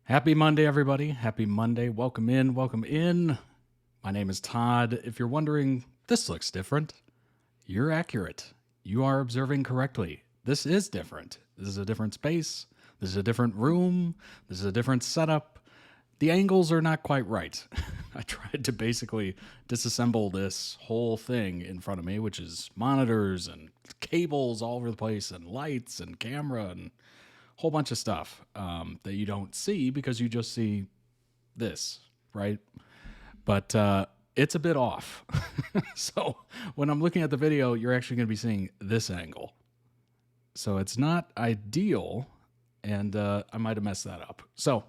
Happy Monday, everybody. Happy Monday. Welcome in. Welcome in. My name is Todd. If you're wondering, this looks different, you're accurate. You are observing correctly. This is different. This is a different space. This is a different room. This is a different setup. The angles are not quite right. I tried to basically disassemble this whole thing in front of me, which is monitors and cables all over the place and lights and camera and whole bunch of stuff that you don't see because you just see this, right? But it's a bit off. So when I'm looking at the video, you're actually going to be seeing this angle. So it's not ideal, and I might have messed that up. So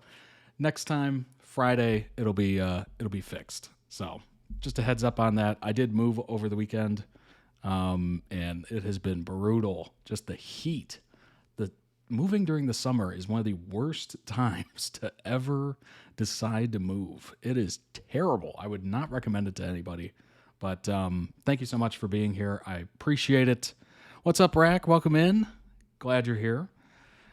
next time, Friday, it'll be fixed. So just a heads up on that. I did move over the weekend, and it has been brutal. Just the heat. Moving during the summer is one of the worst times to ever decide to move. It is terrible. I would not recommend it to anybody. But thank you so much for being here. I appreciate it. What's up, Rack? Welcome in. Glad you're here.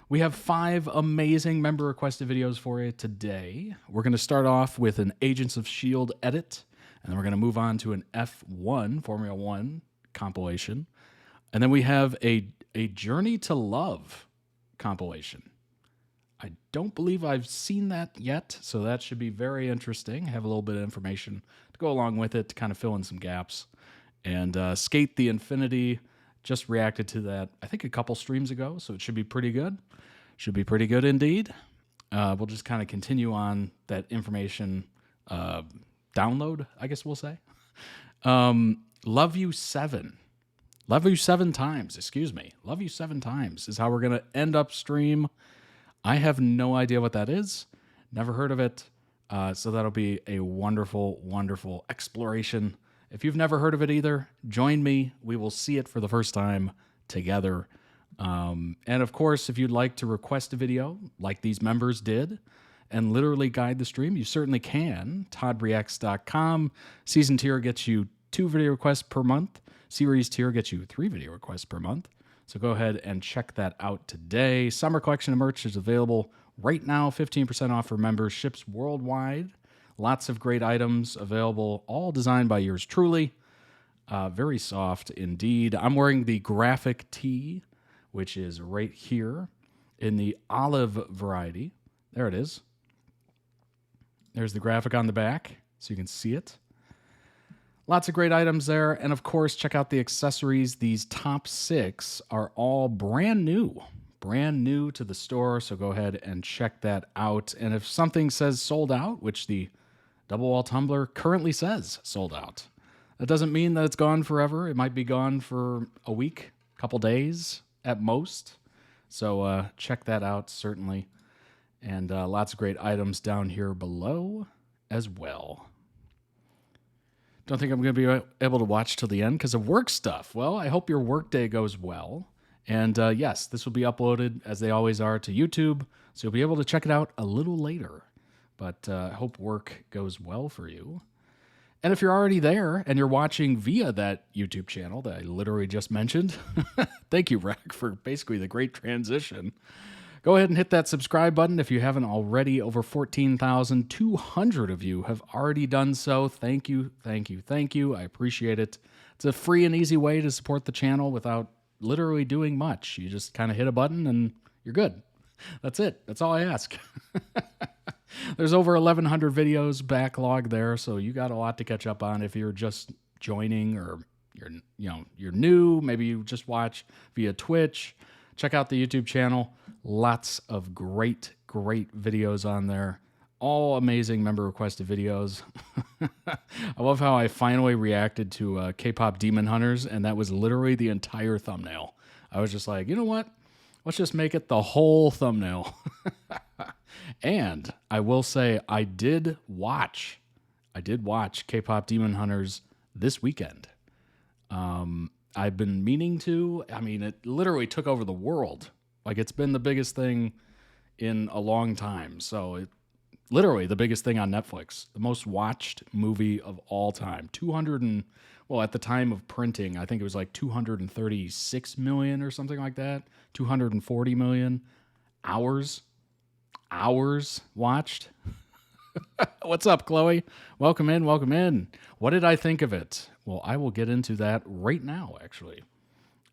We have 5 amazing member requested videos for you today. We're going to start off with an Agents of S.H.I.E.L.D. edit, and then we're going to move on to an F1, Formula 1 compilation. And then we have a Journey to Love compilation. I don't believe I've seen that yet, so that should be very interesting. Have a little bit of information to go along with it to kind of fill in some gaps. And Sk8 The Infinity just reacted to that, I think, a couple streams ago, so it should be pretty good. Should be pretty good indeed. We'll just kind of continue on that information download, I guess we'll say. Love You 7. Love You 7 times, excuse me. Love You 7 times is how we're going to end up stream. I have no idea what that is. Never heard of it. So that'll be a wonderful, wonderful exploration. If you've never heard of it either, join me. We will see it for the first time together. And of course, if you'd like to request a video like these members did and literally guide the stream, you certainly can. ToddReacts.com. Season tier gets you 2 video requests per month. Series tier gets you 3 video requests per month. So go ahead and check that out today. Summer collection of merch is available right now, 15% off for members, ships worldwide. Lots of great items available, all designed by yours truly. Very soft indeed. I'm wearing the graphic tee, which is right here in the olive variety. There it is. There's the graphic on the back, so you can see it. Lots of great items there. And of course, check out the accessories. These top 6 are all brand new to the store. So go ahead and check that out. And if something says sold out, which the double wall tumbler currently says sold out, that doesn't mean that it's gone forever. It might be gone for a week, a couple days at most. So check that out, certainly. And lots of great items down here below as well. Don't think I'm going to be able to watch till the end because of work stuff. Well, I hope your work day goes well. And yes, this will be uploaded, as they always are, to YouTube. So you'll be able to check it out a little later. But I hope work goes well for you. And if you're already there and you're watching via that YouTube channel that I literally just mentioned, thank you, Rack, for basically the great transition. Go ahead and hit that subscribe button if you haven't already. Over 14,200 of you have already done so. Thank you, thank you, thank you. I appreciate it. It's a free and easy way to support the channel without literally doing much. You just kind of hit a button and you're good. That's it. That's all I ask. There's over 1,100 videos backlog there, so you got a lot to catch up on if you're just joining or you're new. Maybe you just watch via Twitch. Check out the YouTube channel. Lots of great videos on there. All amazing member requested videos. I love how I finally reacted to K-pop Demon Hunters, and that was literally the entire thumbnail. I was just like, you know what? Let's just make it the whole thumbnail. And I will say I did watch K-pop Demon Hunters this weekend. I've been meaning to. I mean, it literally took over the world. Like, it's been the biggest thing in a long time. So it literally the biggest thing on Netflix, the most watched movie of all time. At the time of printing, I think it was like 236 million or something like that. 240 million hours. hours watched. What's up, Chloe? Welcome in, welcome in. What did I think of it? Well, I will get into that right now, actually.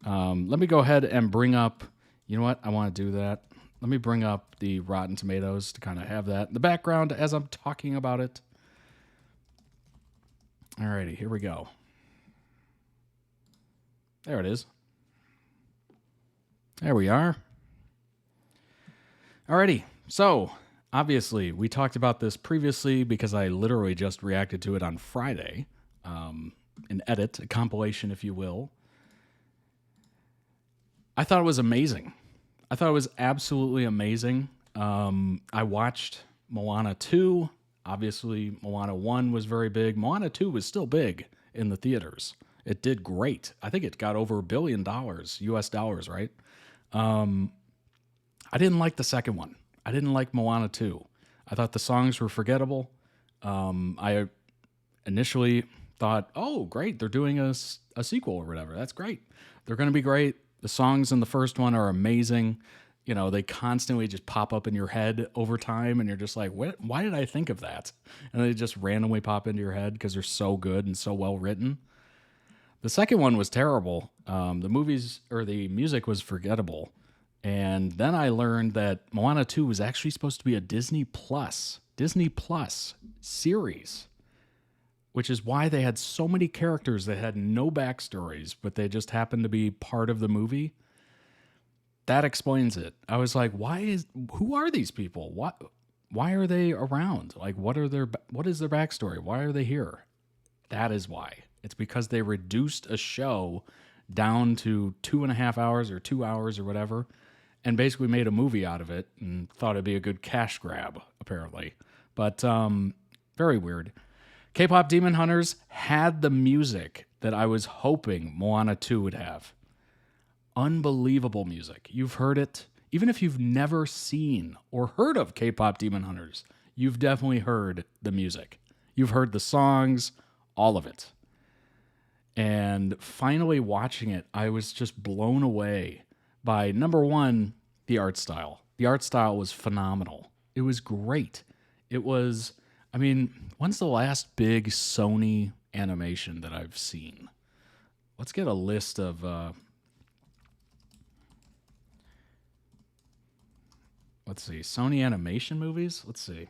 Let me go ahead and bring up, you know what? I want to do that. Let me bring up the Rotten Tomatoes to kind of have that in the background as I'm talking about it. Alrighty, here we go. There it is. There we are. Alrighty, so obviously we talked about this previously because I literally just reacted to it on Friday. An edit, a compilation, if you will. I thought it was amazing. I thought it was absolutely amazing. I watched Moana 2. Obviously, Moana 1 was very big. Moana 2 was still big in the theaters. It did great. I think it got over $1 billion, US dollars, right? I didn't like the second one. I didn't like Moana 2. I thought the songs were forgettable. I initially thought, oh, great, they're doing a sequel or whatever. That's great. They're going to be great. The songs in the first one are amazing. You know, they constantly just pop up in your head over time, and you're just like, why did I think of that? And they just randomly pop into your head because they're so good and so well written. The second one was terrible. The music was forgettable. And then I learned that Moana 2 was actually supposed to be a Disney Plus series, which is why they had so many characters that had no backstories, but they just happened to be part of the movie. That explains it. I was like, who are these people? Why are they around? Like, what is their backstory? Why are they here? That is why. It's because they reduced a show down to 2.5 hours or 2 hours or whatever, and basically made a movie out of it and thought it'd be a good cash grab, apparently. But very weird. K-pop Demon Hunters had the music that I was hoping Moana 2 would have. Unbelievable music. You've heard it. Even if you've never seen or heard of K-pop Demon Hunters, you've definitely heard the music. You've heard the songs, all of it. And finally watching it, I was just blown away by, number one, the art style. The art style was phenomenal. It was great. It was, when's the last big Sony animation that I've seen? Let's get a list of, let's see, Sony animation movies? Let's see.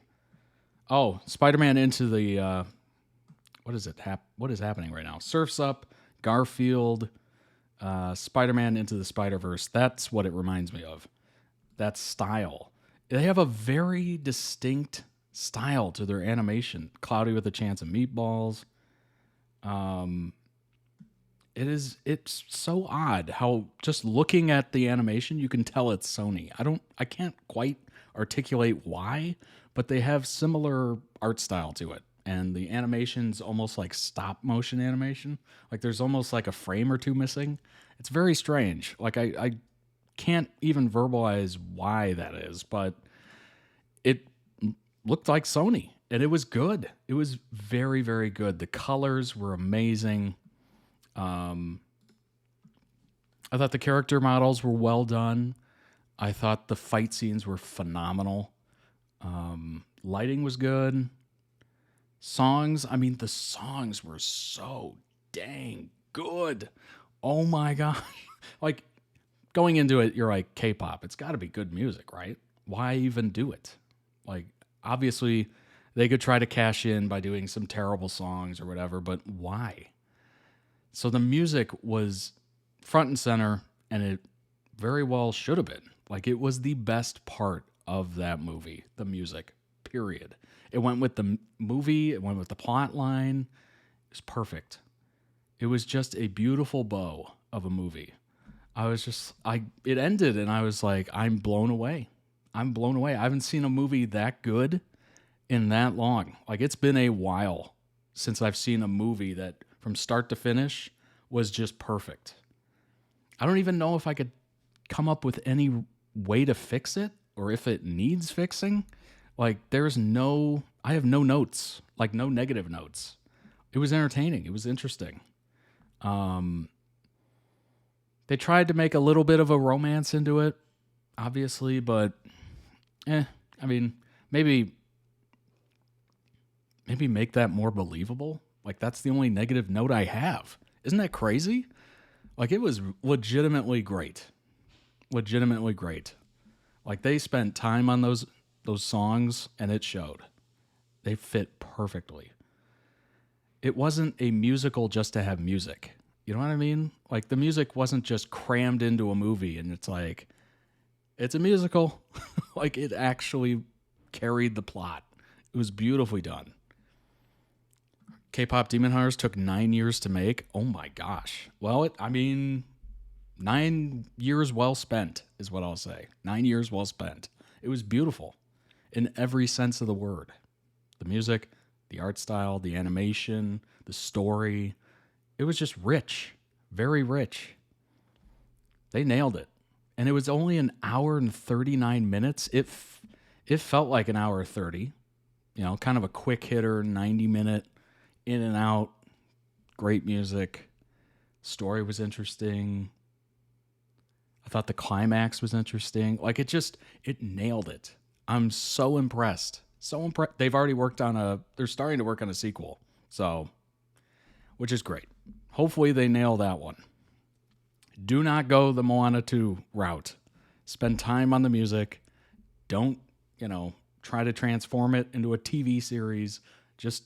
Oh, Spider-Man Into the, what is it? What is happening right now? Surf's Up, Garfield, Spider-Man Into the Spider-Verse. That's what it reminds me of. That style. They have a very distinct style to their animation. Cloudy with a Chance of Meatballs. It's so odd how just looking at the animation, you can tell it's Sony. I can't quite articulate why, but they have similar art style to it. And the animation's almost like stop motion animation. Like there's almost like a frame or two missing. It's very strange. Like I can't even verbalize why that is, but it looked like Sony and it was good. It was very, very good. The colors were amazing. I thought the character models were well done. I thought the fight scenes were phenomenal. Lighting was good. Songs, the songs were so dang good. Oh my gosh. Like, going into it, you're like, K-pop, it's got to be good music, right? Why even do it? Like, obviously, they could try to cash in by doing some terrible songs or whatever, but why? So the music was front and center, and it very well should have been. Like, it was the best part of that movie, the music, period. It went with the movie, it went with the plot line. It was perfect. It was just a beautiful bow of a movie. It ended, and I was like, I'm blown away. I'm blown away. I haven't seen a movie that good in that long. Like, it's been a while since I've seen a movie that from start to finish was just perfect. I don't even know if I could come up with any way to fix it or if it needs fixing. Like, I have no notes, like no negative notes. It was entertaining. It was interesting. They tried to make a little bit of a romance into it, obviously, but I I mean, maybe maybe make that more believable. Like that's the only negative note I have. Isn't that crazy? Like it was legitimately great. Legitimately great. Like they spent time on those songs and it showed. They fit perfectly. It wasn't a musical just to have music. You know what I mean? Like the music wasn't just crammed into a movie and it's like it's a musical. Like it actually carried the plot. It was beautifully done. K-pop Demon Hunters took 9 years to make. Oh my gosh. Well, 9 years well spent is what I'll say. 9 years well spent. It was beautiful in every sense of the word. The music, the art style, the animation, the story. It was just rich, very rich. They nailed it. And it was only an hour and 39 minutes. It felt like an hour 30, kind of a quick hitter, 90-minute in and out, great music. Story was interesting. I thought the climax was interesting. Like it nailed it. I'm so impressed. So impressed. They're starting to work on a sequel. So, which is great. Hopefully they nail that one. Do not go the Moana 2 route. Spend time on the music. Don't, try to transform it into a TV series. Just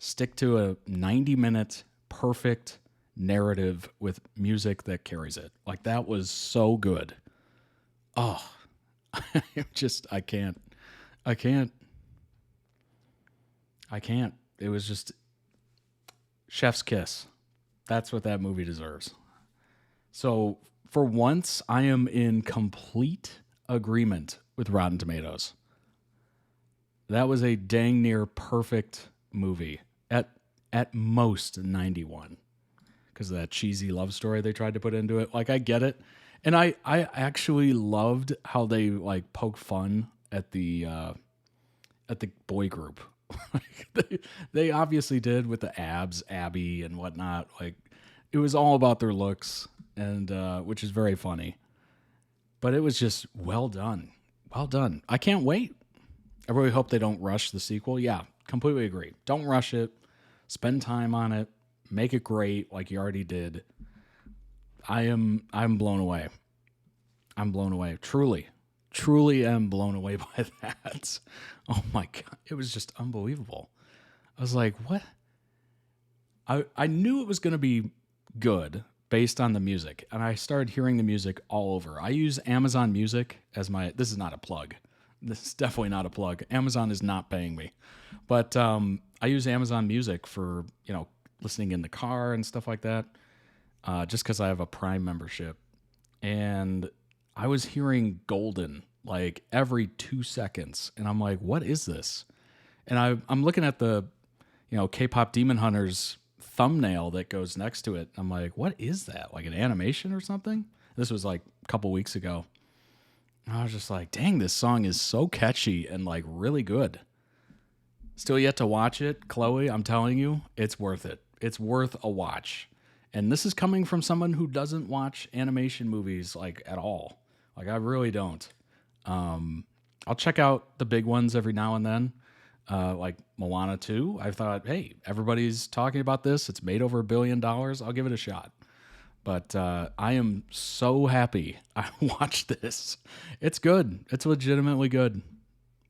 stick to a 90-minute perfect narrative with music that carries it. Like that was so good. Oh, I can't. I can't. I can't. It was just chef's kiss. That's what that movie deserves. So for once, I am in complete agreement with Rotten Tomatoes. That was a dang near perfect movie. At most 91. Because of that cheesy love story they tried to put into it. Like I get it. And I actually loved how they like poked fun at the boy group. they obviously did with the abs, Abby and whatnot. Like it was all about their looks, and which is very funny. But it was just well done. Well done. I can't wait. I really hope they don't rush the sequel. Yeah, completely agree. Don't rush it. Spend time on it. Make it great like you already did. I'm blown away. I'm blown away. Truly am blown away by that. Oh my God. It was just unbelievable. I was like, what? I knew it was going to be good based on the music. And I started hearing the music all over. I use Amazon Music as this is not a plug. This is definitely not a plug. Amazon is not paying me. But I use Amazon Music for, listening in the car and stuff like that. Just because I have a Prime membership. And I was hearing Golden like every 2 seconds. And I'm like, what is this? And I'm looking at the, K-pop Demon Hunters thumbnail that goes next to it. I'm like, what is that? Like an animation or something? This was like a couple weeks ago. And I was just like, dang, this song is so catchy and like really good. Still yet to watch it, Chloe. I'm telling you, it's worth it. It's worth a watch. And this is coming from someone who doesn't watch animation movies like at all. Like I really don't. I'll check out the big ones every now and then. Like Moana 2. I thought, hey, everybody's talking about this. It's made over $1 billion. I'll give it a shot. But I am so happy I watched this. It's good. It's legitimately good.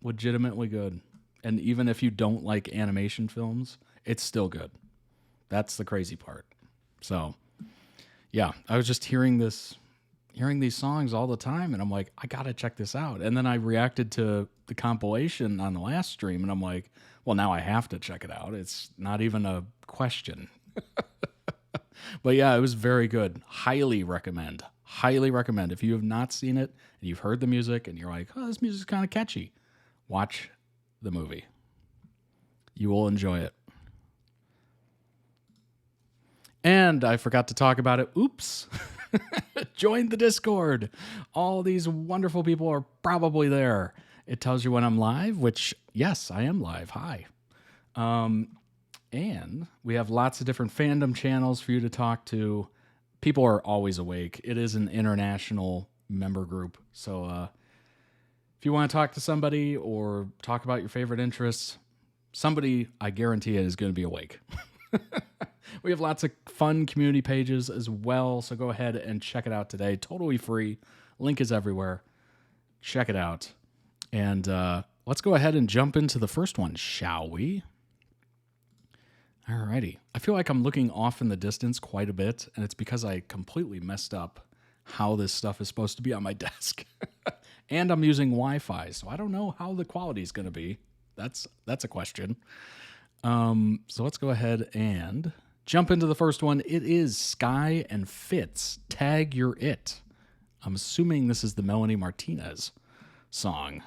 Legitimately good. And even if you don't like animation films, it's still good. That's the crazy part. So, yeah, I was just hearing these songs all the time, and I'm like, I gotta check this out. And then I reacted to the compilation on the last stream, and I'm like, well, now I have to check it out. It's not even a question. But yeah, it was very good. Highly recommend. Highly recommend. If you have not seen it and you've heard the music and you're like, oh, this music's kind of catchy, watch the movie. You will enjoy it. And I forgot to talk about it. Oops. Join the Discord. All these wonderful people are probably there. It tells you when I'm live, which, yes, I am live. Hi. And we have lots of different fandom channels for you to talk to. People are always awake. It is an international member group. So If you want to talk to somebody or talk about your favorite interests, somebody, I guarantee it, is going to be awake. We have lots of fun community pages as well, so go ahead and check it out today. Totally free. Link is everywhere. Check it out. And let's go ahead and jump into the first one, shall we? Alrighty. I feel like I'm looking off in the distance quite a bit, and it's because I completely messed up how this stuff is supposed to be on my desk. And I'm using Wi-Fi, so I don't know how the quality is going to be. That's a question. So let's go ahead and jump into the first one. It is Sky and Fitz, Tag You're It. I'm assuming this is the Melanie Martinez song.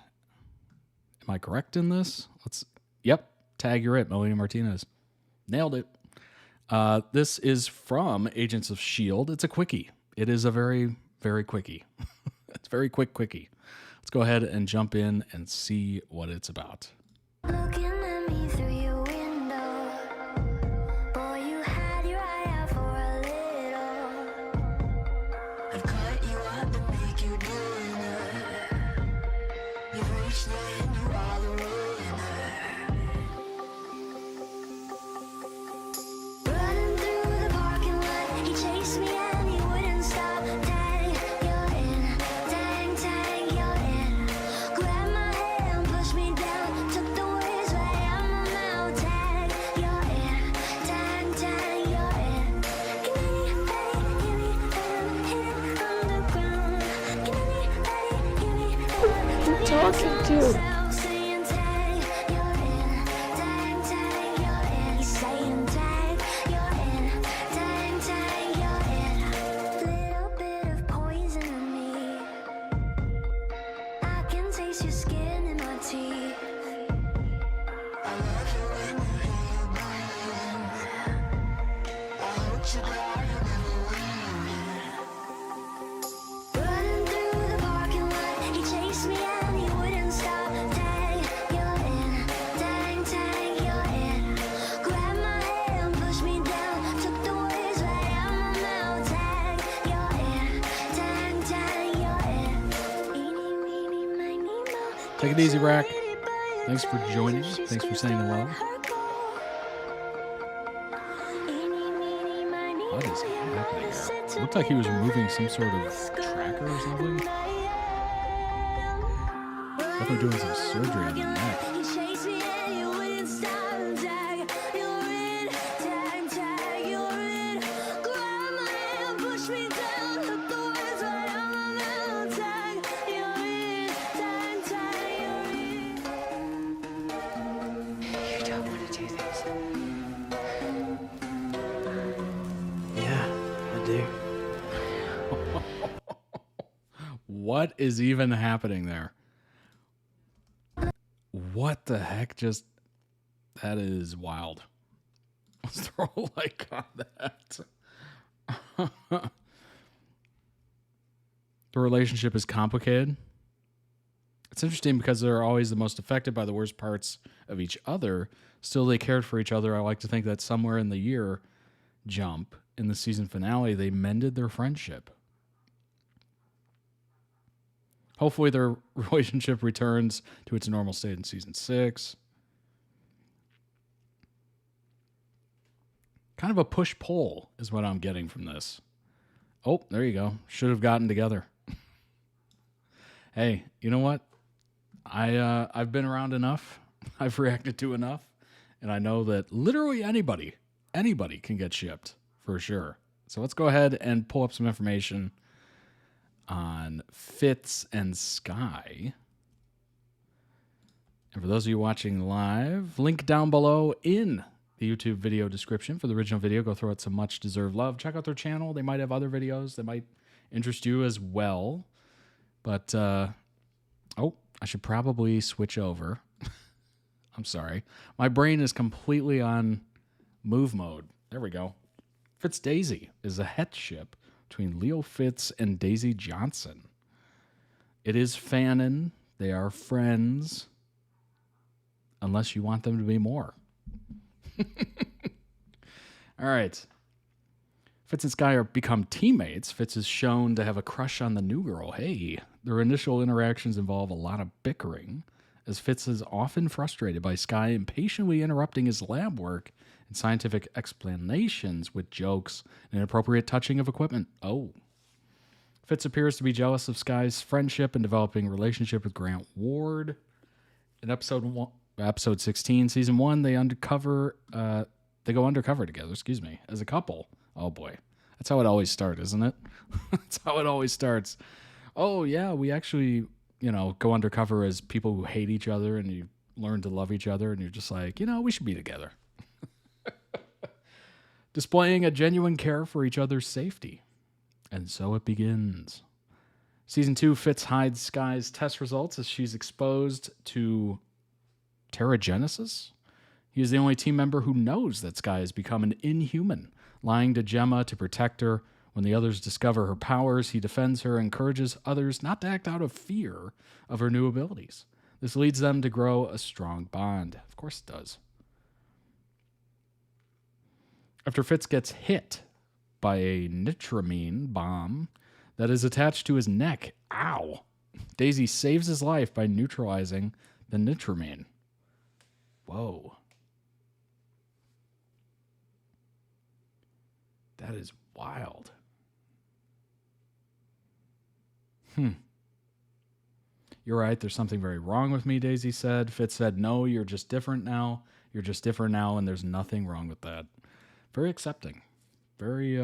Am I correct in this? Yep, Tag You're It, Melanie Martinez. Nailed it. This is from Agents of S.H.I.E.L.D. It's a quickie. It is a very, very quickie. It's very quick quickie. Let's go ahead and jump in and see what it's about. Looking at me through your window, boy, you had your eye out for a little. I've cut you up and make you doing it. You've reached the end, you are the ruiner. Running through the parking lot, he chased me and he wouldn't stop. Tag, you're in. Tag, tag, you're in. Grab my hand, push me down, took the words right out my mouth. Tag, you're in. Tag, tag, you're in. Can anybody hear me when I'm hitting underground? Can anybody hear me when I'm talking to? saying tag, you're in. Tag, tag, you're in. He's saying tag, you're in. Tag, tag, you're in. Little bit of poison in me. I can taste your skin in my teeth. I love you when you hear your breathing. I hope you cry and never leave. Running through the parking lot, he chased me and he wouldn't stop. Tag, you're in. Tag, tag, you're in. Grab my hand, push me down, took the words right out my mouth. Tag, you're in. Tag, tag, you're in. Eeny, meeny, miny, moe. Take it easy, Rack. Thanks for joining. Thanks for saying hello. What is happening here? Looked like he was removing some sort of tracker or something. Definitely doing some surgery on the neck. You don't want to do this. Yeah, I do. What is even happening there? What the heck just... That is wild. Let's throw a like on that. The relationship is complicated. It's interesting because they're always the most affected by the worst parts of each other. Still, they cared for each other. I like to think that somewhere in the year jump in the season finale, they mended their friendship. Hopefully their relationship returns to its normal state in season 6. Kind of a push-pull is what I'm getting from this. Oh, there you go. Should have gotten together. Hey, you know what? I've been around enough. I've reacted to enough. And I know that literally anybody can get shipped for sure. So let's go ahead and pull up some information on Fitz and Sky. And for those of you watching live, link down below in the YouTube video description for the original video. Go throw it some much deserved love. Check out their channel. They might have other videos that might interest you as well. But, oh, I should probably switch over. I'm sorry. My brain is completely on move mode. There we go. Fitz Daisy is a het ship between Leo Fitz and Daisy Johnson. It is fanon. They are friends. Unless you want them to be more. All right. Fitz and Sky are become teammates. Fitz is shown to have a crush on the new girl. Hey, Their initial interactions involve a lot of bickering, as Fitz is often frustrated by Sky impatiently interrupting his lab work and scientific explanations with jokes and inappropriate touching of equipment. Oh. Fitz appears to be jealous of Sky's friendship and developing relationship with Grant Ward. In episode 16, season 1, they go undercover together, as a couple. Oh boy. That's how it always starts, isn't it? That's how it always starts. Oh yeah, we actually, go undercover as people who hate each other, and you learn to love each other, and you're just like, we should be together. Displaying a genuine care for each other's safety. And so it begins. Season 2, Fitz hides Sky's test results as she's exposed to Terrigenesis. He is the only team member who knows that Sky has become an inhuman, lying to Gemma to protect her. When the others discover her powers, he defends her and encourages others not to act out of fear of her new abilities. This leads them to grow a strong bond. Of course it does. After Fitz gets hit by a nitramine bomb that is attached to his neck, ow, Daisy saves his life by neutralizing the nitramine. Whoa. That is wild. You're right, there's something very wrong with me, Daisy said. Fitz said, no, you're just different now. You're just different now, and there's nothing wrong with that. Very accepting. Very,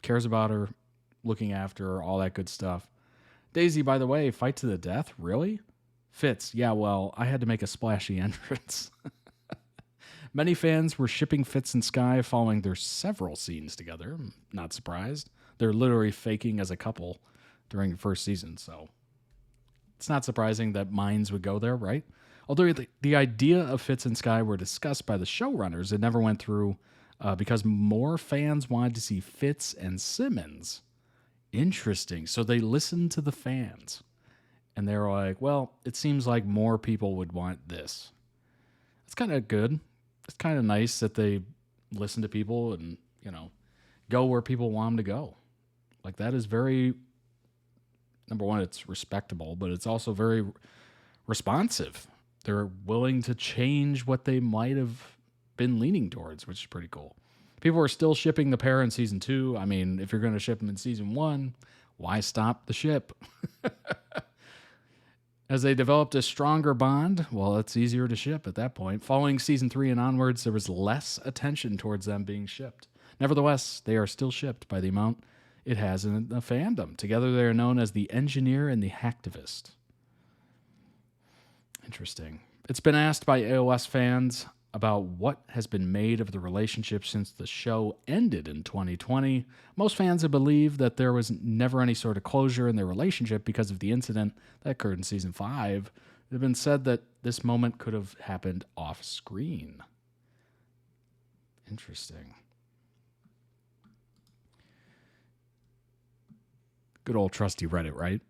cares about her, looking after her, all that good stuff. Daisy, by the way, fight to the death? Really? Fitz, yeah, well, I had to make a splashy entrance. Many fans were shipping Fitz and Sky following their several scenes together. Not surprised. They're literally faking as a couple during the first season, so it's not surprising that minds would go there, right? Although the idea of Fitz and Sky were discussed by the showrunners, it never went through because more fans wanted to see Fitz and Simmons. Interesting. So they listened to the fans, and they were like, well, it seems like more people would want this. It's kind of good. It's kind of nice that they listen to people and, go where people want them to go. Like, that is very, number one, it's respectable, but it's also very responsive. They're willing to change what they might have been leaning towards, which is pretty cool. People are still shipping the pair in season 2. I mean, if you're going to ship them in season 1, why stop the ship? As they developed a stronger bond, well, it's easier to ship at that point. Following season 3 and onwards, there was less attention towards them being shipped. Nevertheless, they are still shipped by the amount it has in the fandom. Together, they are known as the Engineer and the Hacktivist. Interesting. It's been asked by AOS fans about what has been made of the relationship since the show ended in 2020. Most fans have believed that there was never any sort of closure in their relationship because of the incident that occurred in season 5. It has been said that this moment could have happened off screen. Interesting. Good old trusty Reddit, right?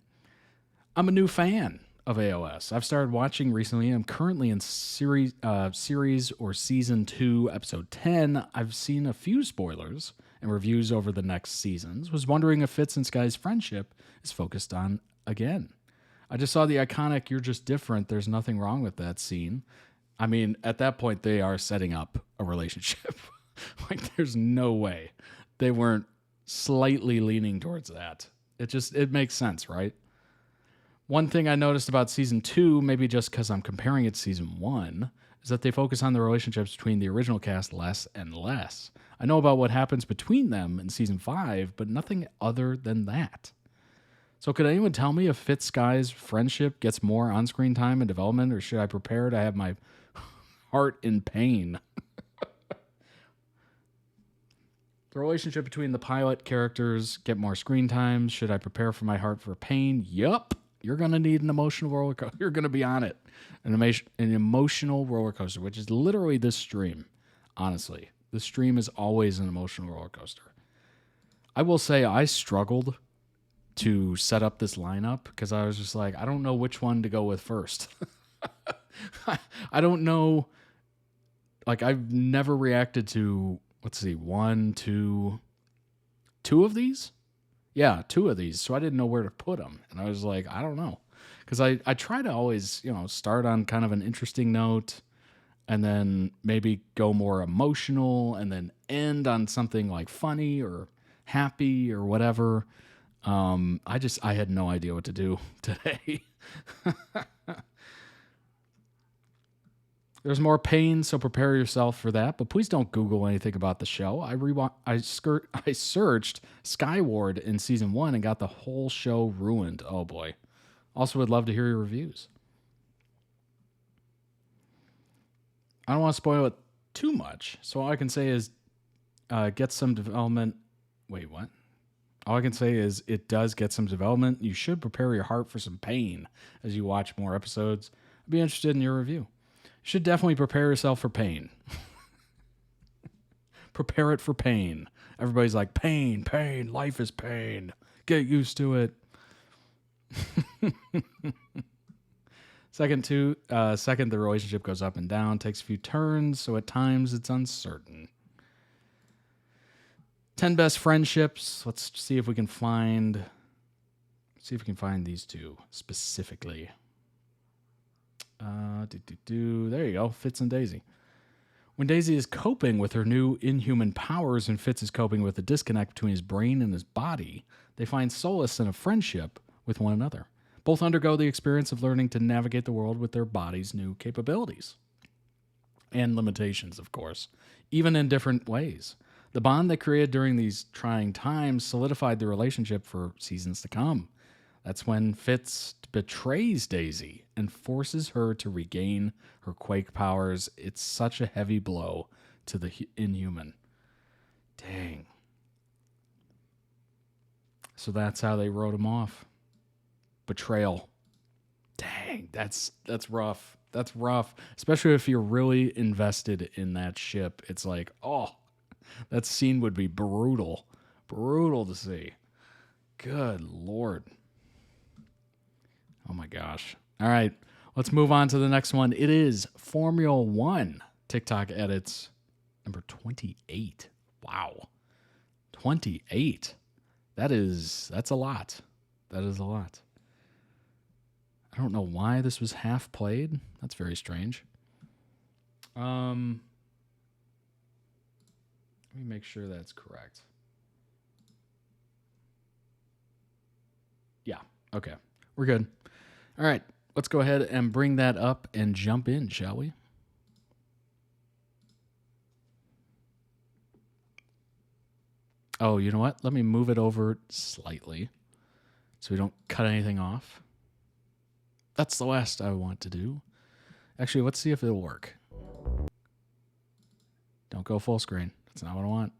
I'm a new fan of AOS. I've started watching recently. I'm currently in series or season 2, episode 10. I've seen a few spoilers and reviews over the next seasons. Was wondering if Fitz and Sky's friendship is focused on again. I just saw the iconic "You're Just Different, There's Nothing Wrong with That" scene. I mean, at that point, they are setting up a relationship. Like, there's no way they weren't slightly leaning towards that. It makes sense, right? One thing I noticed about season 2, maybe just because I'm comparing it to season 1, is that they focus on the relationships between the original cast less and less. I know about what happens between them in season 5, but nothing other than that. So could anyone tell me if Fitz Sky's friendship gets more on-screen time and development, or should I prepare to have my heart in pain? The relationship between the pilot characters get more screen time. Should I prepare for my heart for pain? Yup. You're going to need an emotional roller coaster. You're going to be on it. An emotional roller coaster, which is literally this stream. Honestly, this stream is always an emotional roller coaster. I will say I struggled to set up this lineup because I was just like, I don't know which one to go with first. I don't know. Like, I've never reacted to, let's see, two of these Yeah, two of these. So I didn't know where to put them. And I was like, I don't know. Because I try to always, start on kind of an interesting note and then maybe go more emotional and then end on something like funny or happy or whatever. I had no idea what to do today. There's more pain, so prepare yourself for that. But please don't Google anything about the show. I searched Skyward in season 1 and got the whole show ruined. Oh boy. Also, would love to hear your reviews. I don't want to spoil it too much, so all I can say is get some development. Wait, what? All I can say is it does get some development. You should prepare your heart for some pain as you watch more episodes. I'd be interested in your review. You should definitely prepare yourself for pain. Prepare it for pain. Everybody's like, pain, pain, life is pain. Get used to it. Second, the relationship goes up and down, takes a few turns, so at times it's uncertain. 10 best friendships. Let's see if we can find these two specifically. There you go, Fitz and Daisy. When Daisy is coping with her new inhuman powers and Fitz is coping with the disconnect between his brain and his body, they find solace in a friendship with one another. Both undergo the experience of learning to navigate the world with their body's new capabilities. And limitations, of course, even in different ways. The bond they created during these trying times solidified the relationship for seasons to come. That's when Fitz betrays Daisy and forces her to regain her quake powers. It's such a heavy blow to the inhuman. Dang. So that's how they wrote him off. Betrayal. Dang, that's rough. That's rough. Especially if you're really invested in that ship. It's like, oh, that scene would be brutal. Brutal to see. Good Lord. Oh my gosh. All right, let's move on to the next one. It is Formula One TikTok edits number 28. Wow. 28. That's a lot. That is a lot. I don't know why this was half played. That's very strange. Let me make sure that's correct. Yeah, okay. We're good. All right, let's go ahead and bring that up and jump in, shall we? Oh, you know what? Let me move it over slightly so we don't cut anything off. That's the last I want to do. Actually, let's see if it'll work. Don't go full screen. That's not what I want.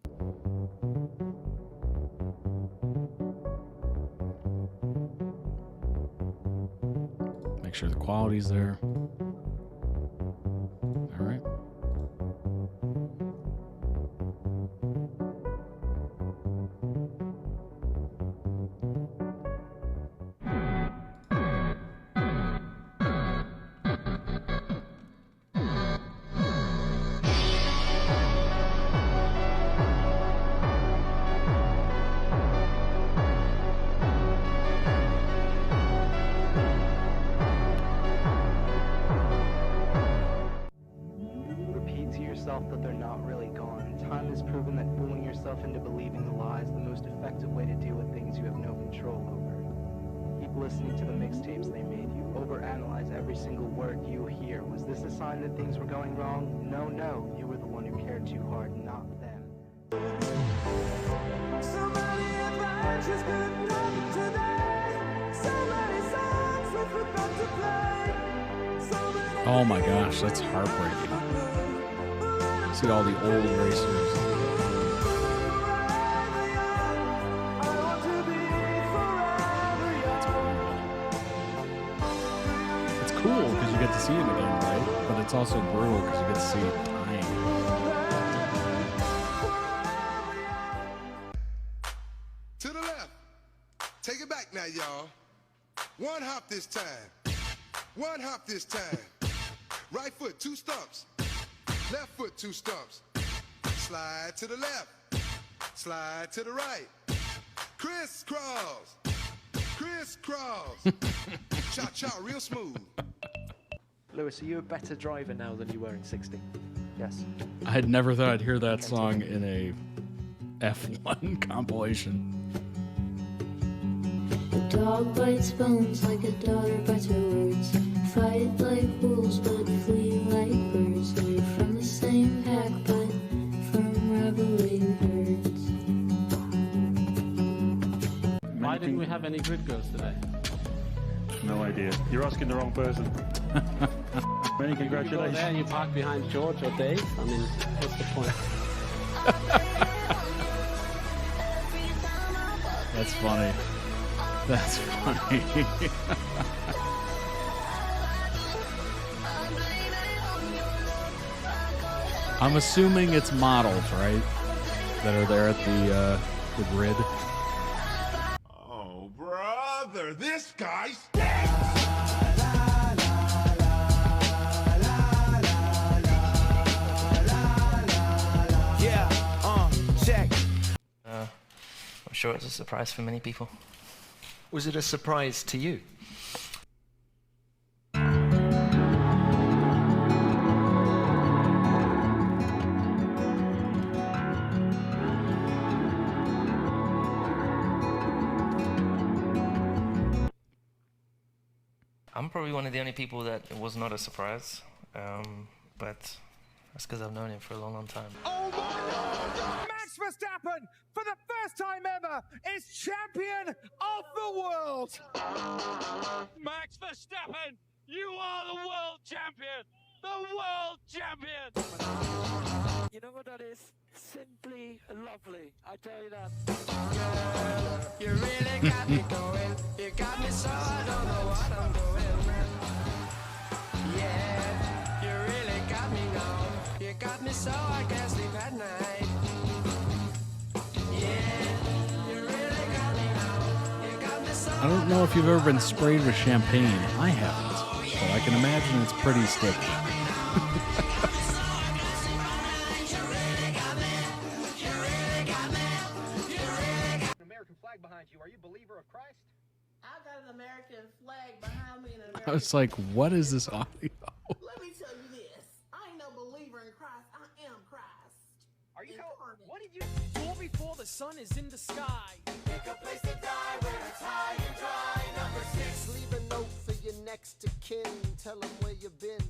Make sure the quality's there. All right. Repeat to yourself that they're not really gone. Time has proven that fooling yourself into believing the lie is the most effective way to deal with things you have no control over. Keep listening to the mixtapes they made you. Overanalyze every single word you hear. Was this a sign that things were going wrong? No, no. You were the one who cared too hard, not them. So many adventures could come today. So many songs we forgot to play. So many Oh my gosh, that's heartbreaking. See all the old racers. It's cool because you get to see him again, right? But it's also brutal because you get to see him dying. To the left. Take it back now, y'all. One hop this time. One hop this time. Right foot, 2 stumps. Left foot, 2 stumps. Slide to the left. Slide to the right. Crisscross. Crisscross. Cha-cha, real smooth. Lewis, are you a better driver now than you were in 16? Yes. I had never thought I'd hear that song in a F1 compilation. A dog bites bones like a daughter bites her words. Fight like wolves but flee like birds. We're from the same pack but from rivalry herds. Why didn't we have any grid girls today? No idea. You're asking the wrong person. Many You go congratulations. there, you park behind George or Dave. I mean, what's the point? That's funny. That's funny. I'm assuming it's models, right? That are there at the grid. Oh, brother, this guy's I'm sure it's a surprise for many people. Was it a surprise to you? I'm probably one of the only people that it was not a surprise, but that's because I've known him for a long, long time. Max Verstappen, for the first time ever, is champion of the world! Max Verstappen, you are the world champion! The world champion! You know what that is? Simply lovely, I tell you that. You really got me going. You got me so I don't know what I'm doing. Yeah, you really got me now. You got me so I can't sleep at night. Yeah, you really got me now. You got me so I don't know if you've ever been sprayed with champagne. I haven't, but I can imagine it's pretty sticky. American flag behind you. Are you a believer of Christ? I got an American flag behind me and an I American. was like, what is this audio? Let me tell you this. I ain't no believer in Christ. I am Christ. Are you Incarnate. What did you do before the sun is in the sky? Pick a place to die where it's high and dry. Number 6. Leave a note for your next to kin. Tell them where you've been.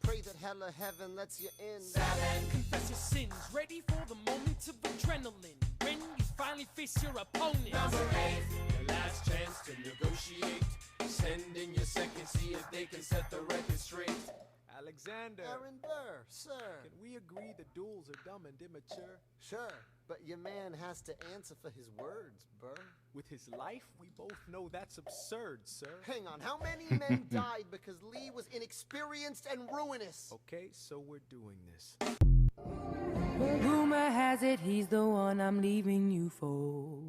Pray that hell or heaven lets you in. 7. Confess your sins. Ready for the moment of adrenaline. When you finally face your opponent. Number 8. Your last chance to negotiate. Send in your second, see if they can set the record straight. Alexander. Aaron Burr, sir. Can we agree that duels are dumb and immature? Sure, but your man has to answer for his words, Burr. With his life, we both know that's absurd, sir. Hang on, how many men died because Lee was inexperienced and ruinous? Okay, so we're doing this. Rumor has it he's the one I'm leaving you for.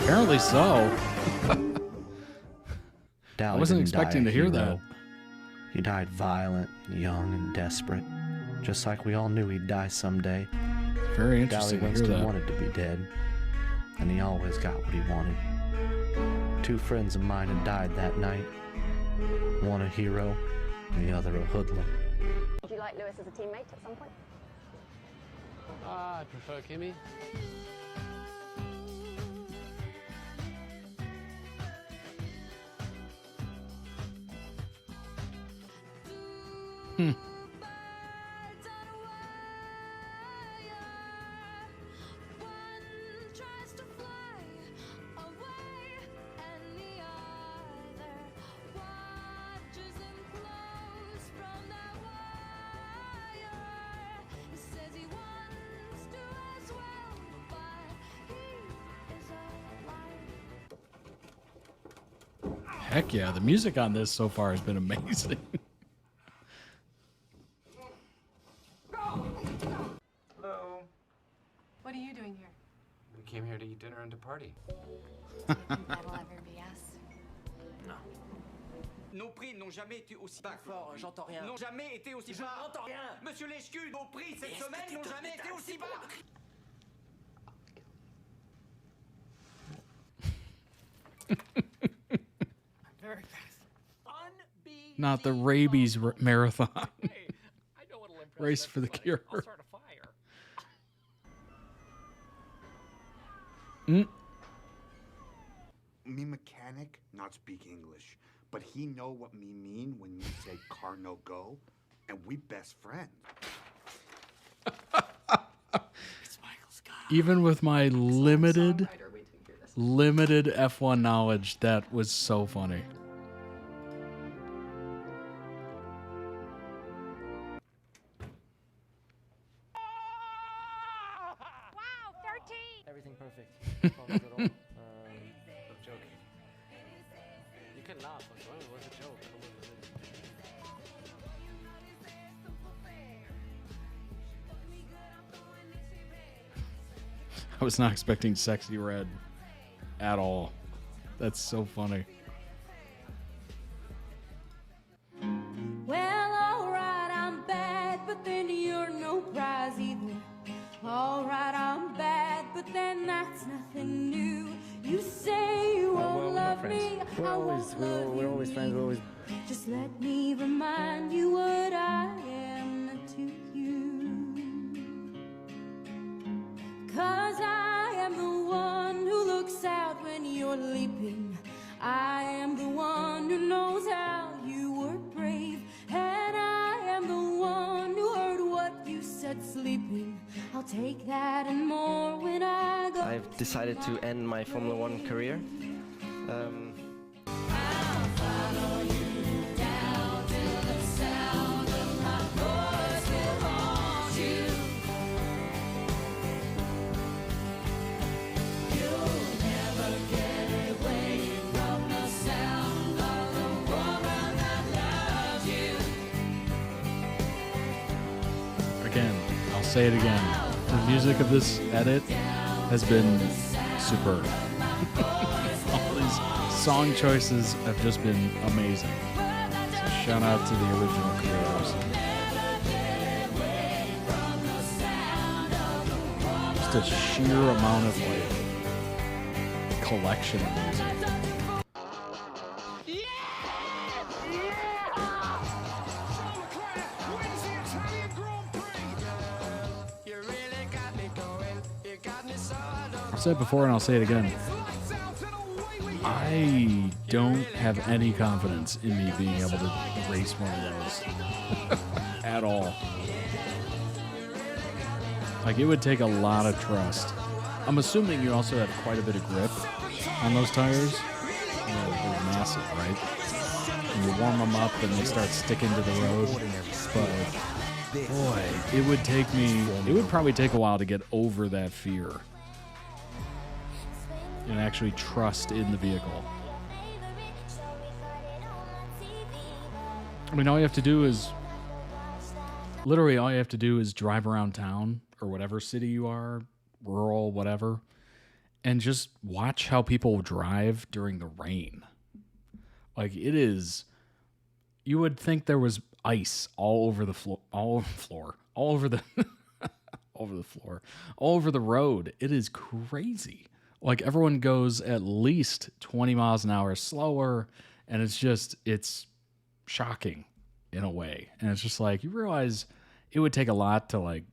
Apparently so. Dally I wasn't didn't die expecting a to hear hero. that. He died violent, young, and desperate. Just like we all knew he'd die someday. Very Dally interesting to hear Winston that. wanted to be dead, and he always got what he wanted. 2 friends of mine had died that night. One a hero, and the other a hoodlum. Would you like Lewis as a teammate at some point? I prefer Kimmy. Heck yeah, the music on this so far has been amazing. Hello. What are you doing here? We came here to eat dinner and to party. That'll ever be us. Nos prix n'ont jamais été aussi bas. Fort, j'entends rien. N'ont jamais été aussi bas. J'entends rien. Monsieur Sk8, nos prix cette semaine n'ont jamais été aussi bas. Very fast. Not the rabies marathon. Hey, I know what'll impress Race for the everybody. cure. I'll start a fire. Me mechanic not speak English, but he know what me mean when me say car no go, and we best friend. Even with my limited F1 knowledge, that was so funny. Wow, 13! Everything perfect. No problems at all. I'm joking. You can laugh, but it was a joke. I was not expecting Sexy Red at all. That's so funny. Well, alright, I'm bad, but then you're no prize either. Alright, I'm bad, but then that's nothing new. You say you won't love me, I won't love we're always friends. We're always. Just let me remind you what I am to you. 'Cause I am the one who looks out when you're leaping. I am the one who knows how you were brave. And I am the one who heard what you said sleeping. I'll take that and more when I go. I've decided to end my Formula One career. Again, I'll say it again. The music of this edit has been superb. All these song choices have just been amazing. So shout out to the original creators. Just a sheer amount of like collection of music. I've said it before and I'll say it again. I don't have any confidence in me being able to race one of those at all. Like, it would take a lot of trust. I'm assuming you also have quite a bit of grip on those tires. You know, they're massive, right? And you warm them up and they start sticking to the road. But boy, it would probably take a while to get over that fear and actually trust in the vehicle. I mean, all you have to do is drive around town or whatever city you are, rural, whatever, and just watch how people drive during the rain. Like, it is, you would think there was ice all over the floor, all over the road. It is crazy. Like, everyone goes at least 20 miles an hour slower, and it's shocking in a way. And it's just like, you realize it would take a lot to like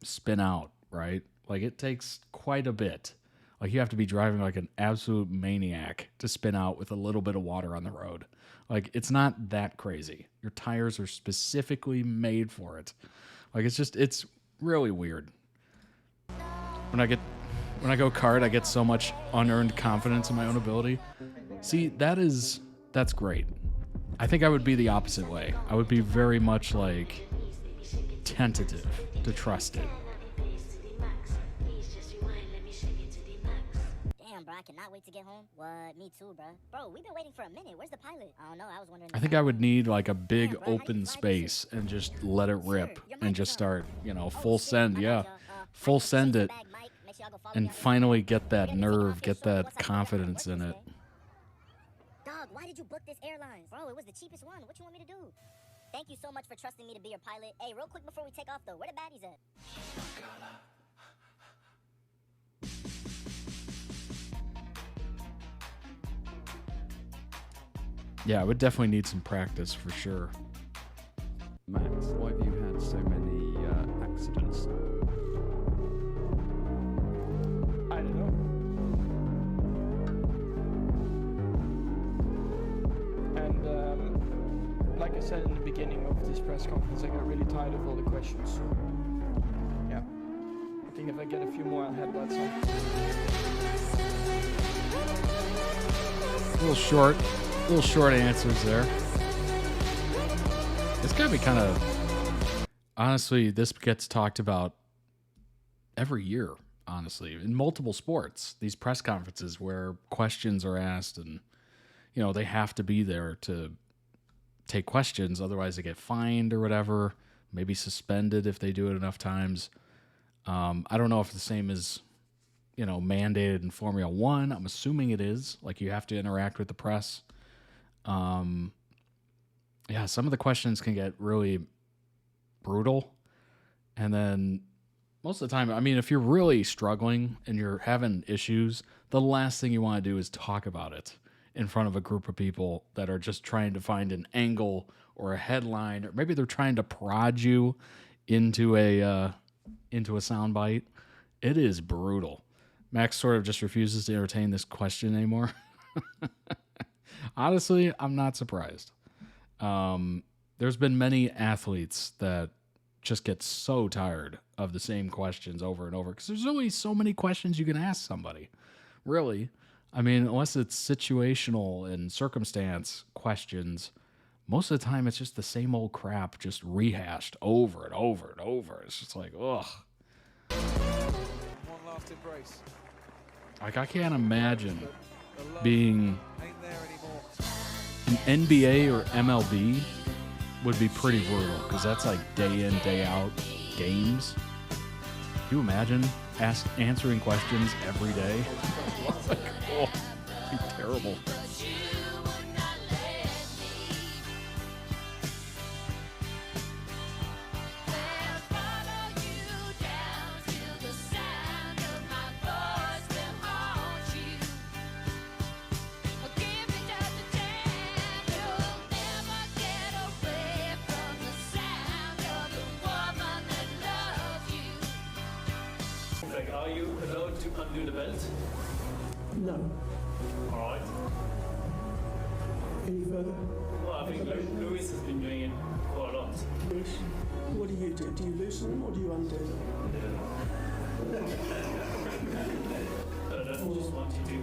spin out, right? Like, it takes quite a bit. Like, you have to be driving like an absolute maniac to spin out with a little bit of water on the road. Like, it's not that crazy. Your tires are specifically made for it. Like, it's really weird. When I go kart, I get so much unearned confidence in my own ability. See, that's great. I think I would be the opposite way. I would be very much like tentative to trust it. Damn, bro, I cannot wait to get home. What? Me too, bro. Bro, we've been waiting for a minute. Where's the pilot? I don't know. I was wondering. I think I would need like a big open space and just let it rip and just start, full send. Yeah, full send it. And finally get that nerve, get that confidence in it. Dog, Why did you book this airline? Bro, it was the cheapest one. What you want me to do? Thank you so much for trusting me to be your pilot. Hey, real quick before we take off, though, where the baddies at? Yeah, I would definitely need some practice for sure. Max, why have you had so many accidents? I don't know. And like I said in the beginning of this press conference, I got really tired of all the questions. So, yeah. I think if I get a few more, I'll have that some. Little short answers there. It's gotta be kind of, honestly, this gets talked about every year, honestly, in multiple sports, these press conferences where questions are asked and, you know, they have to be there to take questions. Otherwise they get fined or whatever, maybe suspended if they do it enough times. I don't know if the same is, you know, mandated in Formula One. I'm assuming it is. Like, you have to interact with the press. Yeah, some of the questions can get really brutal. And then most of the time, I mean, if you're really struggling and you're having issues, the last thing you want to do is talk about it in front of a group of people that are just trying to find an angle or a headline, or maybe they're trying to prod you into a soundbite. It is brutal. Max sort of just refuses to entertain this question anymore. Honestly, I'm not surprised. There's been many athletes that just get so tired of the same questions over and over because there's only so many questions you can ask somebody. Really. I mean, unless it's situational and circumstance questions, most of the time it's just the same old crap just rehashed over and over and over. It's just like, ugh. One last embrace. Like, I can't imagine being an NBA or MLB would be pretty brutal because that's like day in, day out games. Can you imagine answering questions every day? Like, oh, it'd be terrible. Are you allowed to undo the belt? No. All right. Any further? Well, I think Lewis has been doing it quite a lot. Lewis, what do you do? Do you loosen them or do you undo them? I just want you to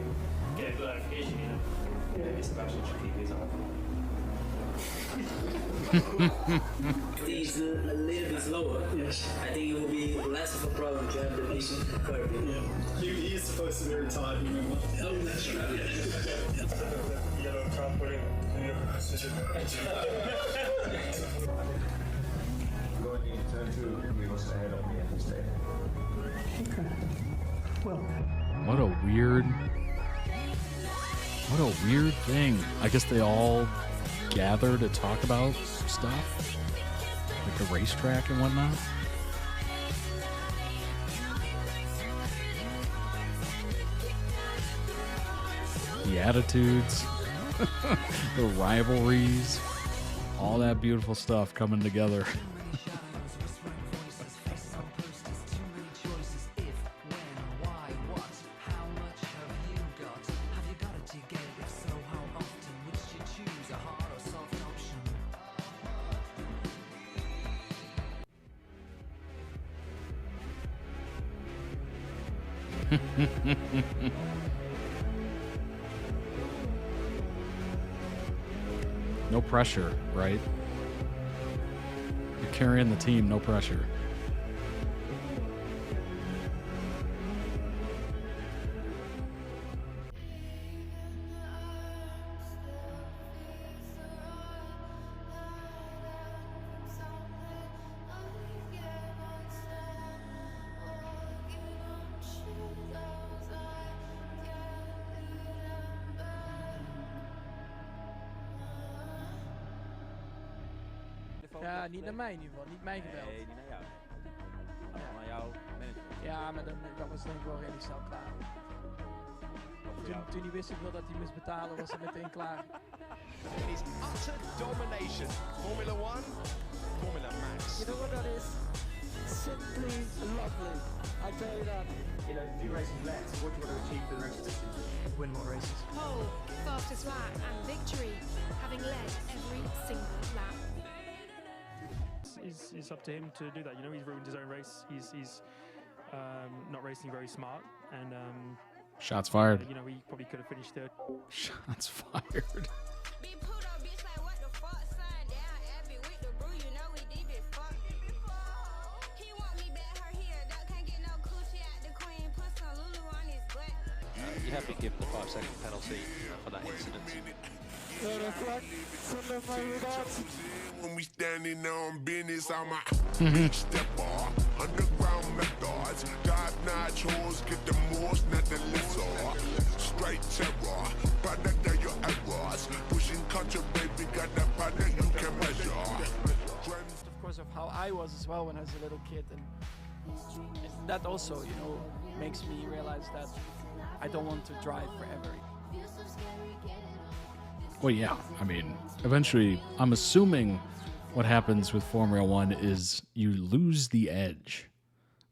get clarification, you know? Yeah, Mr. Bashir should keep his on. He's a little bit slower. Yes. I think it will be less of a problem to have the patient curve. Yeah. He is supposed to be retired, remember? Oh, that's right. Yellow trampoline. Going in turn two, he was ahead of me at this day. Okay. Well. What a weird thing. I guess they all gather to talk about stuff, like the racetrack and whatnot. The attitudes, the rivalries, all that beautiful stuff coming together. No pressure, right? You're carrying the team, no pressure. Ja, niet naar mij in ieder geval. Niet mij gebeld. Nee, niet naar jou. Naar jouw manager. Ja, maar dat was denk ik wel redelijk snel klaar. Toen hij wist hoeveel dat hij moest betalen, was het meteen klaar. Is utter domination. Formula 1, Formula Max. You know what that is? Simply lovely. I tell you that. You know, a few races left. What do you want to achieve for the rest of the season? Win more races. Pole, fastest lap, and victory, having led every single lap. It's up to him to do that. You know, he's ruined his own race. He's not racing very smart, and Shots fired. you know, he probably could have finished third. Shots fired. You have been given the 5-second penalty for that incident. When we standing on business, I'm a stepper. Underground methods, top-notch hoes, get the most, not the lesser. Straight terror, product of your errors. Pushing culture, baby, got that product you can measure. Of course, of how I was as well when I was a little kid, and that also, you know, makes me realize that I don't want to drive forever. Well, yeah. I mean, eventually, I'm assuming what happens with Formula One is you lose the edge.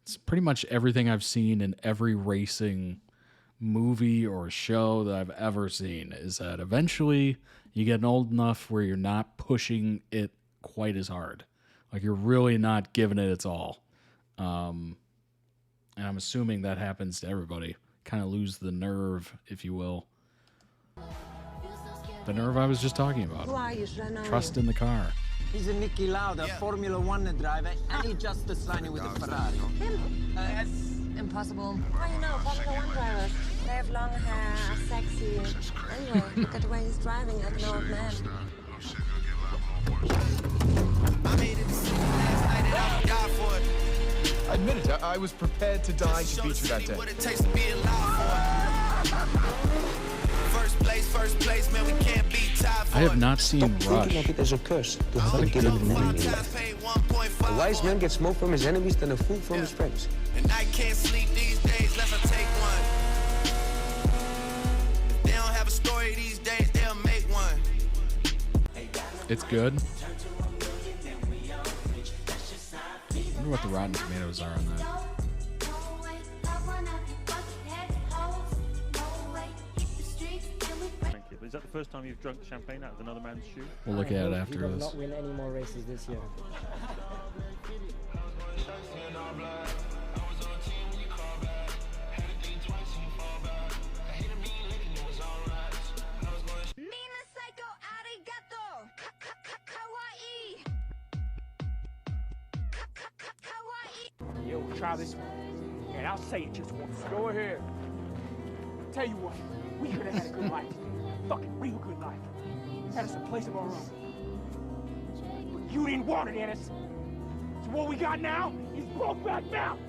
It's pretty much everything I've seen in every racing movie or show that I've ever seen is that eventually you get old enough where you're not pushing it quite as hard. Like, you're really not giving it its all. And I'm assuming that happens to everybody. Kind of lose the nerve, if you will. The nerve I was just talking about. Trust in the car. He's a Niki Lauda, Formula 1 driver, and he just signed with the Ferrari. Him? That's impossible. How you know Formula 1 drivers? They have long hair, are sexy. Anyway, look at the way he's driving like an old man. I made a decision last night and I forgot for it. I admit it, I was prepared to die to beat you that day. What it takes to be alive for. First place, man, we can't be tied for. I have not seen Rush. Thinking of it as a curse to have to give an enemy. A wise man gets more from his enemies than a fool from his friends. And I can't sleep these days unless I take one. They don't have a story these days, they'll make one. It's good. I wonder what the Rotten Tomatoes are on that. Thank you. But is that the first time you've drunk champagne out of another man's shoe? We'll look at it after you will this. not win any more races this year. Yo, try this one. And I'll say it just once. Go ahead. Tell you what, we could have had a good life. Fucking real good life. Had us a place of our own. But you didn't want it, Ennis. So what we got now is Brokeback Mountain.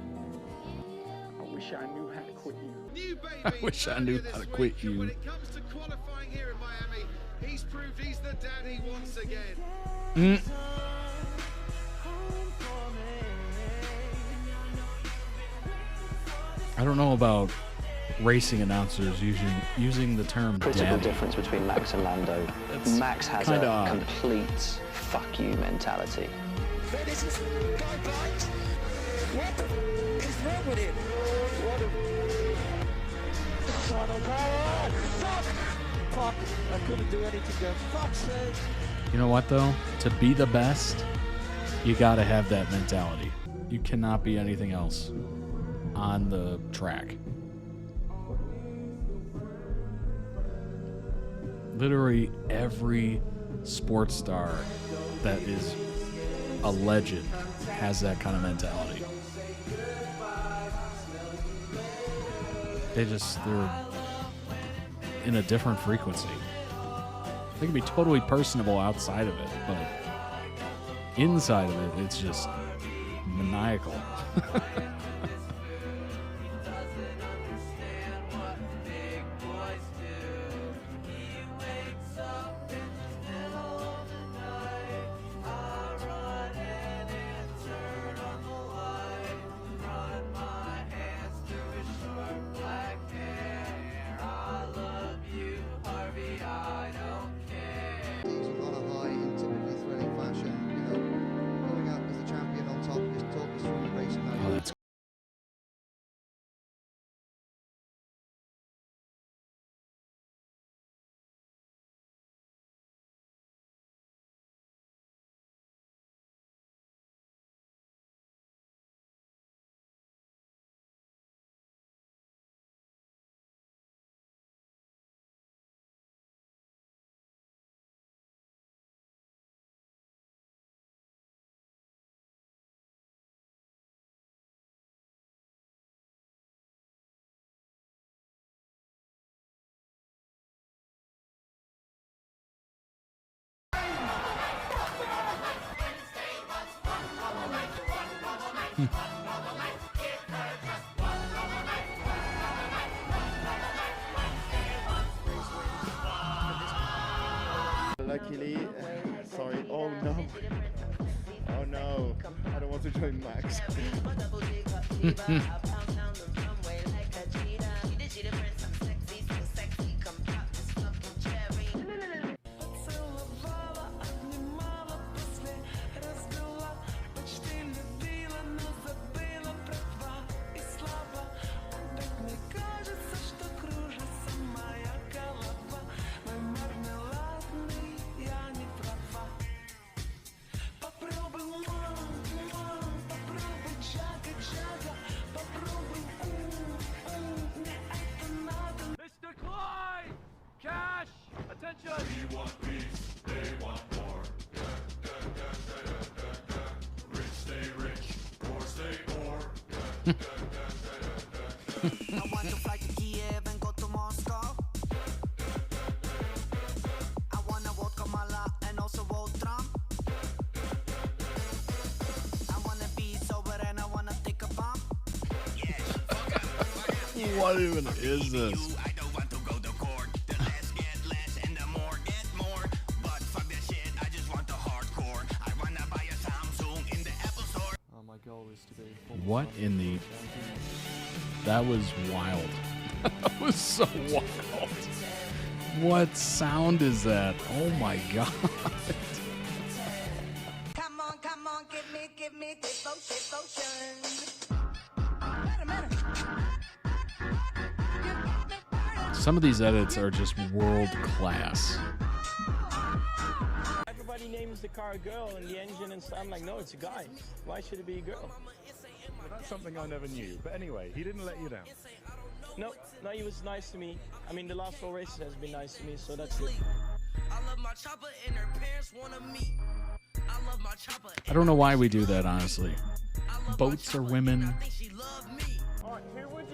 I wish I knew how to quit you. New baby. I wish I knew how to quit you. When it comes to qualifying here in Miami, he's proved he's the daddy once again. I don't know about racing announcers using the term Critical daddy. difference between Max and Lando. Max has kinda a odd. complete fuck you mentality. This is guy blind. What the is wrong with him? Fuck! I couldn't do anything there. Fuck's sake! You know what, though? To be the best, you got to have that mentality. You cannot be anything else on the track. Literally every sports star that is a legend has that kind of mentality. They're in a different frequency. They can be totally personable outside of it, but inside of it, it's just maniacal. Luckily, sorry. Oh no. Oh no. I don't want to join Max. Mr. Clyde! Cash! Attention! We want peace, they want war. Rich stay rich, poor stay poor. I want to fly to Kiev and go to Moscow. I wanna vote Kamala and also vote Trump. I wanna be sober and I wanna take a bump. What even is this? I don't want to go to court. The less get less and the more get more. But fuck that shit, I just want the hardcore. I wanna buy a Samsung in the Apple Store. My goal is to be. What in the... That was wild. That was so wild. What sound is that? Oh my god. Come on, give me devotion. Some of these edits are just world class. Everybody names the car a girl and the engine and stuff. I'm like, no, it's a guy. Why should it be a girl? Well, that's something I never knew. But anyway, he didn't let you down. No, he was nice to me. I mean, the last 4 races has been nice to me, so that's it. I love my chopper and her parents wanna meet. I love my chopper. I don't know why we do that, honestly. Boats are women.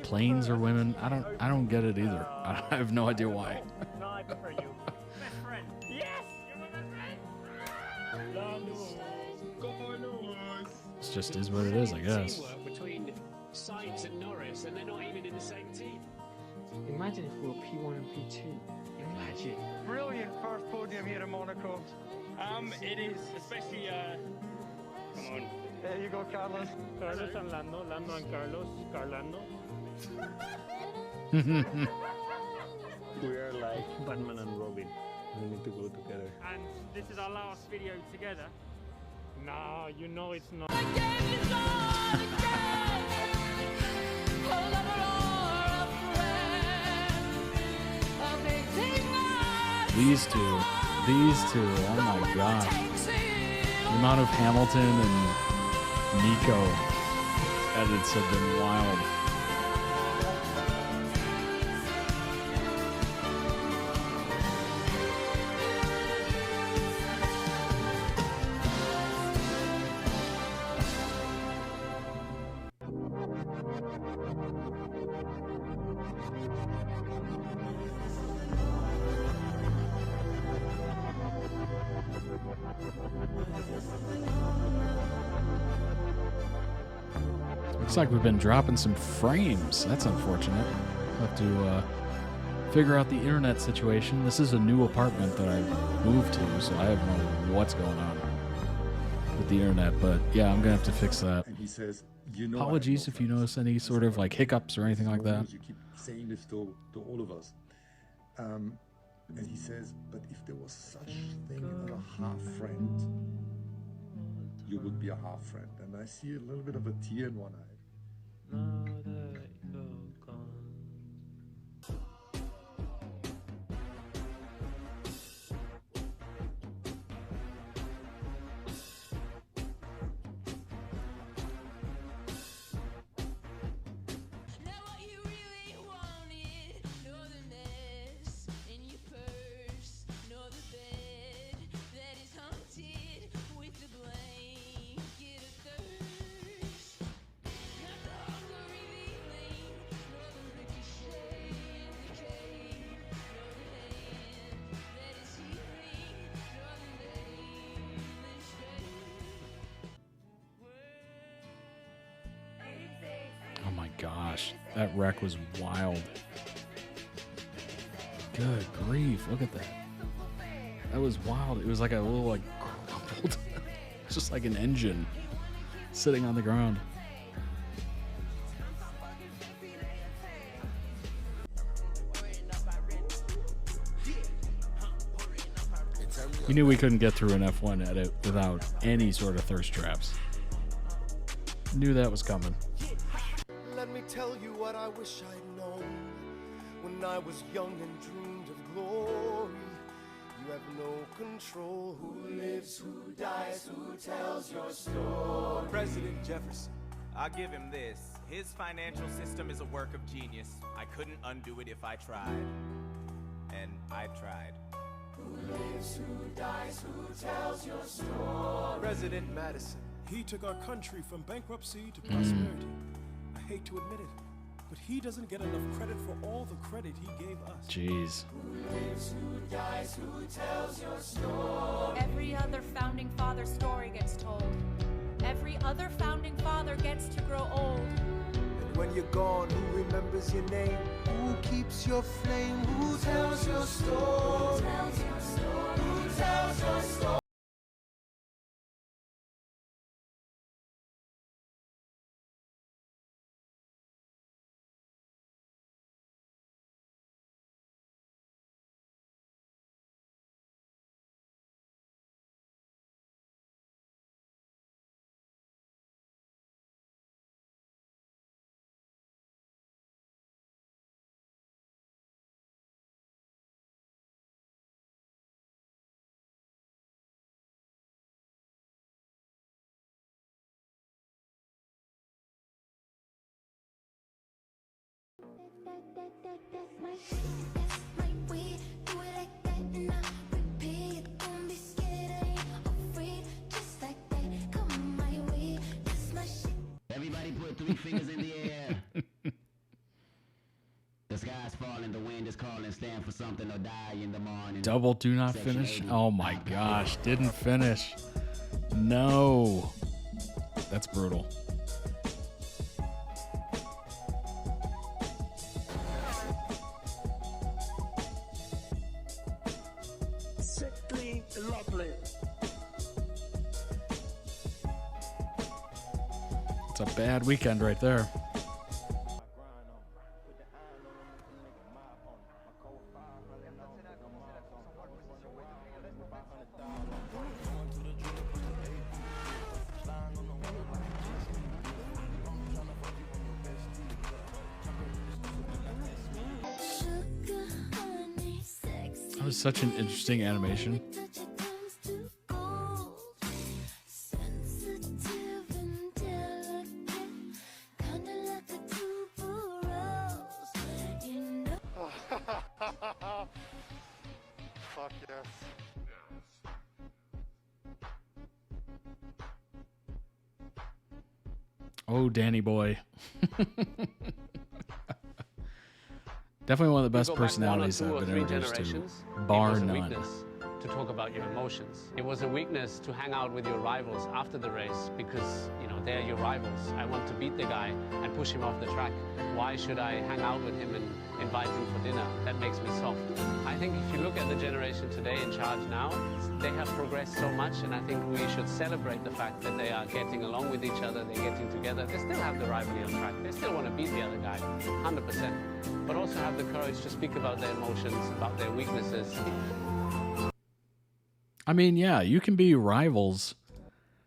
Planes are women. I don't get it either. I have no idea why. No, I prefer you. Best friend. Yes! You're my best friend! It just is what it is, I guess. Teamwork between Sainz and Norris, and they're not even in the same team. Imagine if we were P1 and P2. Imagine. Brilliant first podium here in Monaco. It is, especially, come on. There you go, Carlos. Carlos and Lando, Lando and Carlos, Carlando. We are like Batman and Robin. We need to go together. And this is our last video together. No, you know it's not. These two, oh my god. The amount of Hamilton and Nico edits have been wild. Looks like we've been dropping some frames. That's unfortunate. We'll have to figure out the internet situation. This is a new apartment that I moved to, so I have no idea what's going on with the internet. But yeah, I'm gonna have to fix that. And he says, you know, apologies if you notice any sort of like hiccups or anything like that. You keep saying this to all of us. And he says, but if there was such thing as a half friend, you would be a half friend. And I see a little bit of a tear in one eye. gosh, that wreck was wild. Good grief, look at that. That was wild. It was like a little like crumpled, just like an engine sitting on the ground. You knew we couldn't get through an F1 edit without any sort of thirst traps. Knew that was coming. Let me tell you what I wish I'd known when I was young and dreamed of glory. You have no control. Who lives, who dies, who tells your story? President Jefferson. I'll give him this. His financial system is a work of genius. I couldn't undo it if I tried. And I tried. Who lives, who dies, who tells your story? President Madison. He took our country from bankruptcy to prosperity. I hate to admit it, but he doesn't get enough credit for all the credit he gave us. Jeez. Who lives, who dies, who tells your story? Every other founding father story gets told. Every other founding father gets to grow old. And when you're gone, who remembers your name? Who keeps your flame? Who tells your story? Who tells your story? Who tells your story? Everybody put 3 fingers in the air. The sky's falling, the wind is calling, stand for something or die in the morning. Double do not Section finish. 80. Oh my gosh, didn't finish. No. That's brutal. Sickly lovely. It's a bad weekend right there. That was such an interesting animation. Fuck yes. Oh, Danny boy. Definitely one of the best You go back personalities 1 or 2 I've or been 3 introduced to, generations, bar it was a none. weakness to talk about your emotions. It was a weakness to hang out with your rivals after the race because, you know, they're your rivals. I want to beat the guy and push him off the track. Why should I hang out with him and invite him for dinner? That makes me soft. I think if you look at the generation today in charge now, they have progressed so much, and I think we should celebrate the fact that they are getting along with each other, they're getting together. They still have the rivalry on track. They still want to beat the other guy, 100%. But also have the courage to speak about their emotions, about their weaknesses. I mean, yeah, you can be rivals,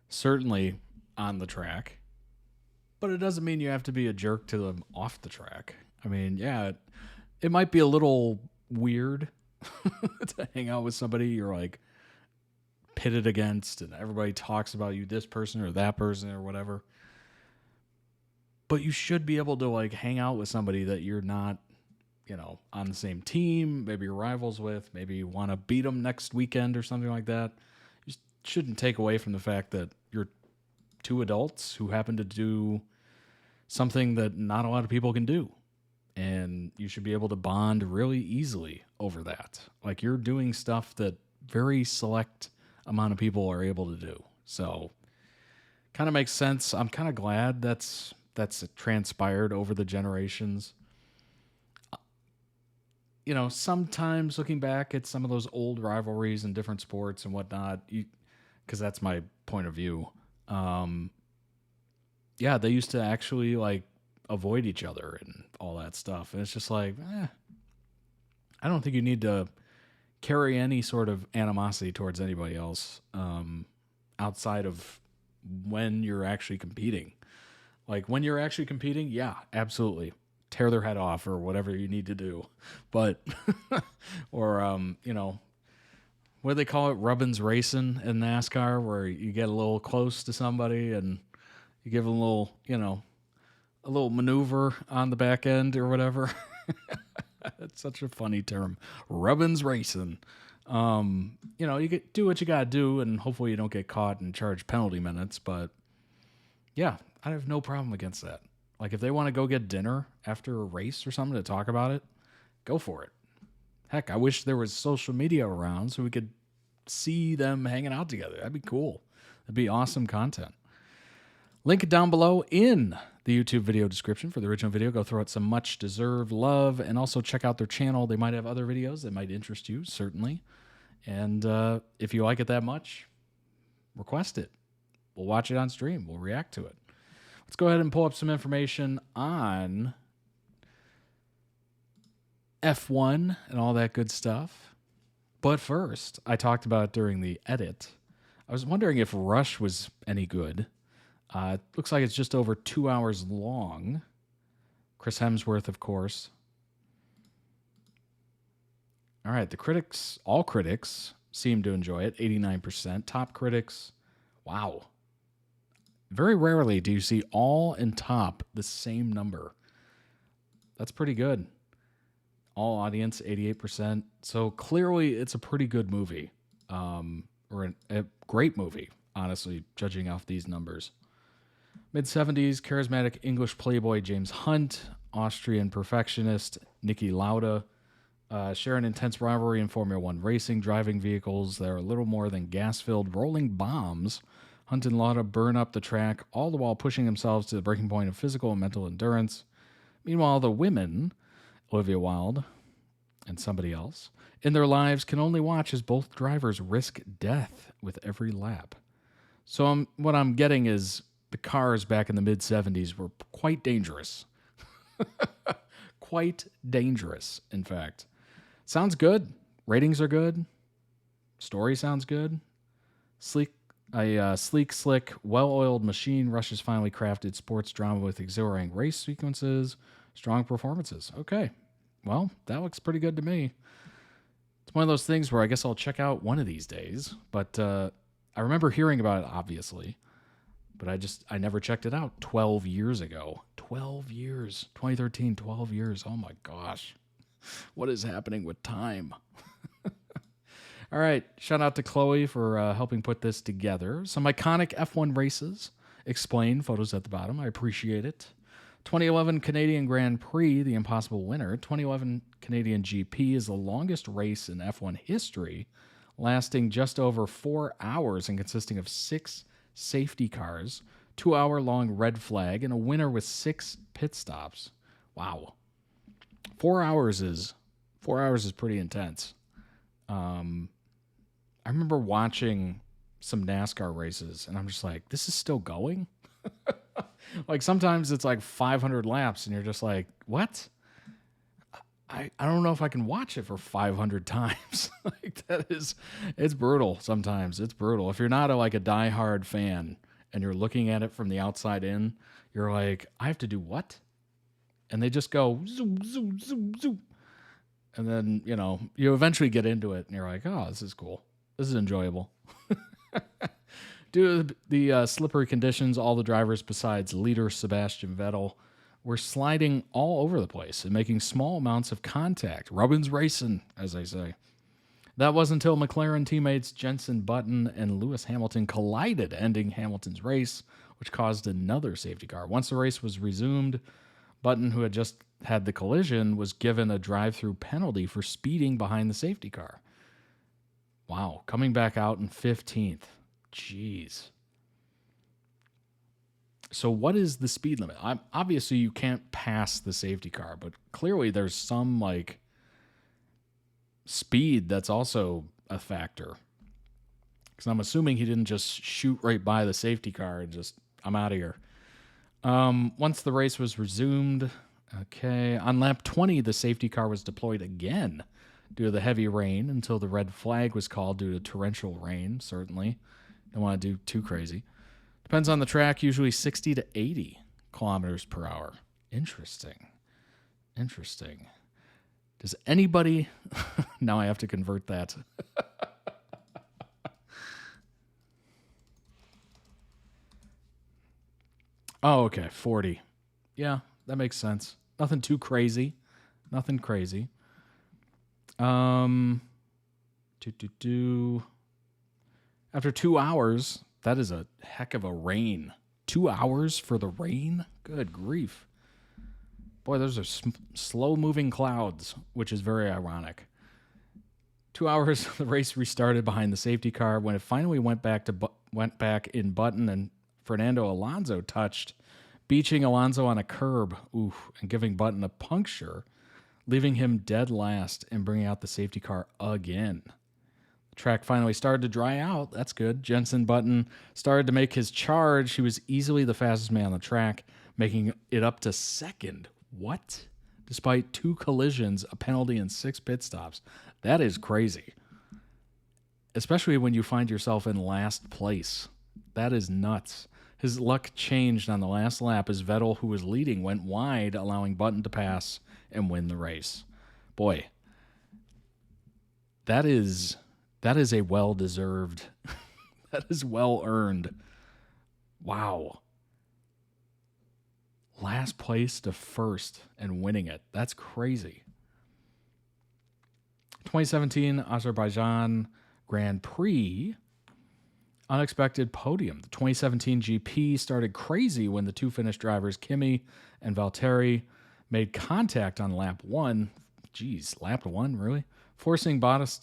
certainly on the track, but it doesn't mean you have to be a jerk to them off the track. I mean, yeah, it might be a little weird to hang out with somebody you're like pitted against and everybody talks about you, this person or that person or whatever. But you should be able to like hang out with somebody that you're not, you know, on the same team, maybe you're rivals with, maybe you want to beat them next weekend or something like that. You shouldn't take away from the fact that you're two adults who happen to do something that not a lot of people can do. And you should be able to bond really easily over that. Like you're doing stuff that very select amount of people are able to do. So kind of makes sense. I'm kind of glad that's that's transpired over the generations. You know, sometimes looking back at some of those old rivalries in different sports and whatnot, because that's my point of view. Yeah, they used to actually like avoid each other and all that stuff. And it's just like, I don't think you need to carry any sort of animosity towards anybody else outside of when you're actually competing. Like when you're actually competing, yeah, absolutely. Tear their head off or whatever you need to do. But, or, you know, what do they call it? Rubbins racing in NASCAR, where you get a little close to somebody and you give them a little, you know, a little maneuver on the back end or whatever. That's such a funny term. Rubbins racing. You know, you do what you got to do, and hopefully you don't get caught and charged penalty minutes. But yeah, I have no problem against that. Like if they want to go get dinner after a race or something to talk about it, go for it. Heck, I wish there was social media around so we could see them hanging out together. That'd be cool. That'd be awesome content. Link it down below in the YouTube video description for the original video. Go throw it some much-deserved love, and also check out their channel. They might have other videos that might interest you, certainly. And if you like it that much, request it. We'll watch it on stream. We'll react to it. Let's go ahead and pull up some information on F1 and all that good stuff. But first, I talked about during the edit, I was wondering if Rush was any good. It looks like it's just over 2 hours long. Chris Hemsworth, of course. All right, the critics, all critics, seem to enjoy it, 89%. Top critics, wow. Very rarely do you see all and top the same number. That's pretty good. All audience, 88%. So clearly it's a pretty good movie. Or a great movie, honestly, judging off these numbers. Mid-70s, charismatic English playboy James Hunt, Austrian perfectionist Niki Lauda, share an intense rivalry in Formula One racing, driving vehicles that are a little more than gas-filled rolling bombs. Hunt and Lauda burn up the track, all the while pushing themselves to the breaking point of physical and mental endurance. Meanwhile, the women, Olivia Wilde and somebody else, in their lives can only watch as both drivers risk death with every lap. So what I'm getting is the cars back in the mid-70s were quite dangerous. Quite dangerous, in fact. Sounds good. Ratings are good. Story sounds good. Sleek, slick, well-oiled machine. Rush's finally crafted sports drama with exhilarating race sequences, strong performances. Okay. Well, that looks pretty good to me. It's one of those things where I guess I'll check out one of these days. But I remember hearing about it, obviously. But I never checked it out 12 years ago. 12 years. 2013, 12 years. Oh my gosh. What is happening with time? All right. Shout out to Chloe for helping put this together. Some iconic F1 races. Explain. Photos at the bottom. I appreciate it. 2011 Canadian Grand Prix, the impossible winner. 2011 Canadian GP is the longest race in F1 history, lasting just over 4 hours and consisting of 6 safety cars, 2-hour-long red flag, and a winner with 6 pit stops. Wow. 4 hours is pretty intense. I remember watching some NASCAR races, and I'm just like, this is still going? Like sometimes it's like 500 laps, and you're just like, what? I don't know if I can watch it for 500 times. Like it's brutal sometimes. It's brutal. If you're not a diehard fan and you're looking at it from the outside in, you're like, I have to do what? And they just go zoom, zoom, zoom, zoom. And then, you eventually get into it and you're like, oh, this is cool. This is enjoyable. Due to the slippery conditions, all the drivers besides leader Sebastian Vettel were sliding all over the place and making small amounts of contact. Rubbins racing, as I say. That wasn't until McLaren teammates Jenson Button and Lewis Hamilton collided, ending Hamilton's race, which caused another safety car. Once the race was resumed, Button, who had just had the collision, was given a drive-through penalty for speeding behind the safety car. Wow, coming back out in 15th. Jeez. So what is the speed limit? Obviously, you can't pass the safety car, but clearly there's some like speed that's also a factor. Because I'm assuming he didn't just shoot right by the safety car and just, I'm out of here. Once the race was resumed, okay, on lap 20, the safety car was deployed again due to the heavy rain until the red flag was called due to torrential rain, certainly. Don't want to do too crazy. Depends on the track, usually 60 to 80 kilometers per hour. Interesting. Does anybody... now I have to convert that. Oh, okay, 40. Yeah, that makes sense. Nothing too crazy. Nothing crazy. After 2 hours, that is a heck of a rain. 2 hours for the rain? Good grief. Boy, those are slow-moving clouds, which is very ironic. 2 hours, the race restarted behind the safety car. When it finally went back in Button and Fernando Alonso touched, beaching Alonso on a curb, and giving Button a puncture, leaving him dead last and bringing out the safety car again. The track finally started to dry out. That's good. Jenson Button started to make his charge. He was easily the fastest man on the track, making it up to second. What? Despite 2 collisions, a penalty, and 6 pit stops. That is crazy. Especially when you find yourself in last place. That is nuts. His luck changed on the last lap as Vettel, who was leading, went wide, allowing Button to pass and win the race. Boy, that is a well-deserved, that is well-earned. Wow. Last place to first and winning it. That's crazy. 2017 Azerbaijan Grand Prix. Unexpected podium. The 2017 GP started crazy when the 2 Finnish drivers, Kimi and Valtteri, made contact on lap 1. Jeez, lap 1, really? Forcing Bottas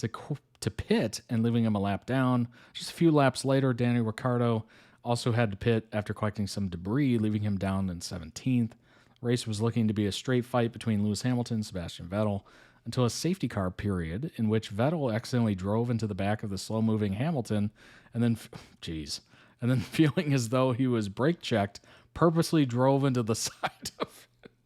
to pit and leaving him a lap down. Just a few laps later, Daniel Ricciardo also had to pit after collecting some debris, leaving him down in 17th. The race was looking to be a straight fight between Lewis Hamilton and Sebastian Vettel until a safety car period in which Vettel accidentally drove into the back of the slow-moving Hamilton and then, feeling as though he was brake checked, purposely drove into the side of him.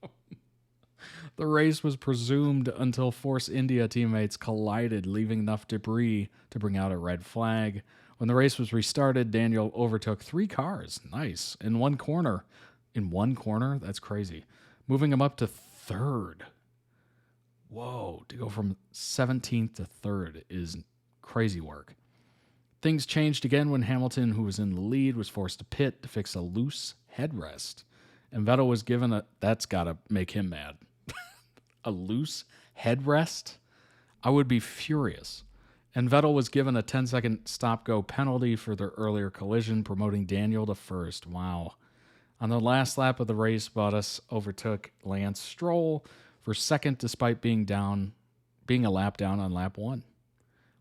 The race was presumed until Force India teammates collided, leaving enough debris to bring out a red flag. When the race was restarted, Daniel overtook 3 cars. Nice. In one corner. That's crazy. Moving him up to 3rd. Whoa. To go from 17th to 3rd is crazy work. Things changed again when Hamilton, who was in the lead, was forced to pit to fix a loose headrest. And Vettel was given that's got to make him mad. A loose headrest? I would be furious. And Vettel was given a 10-second stop-go penalty for their earlier collision, promoting Daniel to first. Wow. On the last lap of the race, Bottas overtook Lance Stroll for second despite being a lap down on lap 1.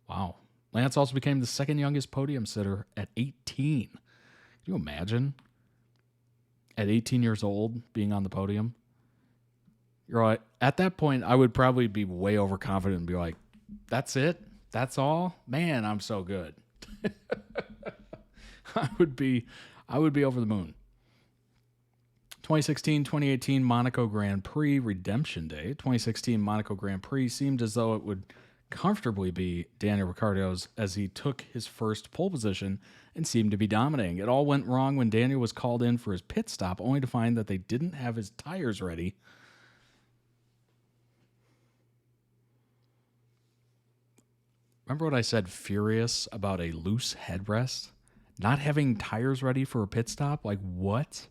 Wow. Lance also became the second youngest podium sitter at 18. Can you imagine? At 18 years old, being on the podium? You're right. At that point, I would probably be way overconfident and be like, that's it? That's all? Man, I'm so good. I would be over the moon. 2016-2018 Monaco Grand Prix Redemption Day. 2016 Monaco Grand Prix seemed as though it would comfortably be Daniel Ricciardo's as he took his first pole position and seemed to be dominating. It all went wrong when Daniel was called in for his pit stop, only to find that they didn't have his tires ready. Remember what I said, furious about a loose headrest? Not having tires ready for a pit stop? Like, what?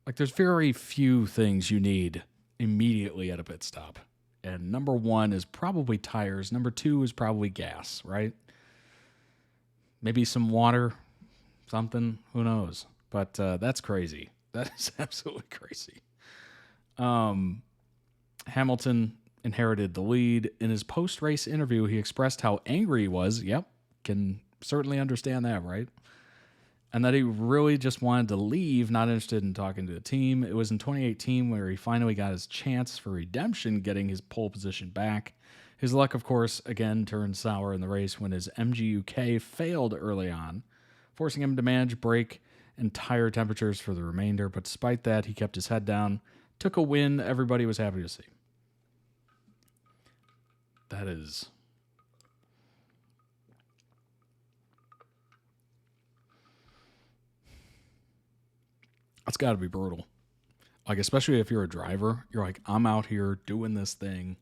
Like, there's very few things you need immediately at a pit stop. And number 1 is probably tires. Number 2 is probably gas, right? Maybe some water, something, who knows? But that's crazy. That is absolutely crazy. Hamilton inherited the lead. In his post-race interview, he expressed how angry he was. Yep, can certainly understand that, right? and that he really just wanted to leave, not interested in talking to the team. It was in 2018 where he finally got his chance for redemption, getting his pole position back. His luck, of course, again turned sour in the race when his MGUK failed early on, forcing him to manage brake and tire temperatures for the remainder. But despite that, he kept his head down, took a win everybody was happy to see. That is... That's got to be brutal. Like, especially if you're a driver, you're like, I'm out here doing this thing.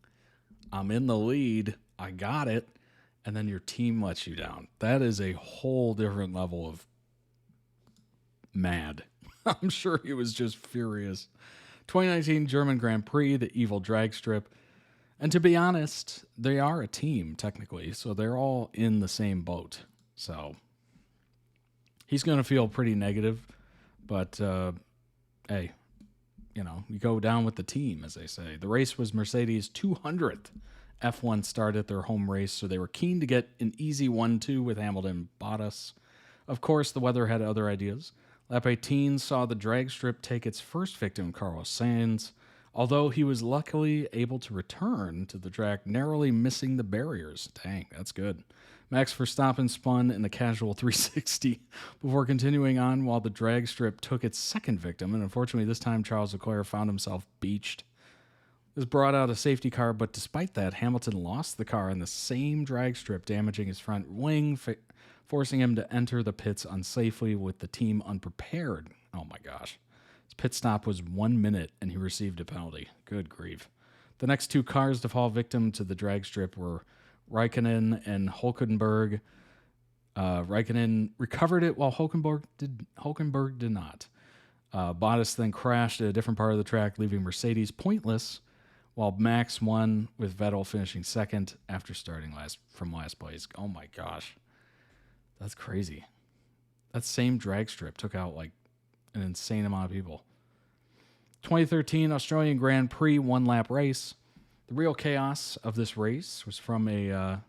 I'm in the lead. I got it. And then your team lets you down. That is a whole different level of mad. I'm sure he was just furious. 2019 German Grand Prix, the evil drag strip. And to be honest, they are a team, technically. So they're all in the same boat. So he's going to feel pretty negative. But, hey, you know, you go down with the team, as they say. The race was Mercedes' 200th F1 start at their home race, so they were keen to get an easy 1-2 with Hamilton and Bottas. Of course, the weather had other ideas. Lap 18 saw the drag strip take its first victim, Carlos Sainz, although he was luckily able to return to the track, narrowly missing the barriers. Dang, that's good. Max Verstappen spun in the casual 360 before continuing on while the drag strip took its second victim, and unfortunately this time Charles Leclerc found himself beached. This brought out a safety car, but despite that, Hamilton lost the car in the same drag strip, damaging his front wing, forcing him to enter the pits unsafely with the team unprepared. Oh my gosh. His pit stop was 1 minute, and he received a penalty. Good grief. The next two cars to fall victim to the drag strip were Raikkonen and Hülkenberg. Raikkonen recovered it while Hülkenberg did not. Bottas then crashed at a different part of the track, leaving Mercedes pointless, while Max won, with Vettel finishing second after starting from last place. Oh my gosh. That's crazy. That same drag strip took out like an insane amount of people. 2013 Australian Grand Prix one-lap race. The real chaos of this race was from a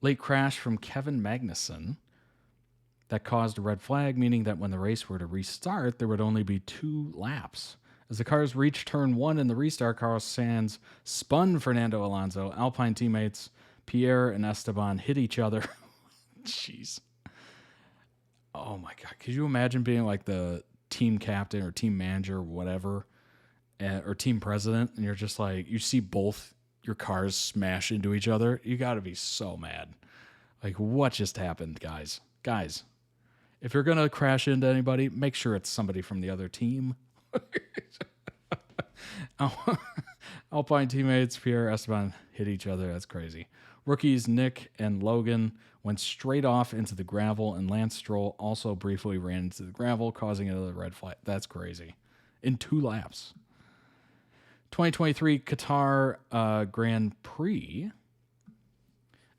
late crash from Kevin Magnussen that caused a red flag, meaning that when the race were to restart, there would only be 2 laps. As the cars reached turn 1 in the restart, Carlos Sainz spun Fernando Alonso. Alpine teammates Pierre and Esteban hit each other. Jeez. Oh my God. Could you imagine being like the team captain or team manager or whatever, or team president, and you're just like, you see both your cars smash into each other? You got to be so mad. Like, what just happened, guys? Guys, if you're going to crash into anybody, make sure it's somebody from the other team. Alpine teammates Pierre Esteban hit each other. That's crazy. Rookies Nick and Logan went straight off into the gravel, and Lance Stroll also briefly ran into the gravel, causing another red flag. That's crazy. In 2 laps. 2023 Qatar Grand Prix.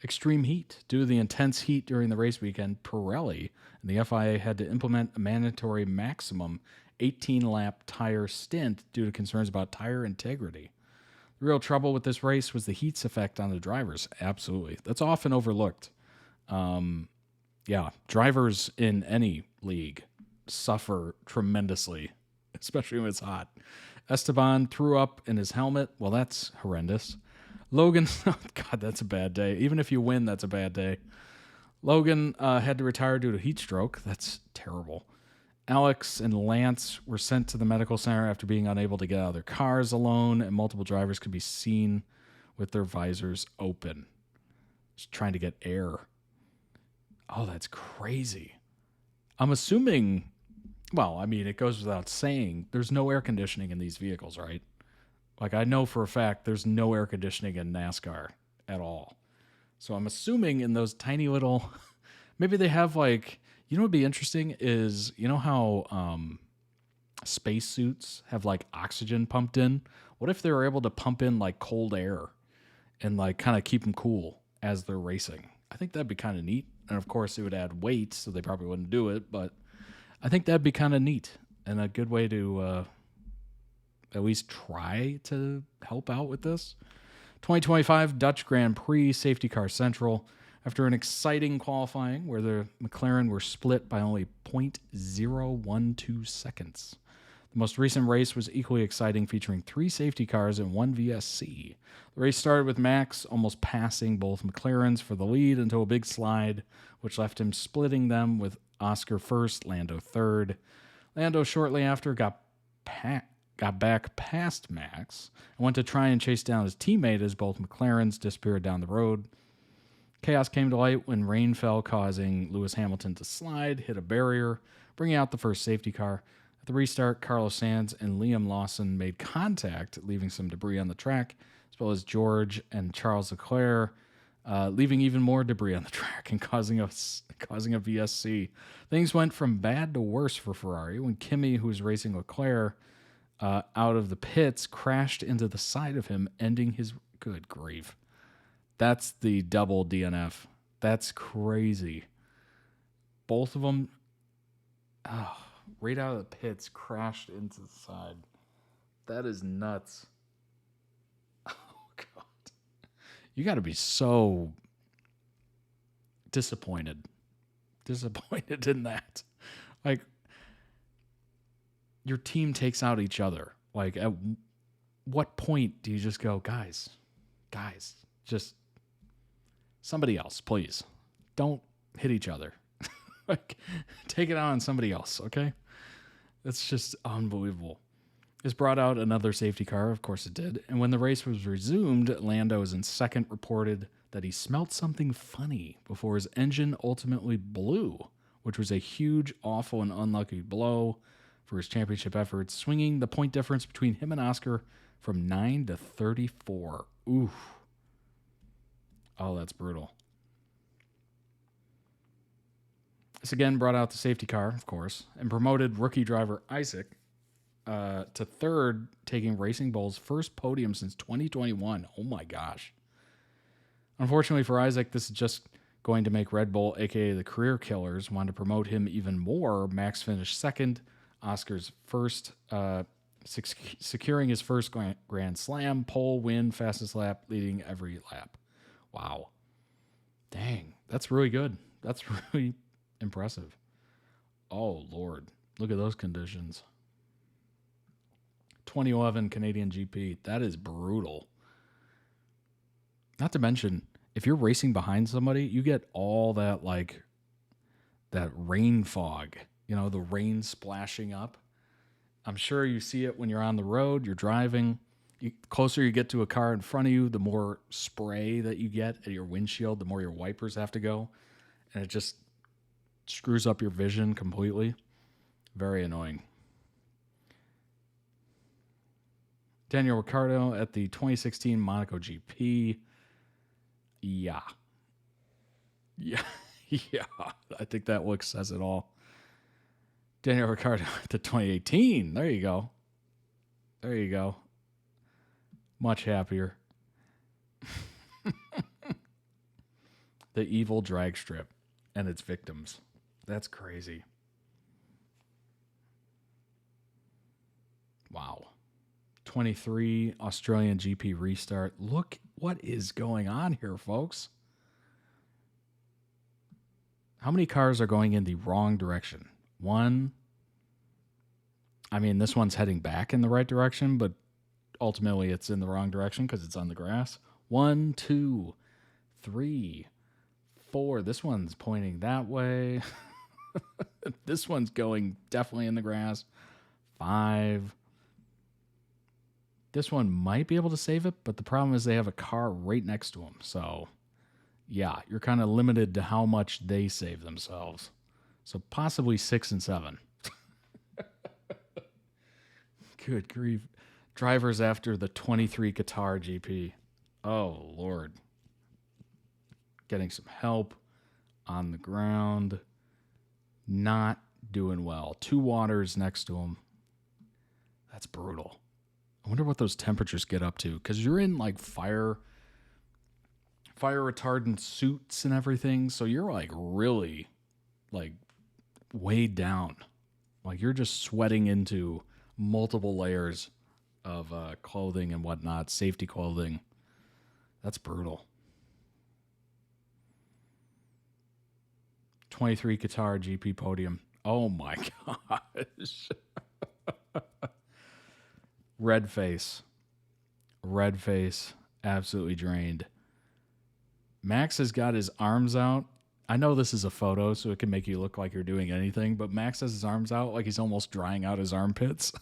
Extreme heat. Due to the intense heat during the race weekend, Pirelli and the FIA had to implement a mandatory maximum 18-lap tire stint due to concerns about tire integrity. The real trouble with this race was the heat's effect on the drivers. Absolutely. That's often overlooked. Drivers in any league suffer tremendously, especially when it's hot. Esteban threw up in his helmet. Well, that's horrendous. Logan, oh God, that's a bad day. Even if you win, that's a bad day. Logan had to retire due to heat stroke. That's terrible. Alex and Lance were sent to the medical center after being unable to get out of their cars alone, and multiple drivers could be seen with their visors open, just trying to get air. Oh, that's crazy. I'm assuming, well, I mean, it goes without saying, there's no air conditioning in these vehicles, right? Like, I know for a fact there's no air conditioning in NASCAR at all. So I'm assuming in those tiny little, maybe they have like, you know what would be interesting is, you know how spacesuits have like oxygen pumped in? What if they were able to pump in like cold air and like kind of keep them cool as they're racing? I think that'd be kind of neat. And of course it would add weight, so they probably wouldn't do it, but I think that'd be kind of neat and a good way to at least try to help out with this. 2025 Dutch Grand Prix Safety Car Central. After an exciting qualifying where the McLaren were split by only 0.012 seconds. The most recent race was equally exciting, featuring 3 safety cars and 1 VSC. The race started with Max almost passing both McLarens for the lead until a big slide, which left him splitting them with Oscar first, Lando third. Lando shortly after got back past Max and went to try and chase down his teammate as both McLarens disappeared down the road. Chaos came to light when rain fell, causing Lewis Hamilton to slide, hit a barrier, bringing out the first safety car. At the restart, Carlos Sainz and Liam Lawson made contact, leaving some debris on the track, as well as George and Charles Leclerc, leaving even more debris on the track and causing a VSC. Things went from bad to worse for Ferrari when Kimi, who was racing Leclerc out of the pits, crashed into the side of him, ending his... Good grief. That's the double DNF. That's crazy. Both of them, right out of the pits, crashed into the side. That is nuts. Oh, God. You got to be so disappointed in that. Like, your team takes out each other. Like, at what point do you just go, guys, just somebody else, please. Don't hit each other. Like, take it out on somebody else, okay? That's just unbelievable. This brought out another safety car, of course it did, and when the race was resumed, Lando was in second, reported that he smelt something funny before his engine ultimately blew, which was a huge, awful, and unlucky blow for his championship efforts, swinging the point difference between him and Oscar from 9 to 34. Oof. Oh, that's brutal. This again brought out the safety car, of course, and promoted rookie driver Isaac to third, taking Racing Bull's first podium since 2021. Oh my gosh. Unfortunately for Isaac, this is just going to make Red Bull, aka the Career Killers, want to promote him even more. Max finished second, Oscar's first, securing his first Grand Slam, pole win, fastest lap, leading every lap. Wow. Dang, that's really good. That's really impressive. Oh, Lord. Look at those conditions. 2011 Canadian GP. That is brutal. Not to mention, if you're racing behind somebody, you get all that, like, that rain fog. You know, the rain splashing up. I'm sure you see it when you're on the road, you're driving. The closer you get to a car in front of you, the more spray that you get at your windshield, the more your wipers have to go. And it just screws up your vision completely. Very annoying. Daniel Ricciardo at the 2016 Monaco GP. Yeah. I think that look says it all. Daniel Ricciardo at the 2018. There you go. Much happier. The evil drag strip and its victims. That's crazy. Wow. 23 Australian GP restart. Look what is going on here, folks. How many cars are going in the wrong direction? One. I mean, this one's heading back in the right direction, but ultimately it's in the wrong direction because it's on the grass. 1, 2, 3, 4. This one's pointing that way. This one's going definitely in the grass. 5. This one might be able to save it, but the problem is they have a car right next to them. So, yeah, you're kind of limited to how much they save themselves. So possibly 6 and 7. Good grief. Drivers after the 23 Qatar GP. Oh, Lord. Getting some help on the ground. Not doing well. 2 waters next to them. That's brutal. I wonder what those temperatures get up to, because you're in like fire retardant suits and everything, so you're like really like weighed down. Like you're just sweating into multiple layers of clothing and whatnot, safety clothing. That's brutal. 23 Qatar GP podium. Oh my gosh. Red face. Red face. Absolutely drained. Max has got his arms out. I know this is a photo, so it can make you look like you're doing anything, but Max has his arms out like he's almost drying out his armpits.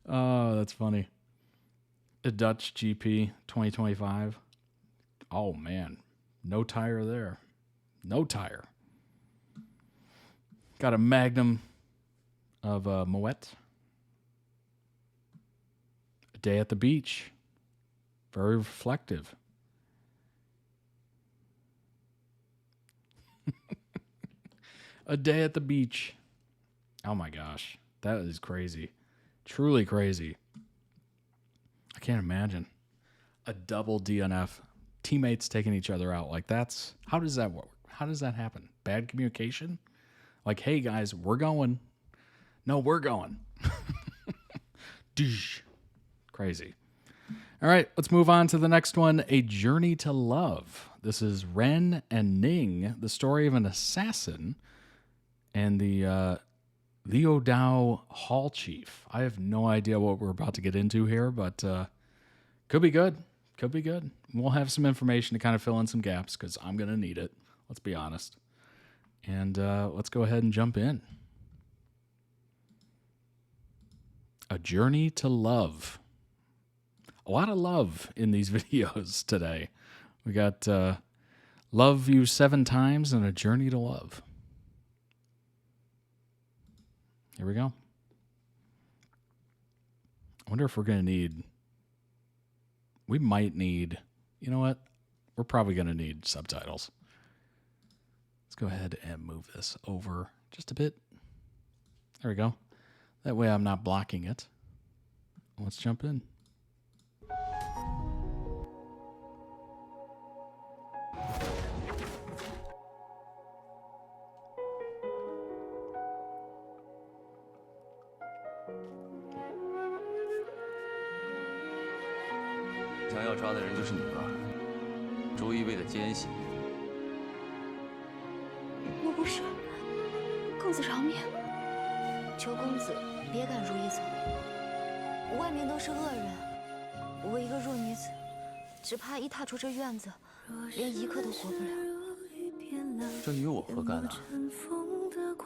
Oh, that's funny. The Dutch GP 2025. Oh, man. No tire there. No tire. Got a Magnum of Moet. A day at the beach. Very reflective. A day at the beach. Oh my gosh. That is crazy. Truly crazy. I can't imagine. A double DNF. Teammates taking each other out. Like that's... How does that work? How does that happen? Bad communication? Like, hey guys, we're going. No, we're going. Crazy. All right, let's move on to the next one. A Journey to Love. This is Ren and Ning, the story of an assassin and the Liu Dao Hall Chief. I have no idea what we're about to get into here, but could be good. Could be good. We'll have some information to kind of fill in some gaps because I'm going to need it. Let's be honest. And let's go ahead and jump in. A Journey to Love. A lot of love in these videos today. We got Love You 7 Times and A Journey to Love. Here we go. I wonder if we're going to need... We might need... You know what? We're probably going to need subtitles. Let's go ahead and move this over just a bit. There we go. That way I'm not blocking it. Let's jump in.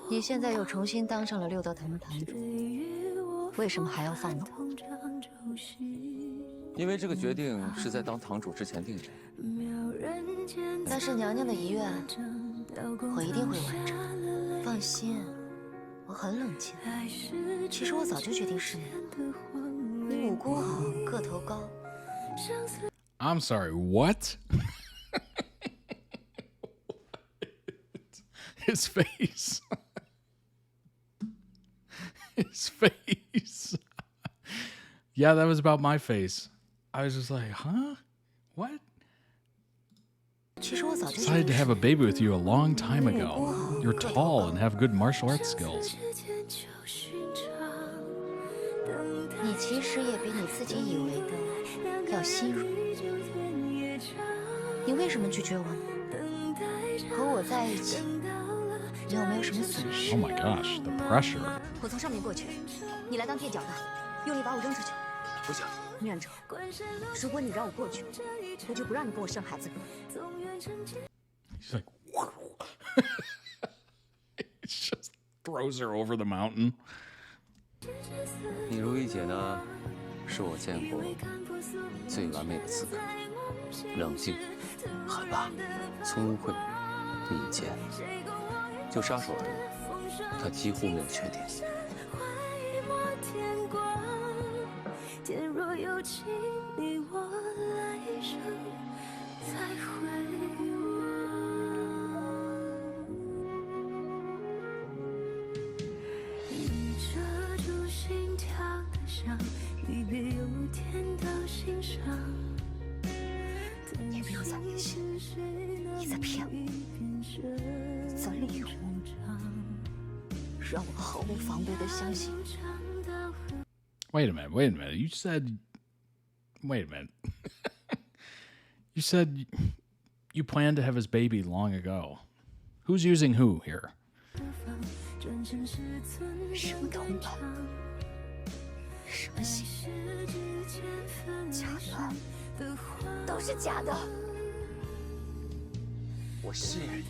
你现在又重新当上了六道堂的堂主，为什么还要放他？因为这个决定是在当堂主之前定的。但是娘娘的遗愿，我一定会完成的。放心，我很冷静。其实我早就决定是你，你武功好，个头高。I'm sorry, what? His face. His face. Yeah, that was about my face. I was just like, huh? What? Decided to have a baby with you a long time ago. You're tall and have good martial arts skills. 你其实也比你自己以为的要心软。你为什么拒绝我呢？和我在一起，你有没有什么损失 Oh my gosh, the pressure. 我从上面过去，你来当垫脚的，用力把我扔出去。不行，念着，如果你让我过去，我就不让你跟我生孩子。 He's like, he just throws her over the mountain. 你如意姐呢，是我见过最完美的刺客，冷静、狠辣、聪慧、敏捷，就杀手而言，她几乎没有缺点。天若有情，你我来生再会你遮住心跳的伤，离别有甜到心上。你没有在练习，你在骗我，你在利用我，让我毫无防备的相信。 Wait a minute. You said... Wait a minute. You said you planned to have his baby long ago. Who's using who here? 什么童话？什么戏？假的，都是假的。我信任你，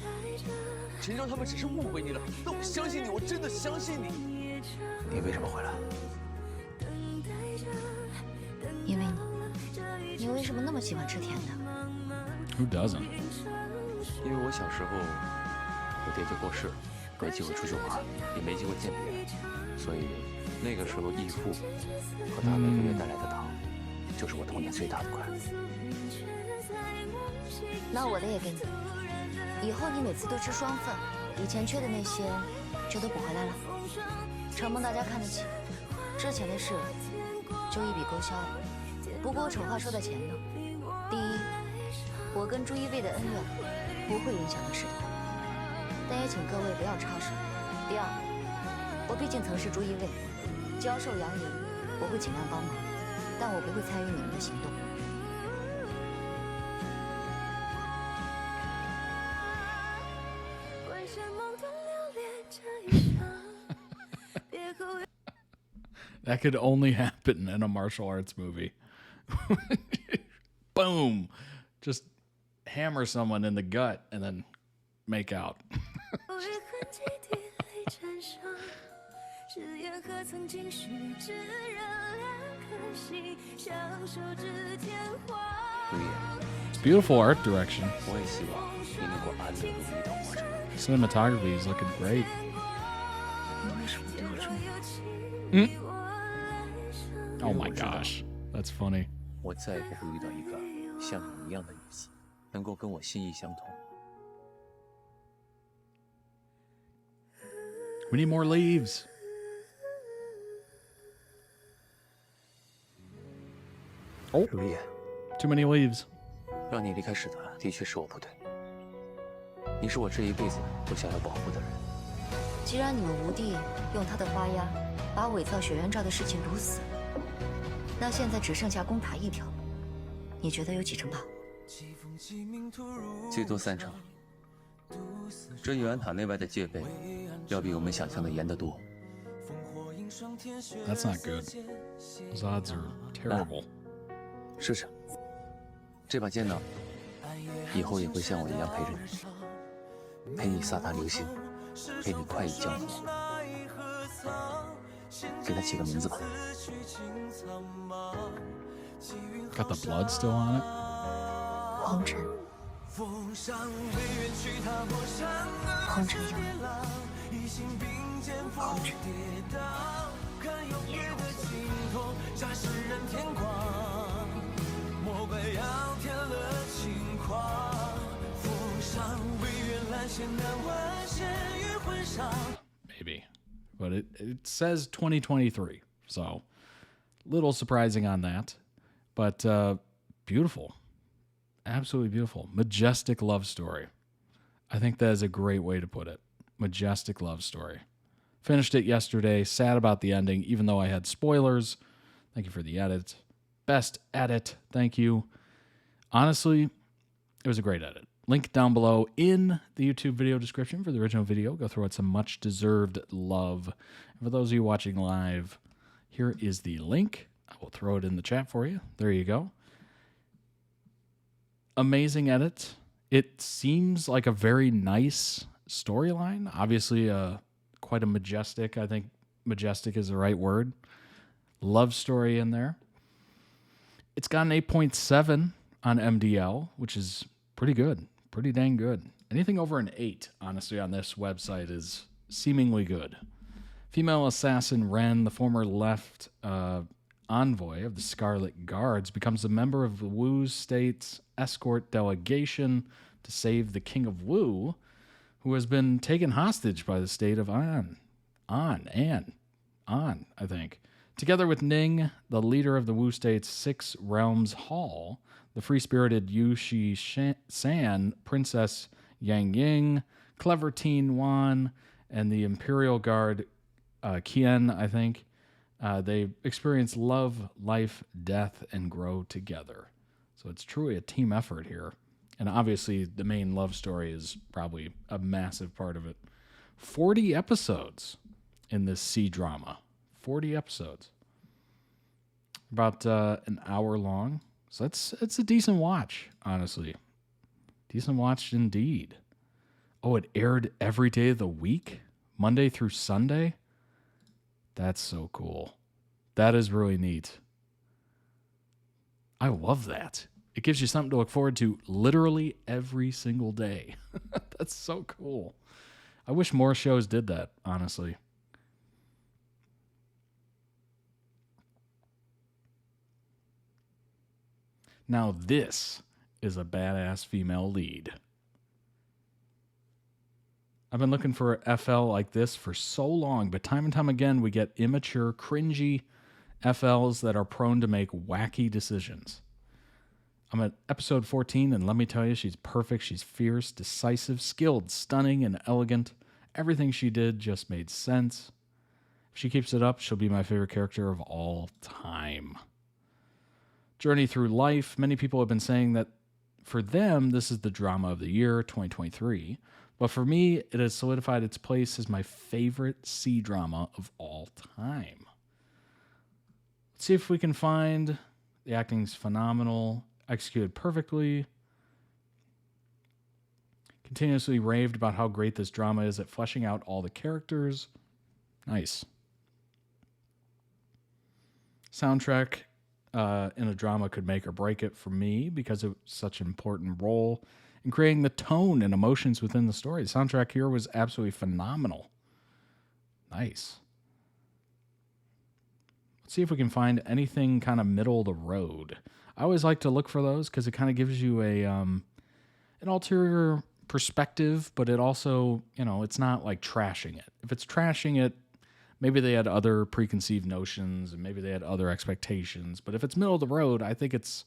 陈州他们只是误会你了，但我相信你，我真的相信你。你为什么回来？因为你为什么那么喜欢吃甜的？ Who doesn't? 因为我小时候，我爹就过世了，没机会出去玩，也没机会见别人，所以那个时候义父和他每个月带来的糖，就是我童年最大的快乐。那我的也给你，以后你每次都吃双份，以前缺的那些就都补回来了。承蒙大家看得起，之前的事就一笔勾销了。不过丑话说在前头，第一，我跟朱一卫的恩怨不会影响到事头，但也请各位不要插手。第二，我毕竟曾是朱一卫，教授杨莹，我会尽量帮忙，但我不会参与你们的行动。That could only happen in a martial arts movie. Boom. Just hammer someone in the gut and then make out. It's beautiful art direction. Cinematography is looking great. Oh my gosh, that's funny. 我再也不会遇到一个像你一样的女子，能够跟我心意相通。We need more leaves. Oh, 如叶 too many leaves. 让你离开使团，的确是我不对。你是我这一辈子都想要保护的人。既然你们吴帝用他的花押把伪造血缘照的事情堵死，那现在只剩下攻塔一条，你觉得有几成把握？最多3成。这永安塔内外的戒备，要比我们想象的严得多。That's not good. Those odds are terrible. 试试。这把剑呢，以后也会像我一样陪着你，陪你洒踏流星，陪你快意江湖。给它起个名字吧。Got the blood still on it? 红尘，红尘有你，红尘也有Maybe. But it says 2023, so little surprising on that. But beautiful. Absolutely beautiful. Majestic love story. I think that is a great way to put it. Majestic love story. Finished it yesterday. Sad about the ending, even though I had spoilers. Thank you for the edit. Best edit. Thank you. Honestly, it was a great edit. Link down below in the YouTube video description for the original video. Go throw it some much-deserved love. And for those of you watching live, here is the link. I will throw it in the chat for you. There you go. Amazing edit. It seems like a very nice storyline. Obviously, quite a majestic, I think majestic is the right word, love story in there. It's got an 8.7 on MDL, which is pretty good. Pretty dang good. Anything over an 8, honestly, on this website is seemingly good. Female assassin Ren, the former left envoy of the Scarlet Guards, becomes a member of the Wu state's escort delegation to save the King of Wu, who has been taken hostage by the state of An, I think. Together with Ning, the leader of the Wu state's Six Realms Hall, the free-spirited Yu Shi San, Princess Yang Ying, clever teen Wan, and the Imperial Guard Qian, I think, they experience love, life, death, and grow together. So it's truly a team effort here. And obviously, the main love story is probably a massive part of it. 40 episodes in this C-drama. 40 episodes. About an hour long. So it's a decent watch, honestly. Decent watch indeed. Oh, it aired every day of the week? Monday through Sunday? That's so cool. That is really neat. I love that. It gives you something to look forward to literally every single day. That's so cool. I wish more shows did that, honestly. Now this is a badass female lead. I've been looking for a FL like this for so long, but time and time again we get immature, cringy FLs that are prone to make wacky decisions. I'm at episode 14, and let me tell you, she's perfect. She's fierce, decisive, skilled, stunning, and elegant. Everything she did just made sense. If she keeps it up, she'll be my favorite character of all time. Journey through life. Many people have been saying that for them, this is the drama of the year, 2023. But for me, it has solidified its place as my favorite C-drama of all time. Let's see if we can find... The acting's phenomenal. Executed perfectly. Continuously raved about how great this drama is at fleshing out all the characters. Nice. Soundtrack in a drama could make or break it for me because of such an important role in creating the tone and emotions within the story. The soundtrack here was absolutely phenomenal. Nice. Let's see if we can find anything kind of middle of the road. I always like to look for those because it kind of gives you a an ulterior perspective, but it also, it's not like trashing it. If it's trashing it, maybe they had other preconceived notions and maybe they had other expectations. But if it's middle of the road, I think it's,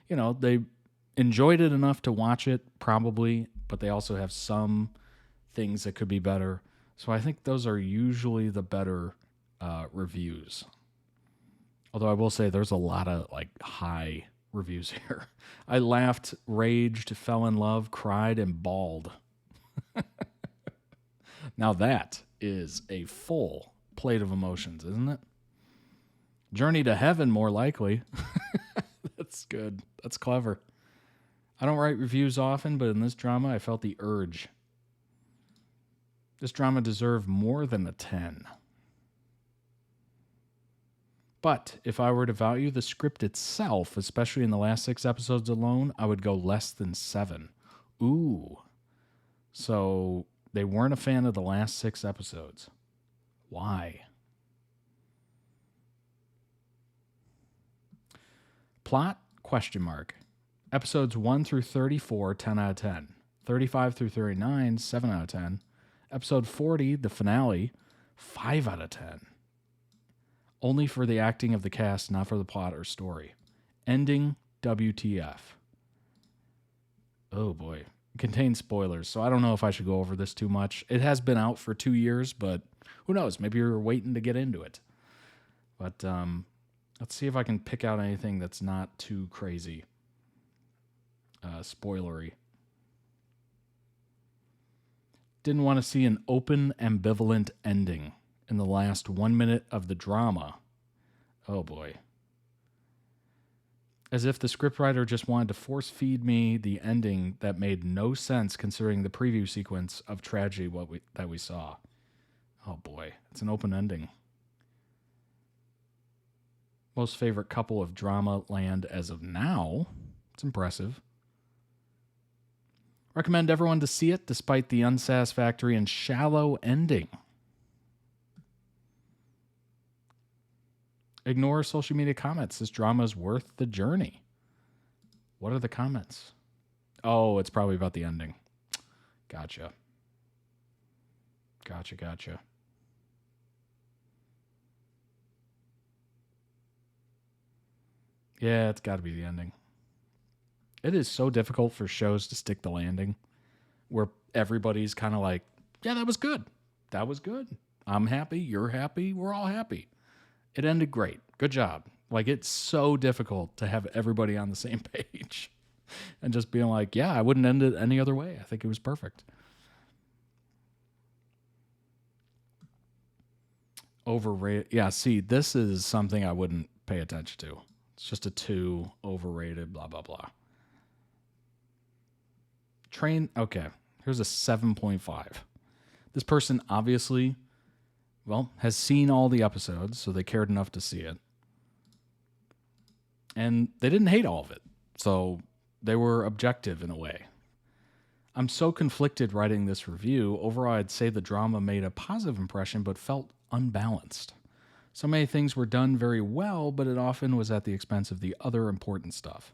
they enjoyed it enough to watch it, probably, but they also have some things that could be better. So I think those are usually the better reviews. Although I will say there's a lot of high reviews here. I laughed, raged, fell in love, cried, and bawled. Now that is a full plate of emotions, isn't it? Journey to heaven, more likely. That's good. That's clever. I don't write reviews often, but in this drama, I felt the urge. This drama deserved more than a 10. But if I were to value the script itself, especially in the last 6 episodes alone, I would go less than 7. Ooh. So they weren't a fan of the last 6 episodes. Why? Plot? Question mark. Episodes 1 through 34, 10 out of 10. 35 through 39, 7 out of 10. Episode 40, the finale, 5 out of 10. Only for the acting of the cast, not for the plot or story. Ending, WTF. Oh boy. It contains spoilers, so I don't know if I should go over this too much. It has been out for 2 years, but who knows? Maybe you're waiting to get into it. But let's see if I can pick out anything that's not too crazy. Spoilery. Didn't want to see an open, ambivalent ending in the last 1 minute of the drama. Oh boy. As if the scriptwriter just wanted to force feed me the ending that made no sense considering the preview sequence of tragedy that we saw. Oh boy, it's an open ending. Most favorite couple of drama land as of now. It's impressive. Recommend everyone to see it despite the unsatisfactory and shallow ending. Ignore social media comments. This drama is worth the journey. What are the comments? Oh, it's probably about the ending. Gotcha. Gotcha. Yeah, it's got to be the ending. It is so difficult for shows to stick the landing where everybody's kind of like, yeah, that was good. That was good. I'm happy. You're happy. We're all happy. It ended great. Good job. Like, it's so difficult to have everybody on the same page and just being like, yeah, I wouldn't end it any other way. I think it was perfect. Overrated. Yeah, see, this is something I wouldn't pay attention to. It's just a 2, overrated, blah, blah, blah. Train, okay, here's a 7.5. This person obviously, well, has seen all the episodes, so they cared enough to see it. And they didn't hate all of it, so they were objective in a way. I'm so conflicted writing this review. Overall, I'd say the drama made a positive impression, but felt unbalanced. So many things were done very well, but it often was at the expense of the other important stuff.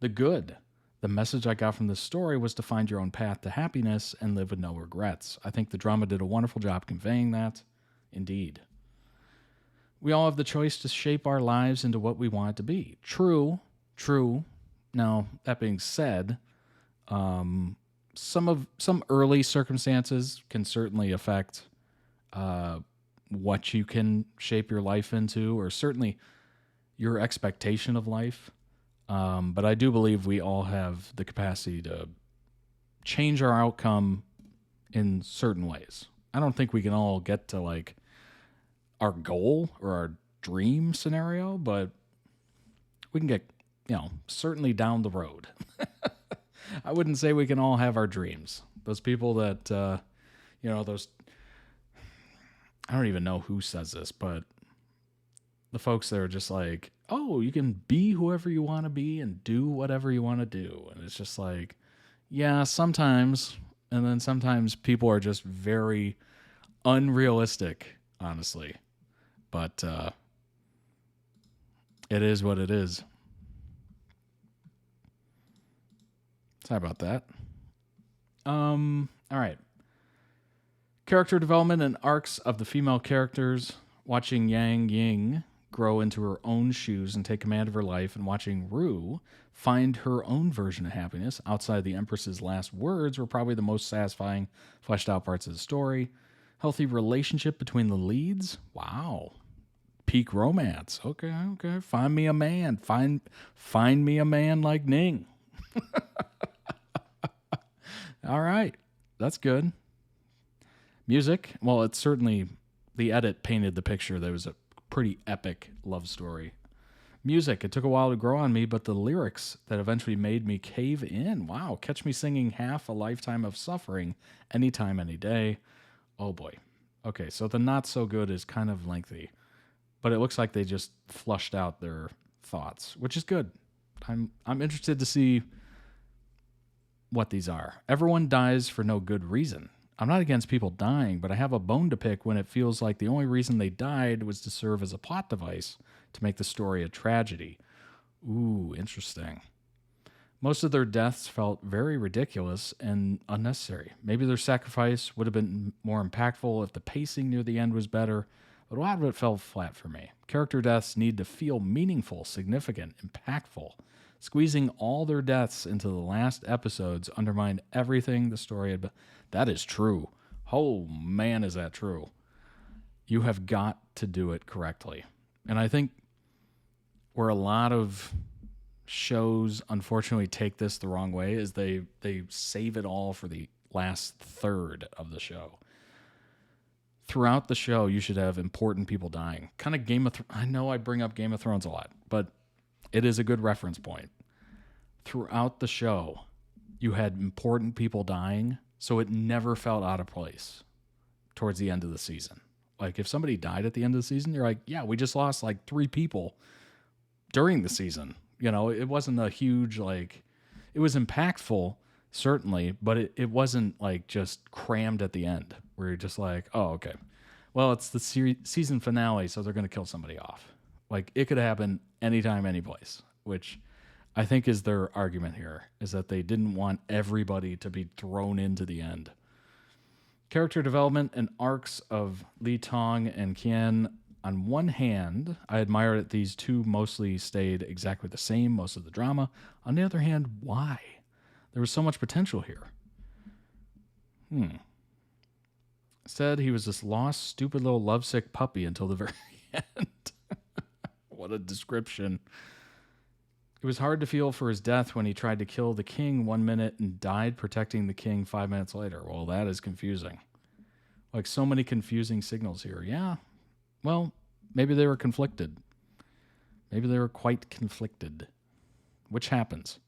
The good. The message I got from this story was to find your own path to happiness and live with no regrets. I think the drama did a wonderful job conveying that. Indeed. We all have the choice to shape our lives into what we want it to be. True. Now, that being said, some early circumstances can certainly affect what you can shape your life into, or certainly your expectation of life. But I do believe we all have the capacity to change our outcome in certain ways. I don't think we can all get to like our goal or our dream scenario, but we can get, certainly down the road. I wouldn't say we can all have our dreams. Those people that, those, I don't even know who says this, but the folks that are just like, oh, you can be whoever you want to be and do whatever you want to do. And it's just like, yeah, sometimes. And then sometimes people are just very unrealistic, honestly. But it is what it is. Sorry about that. All right. Character development and arcs of the female characters. Watching Yang Ying grow into her own shoes and take command of her life, and watching Rue find her own version of happiness outside the Empress's last words were probably the most satisfying, fleshed out parts of the story. Healthy relationship between the leads. Wow. Peak romance. Okay. Find me a man. Find me a man like Ning. All right. That's good. Music. Well, it's certainly, the edit painted the picture. There was a pretty epic love story. Music. It took a while to grow on me, but the lyrics that eventually made me cave in. Wow. Catch me singing Half a Lifetime of Suffering anytime, any day. Oh boy. Okay. So the not so good is kind of lengthy, but it looks like they just flushed out their thoughts, which is good. I'm interested to see what these are. Everyone dies for no good reason. I'm not against people dying, but I have a bone to pick when it feels like the only reason they died was to serve as a plot device to make the story a tragedy. Ooh, interesting. Most of their deaths felt very ridiculous and unnecessary. Maybe their sacrifice would have been more impactful if the pacing near the end was better, but a lot of it fell flat for me. Character deaths need to feel meaningful, significant, impactful. Squeezing all their deaths into the last episodes undermined everything the story had been. That is true. Oh, man, is that true. You have got to do it correctly. And I think where a lot of shows, unfortunately, take this the wrong way is they save it all for the last third of the show. Throughout the show, you should have important people dying. Kind of Game of Thrones. I know I bring up Game of Thrones a lot, but it is a good reference point. Throughout the show, you had important people dying, so it never felt out of place towards the end of the season. Like, if somebody died at the end of the season, you're like, yeah, we just lost like 3 people during the season. It wasn't a huge, it was impactful, certainly, but it wasn't like just crammed at the end where you're just like, oh, okay. Well, it's the season finale, so they're going to kill somebody off. Like, it could happen anytime, any place, which I think is their argument here, is that they didn't want everybody to be thrown into the end. Character development and arcs of Li Tong and Qian. On one hand, I admire that these two mostly stayed exactly the same most of the drama. On the other hand, why? There was so much potential here. Said he was this lost, stupid little lovesick puppy until the very end. What a description. It was hard to feel for his death when he tried to kill the king 1 minute and died protecting the king 5 minutes later. Well, that is confusing. Like, so many confusing signals here. Yeah. Well, maybe they were conflicted. Maybe they were quite conflicted. Which happens.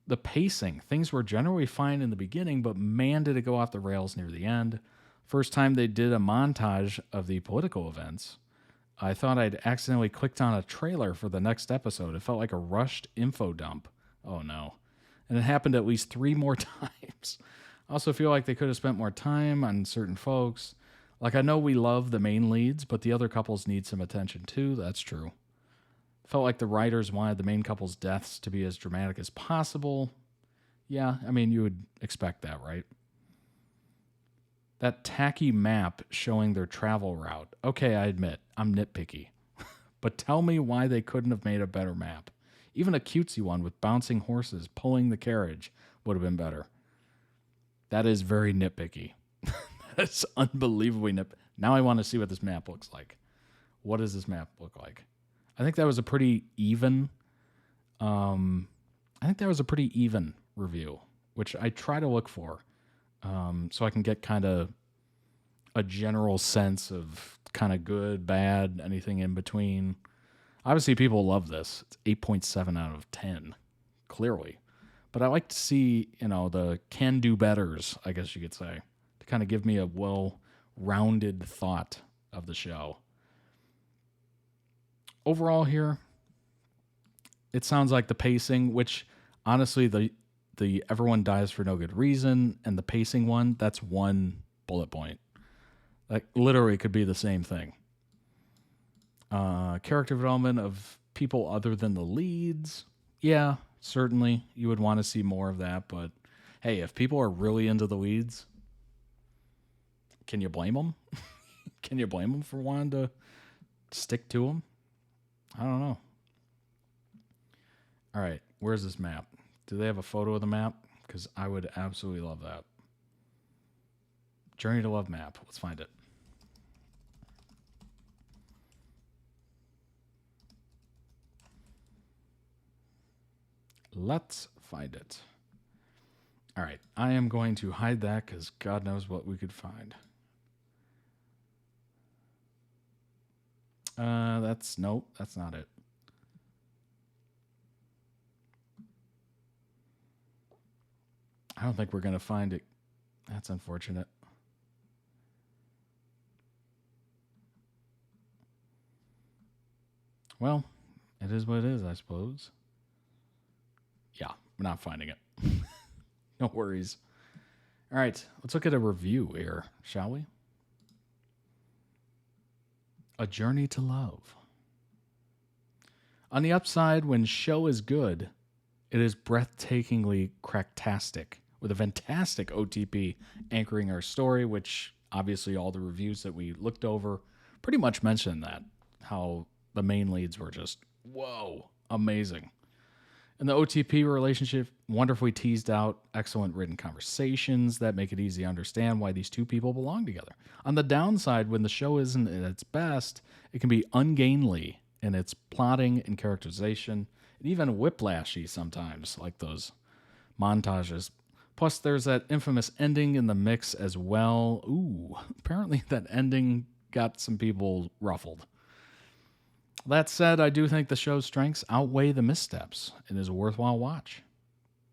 The pacing. Things were generally fine in the beginning, but man, did it go off the rails near the end. First time they did a montage of the political events, I thought I'd accidentally clicked on a trailer for the next episode. It felt like a rushed info dump. Oh no. And it happened at least 3 more times. I also feel like they could have spent more time on certain folks. Like, I know we love the main leads, but the other couples need some attention too. That's true. Felt like the writers wanted the main couple's deaths to be as dramatic as possible. Yeah, I mean, you would expect that, right? That tacky map showing their travel route. Okay, I admit, I'm nitpicky. But tell me why they couldn't have made a better map. Even a cutesy one with bouncing horses pulling the carriage would have been better. That is very nitpicky. That's unbelievably nitpicky. Now I want to see what this map looks like. What does this map look like? I think that was a pretty even review, which I try to look for. So I can get kind of a general sense of kind of good, bad, anything in between. Obviously, people love this. It's 8.7 out of 10, clearly. But I like to see, the can-do-betters, I guess you could say, to kind of give me a well-rounded thought of the show. Overall here, it sounds like the pacing, which honestly, the everyone dies for no good reason, and the pacing one, that's one bullet point. Like, literally could be the same thing. Character development of people other than the leads. Yeah, certainly you would want to see more of that, but hey, if people are really into the leads, can you blame them? Can you blame them for wanting to stick to them? I don't know. All right, where's this map? Do they have a photo of the map? Because I would absolutely love that. Journey to Love map. Let's find it. Let's find it. All right, I am going to hide that because God knows what we could find. Nope, that's not it. I don't think we're going to find it. That's unfortunate. Well, it is what it is, I suppose. Yeah, we're not finding it. No worries. All right, let's look at a review here, shall we? A Journey to Love. On the upside, when show is good, it is breathtakingly cracktastic, with a fantastic OTP anchoring our story, which obviously all the reviews that we looked over pretty much mentioned that, how the main leads were just, whoa, amazing. And the OTP relationship wonderfully teased out excellent written conversations that make it easy to understand why these two people belong together. On the downside, when the show isn't at its best, it can be ungainly in its plotting and characterization, and even whiplashy sometimes, like those montages. Plus, there's that infamous ending in the mix as well. Ooh, apparently that ending got some people ruffled. That said, I do think the show's strengths outweigh the missteps. It is a worthwhile watch.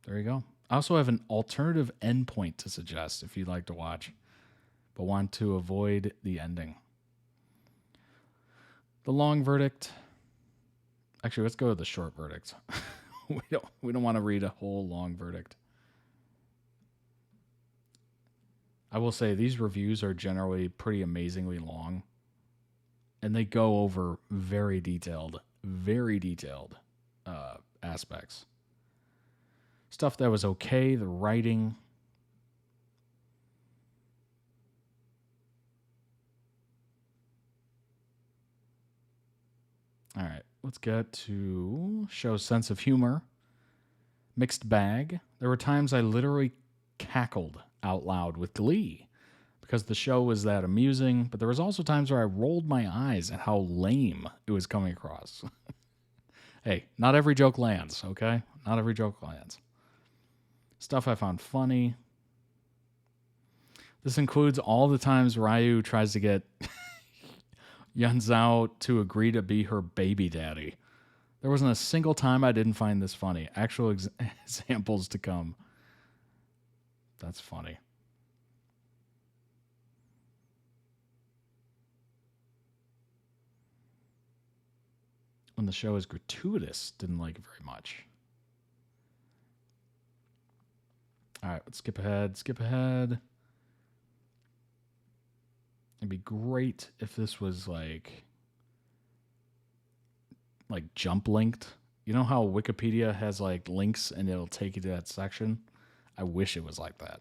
There you go. I also have an alternative endpoint to suggest if you'd like to watch, but want to avoid the ending. The long verdict. Actually, let's go to the short verdict. We don't want to read a whole long verdict. I will say these reviews are generally pretty amazingly long, and they go over very detailed aspects. Stuff that was okay, the writing. All right, let's get to show sense of humor. Mixed bag. There were times I literally cackled out loud with glee because the show was that amusing, but there was also times where I rolled my eyes at how lame it was coming across. Hey, not every joke lands, okay? Not every joke lands. Stuff I found funny. This includes all the times Ryu tries to get Yanzao to agree to be her baby daddy. There wasn't a single time I didn't find this funny. Actual examples to come. That's funny. When the show is gratuitous, didn't like it very much. All right, let's skip ahead. It'd be great if this was like jump linked. You know how Wikipedia has like links and it'll take you to that section? I wish it was like that.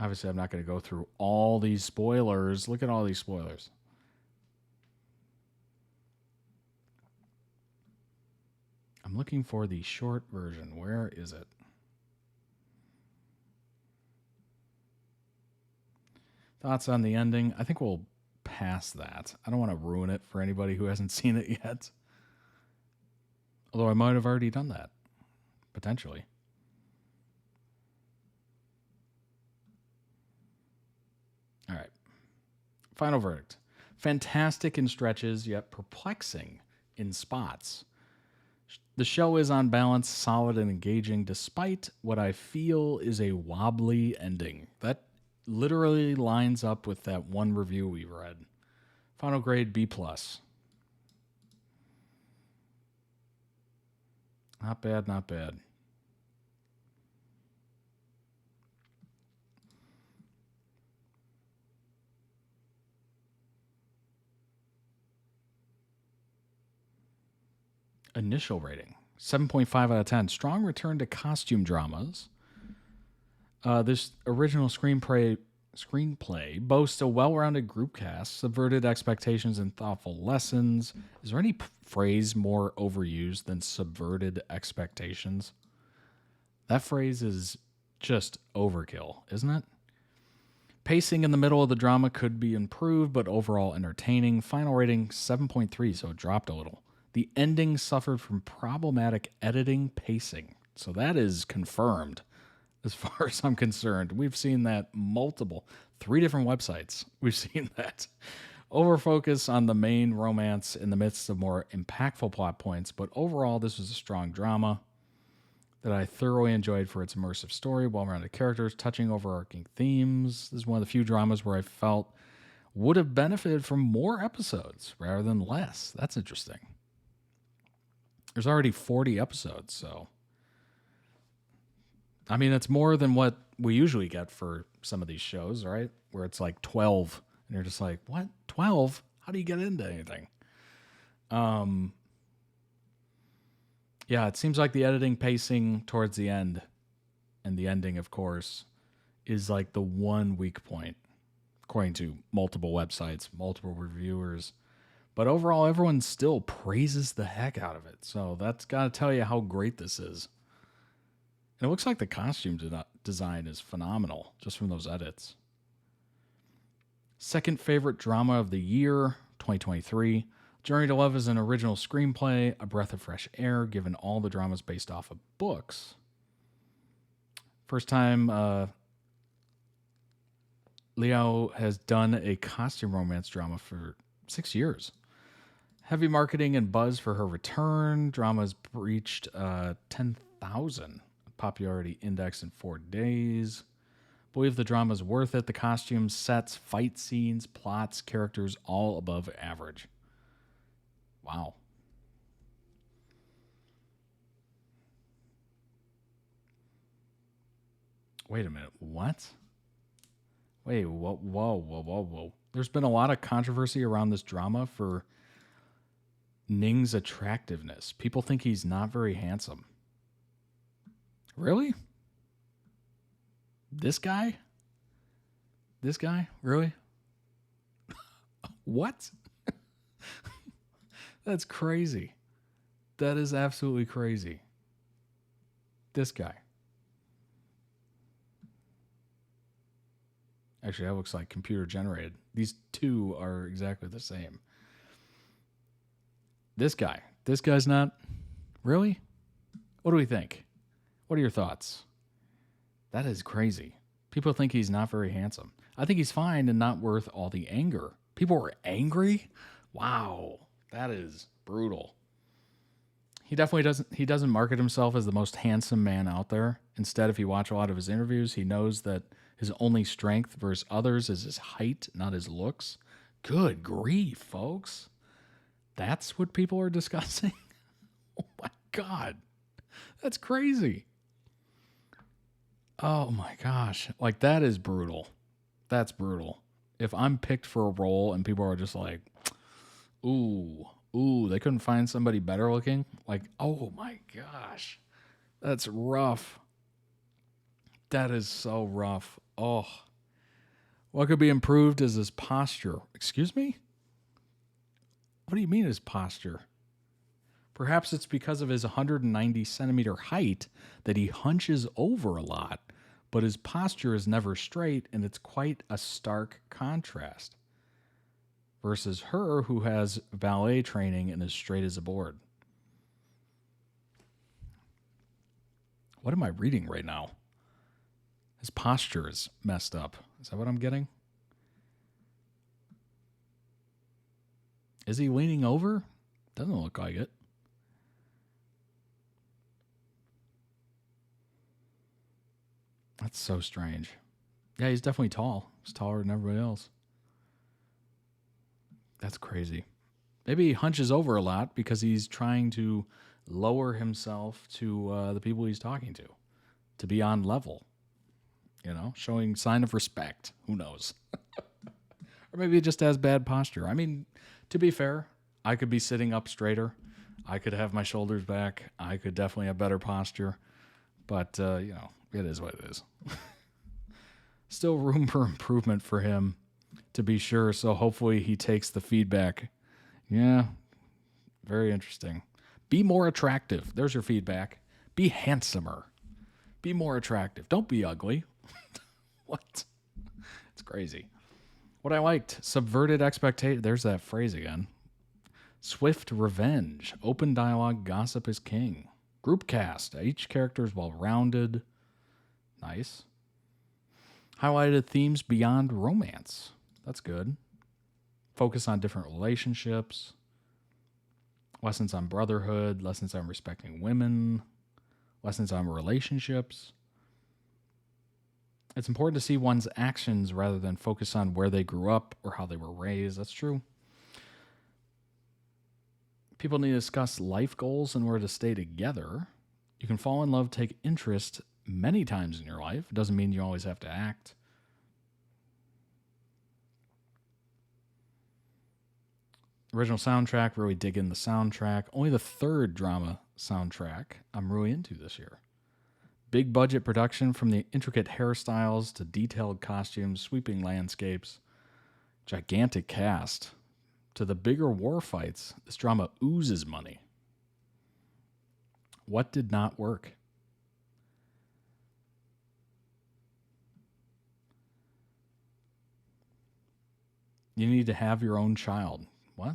Obviously, I'm not going to go through all these spoilers. Look at all these spoilers. I'm looking for the short version. Where is it? Thoughts on the ending? I think we'll pass that. I don't want to ruin it for anybody who hasn't seen it yet. Although I might have already done that. Potentially. All right. Final verdict. Fantastic in stretches, yet perplexing in spots. The show is on balance solid and engaging despite what I feel is a wobbly ending. That literally lines up with that one review we read. Final grade B+. Not bad, not bad. Initial rating, 7.5 out of 10. Strong return to costume dramas. This original screenplay boasts a well-rounded group cast, subverted expectations, and thoughtful lessons. Is there any phrase more overused than subverted expectations? That phrase is just overkill, isn't it? Pacing in the middle of the drama could be improved, but overall entertaining. Final rating, 7.3, so it dropped a little. The ending suffered from problematic editing pacing. So that is confirmed as far as I'm concerned. We've seen that 3 different websites. We've seen that. Overfocus on the main romance in the midst of more impactful plot points. But overall, this was a strong drama that I thoroughly enjoyed for its immersive story, well-rounded characters, touching overarching themes. This is one of the few dramas where I felt would have benefited from more episodes rather than less. That's interesting. There's already 40 episodes, so I mean, it's more than what we usually get for some of these shows, right? Where it's like 12, and you're just like, what? 12? How do you get into anything? Yeah, it seems like the editing pacing towards the end, and the ending, of course, is like the one weak point, according to multiple websites, multiple reviewers. But overall, everyone still praises the heck out of it. So that's got to tell you how great this is. And it looks like the costume design is phenomenal, just from those edits. Second favorite drama of the year, 2023. Journey to Love is an original screenplay, a breath of fresh air, given all the dramas based off of books. First time Liao has done a costume romance drama for 6 years. Heavy marketing and buzz for her return. Drama's reached 10,000 popularity index in 4 days. Believe the drama's worth it. The costumes, sets, fight scenes, plots, characters, all above average. Wow. Wait a minute. What? Wait, whoa. There's been a lot of controversy around this drama for Ning's attractiveness. People think he's not very handsome. Really? This guy? Really? What? That's crazy. That is absolutely crazy. This guy. Actually, that looks like computer generated. These two are exactly the same. This guy's not. Really? What do we think? What are your thoughts? That is crazy. People think he's not very handsome. I think he's fine and not worth all the anger. People were angry? Wow. That is brutal. He doesn't market himself as the most handsome man out there. Instead, if you watch a lot of his interviews, he knows that his only strength versus others is his height, not his looks. Good grief, folks. That's what people are discussing? Oh my God. That's crazy. Oh my gosh. Like, that is brutal. That's brutal. If I'm picked for a role and people are just like, ooh, they couldn't find somebody better looking. Like, oh my gosh. That's rough. That is so rough. Oh. What could be improved is his posture. Excuse me? What do you mean his posture? Perhaps it's because of his 190 centimeter height that he hunches over a lot, but his posture is never straight, and it's quite a stark contrast versus her, who has ballet training and is straight as a board. What am I reading right now? His posture is messed up. Is that what I'm getting? Is he leaning over? Doesn't look like it. That's so strange. Yeah, he's definitely tall. He's taller than everybody else. That's crazy. Maybe he hunches over a lot because he's trying to lower himself to the people he's talking to be on level. You know, showing sign of respect. Who knows? Or maybe he just has bad posture. I mean, to be fair, I could be sitting up straighter. I could have my shoulders back. I could definitely have better posture. But, you know, it is what it is. Still room for improvement for him, to be sure. So hopefully he takes the feedback. Yeah, very interesting. Be more attractive. There's your feedback. Be handsomer. Be more attractive. Don't be ugly. What? It's crazy. What I liked, subverted expectation. There's that phrase again. Swift revenge. Open dialogue. Gossip is king. Group cast. Each character is well-rounded. Nice. Highlighted themes beyond romance. That's good. Focus on different relationships. Lessons on brotherhood. Lessons on respecting women. Lessons on relationships. It's important to see one's actions rather than focus on where they grew up or how they were raised. That's true. People need to discuss life goals in order to stay together. You can fall in love, take interest many times in your life. It doesn't mean you always have to act. Original soundtrack, really dig in the soundtrack. Only the third drama soundtrack I'm really into this year. Big budget production, from the intricate hairstyles to detailed costumes, sweeping landscapes, gigantic cast, to the bigger war fights. This drama oozes money. What did not work? You need to have your own child. What?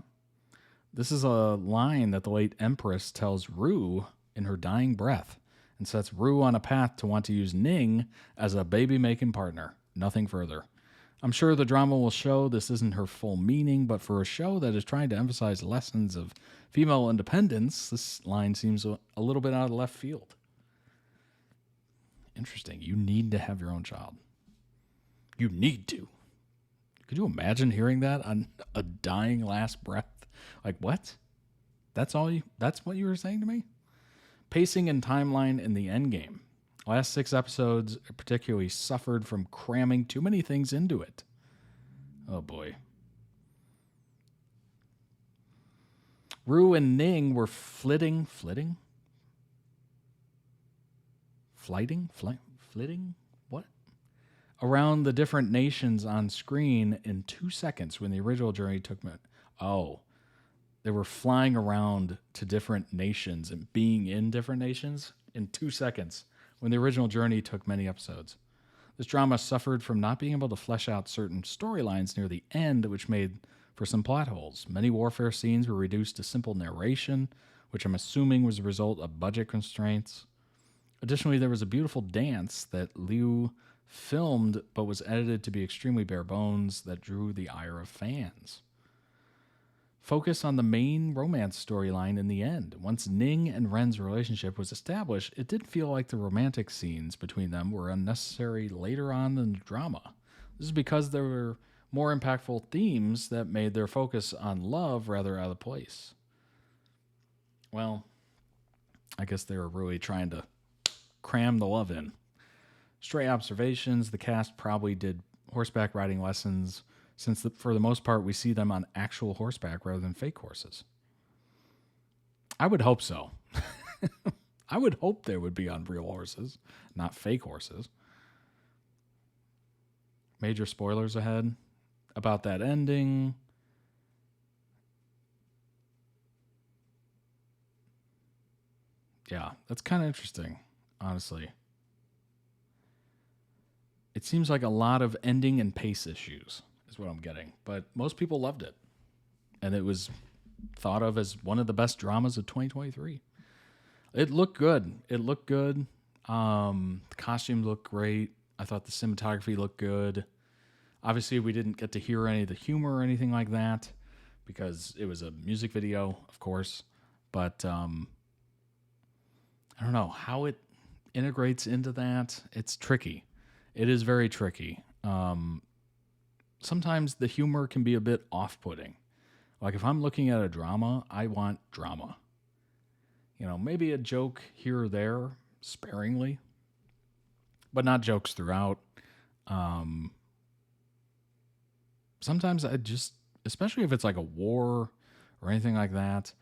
This is a line that the late Empress tells Rue in her dying breath, and sets Rue on a path to want to use Ning as a baby-making partner. Nothing further. I'm sure the drama will show this isn't her full meaning, but for a show that is trying to emphasize lessons of female independence, this line seems a little bit out of left field. Interesting. You need to have your own child. You need to. Could you imagine hearing that on a dying last breath? Like, what? That's what you were saying to me? Pacing and timeline in the endgame. Last 6 episodes particularly suffered from cramming too many things into it. Oh boy. Rue and Ning were flitting? What? Around the different nations on screen in 2 seconds when the original journey took me. Oh. They were flying around to different nations and being in different nations in 2 seconds when the original journey took many episodes. This drama suffered from not being able to flesh out certain storylines near the end, which made for some plot holes. Many warfare scenes were reduced to simple narration, which I'm assuming was a result of budget constraints. Additionally, there was a beautiful dance that Liu filmed but was edited to be extremely bare bones that drew the ire of fans. Focus on the main romance storyline in the end. Once Ning and Ren's relationship was established, it did feel like the romantic scenes between them were unnecessary later on in the drama. This is because there were more impactful themes that made their focus on love rather out of place. Well, I guess they were really trying to cram the love in. Stray observations, the cast probably did horseback riding lessons, since for the most part we see them on actual horseback rather than fake horses. I would hope so. I would hope they would be on real horses, not fake horses. Major spoilers ahead about that ending. Yeah, that's kind of interesting, honestly. It seems like a lot of ending and pace issues is what I'm getting, but most people loved it. And it was thought of as one of the best dramas of 2023. It looked good. The costumes looked great. I thought the cinematography looked good. Obviously, we didn't get to hear any of the humor or anything like that because it was a music video, of course. But I don't know how it integrates into that. It's tricky. It is very tricky. Sometimes the humor can be a bit off-putting. Like if I'm looking at a drama, I want drama. You know, maybe a joke here or there, sparingly, but not jokes throughout. Sometimes I just, especially if it's like a war or anything like that,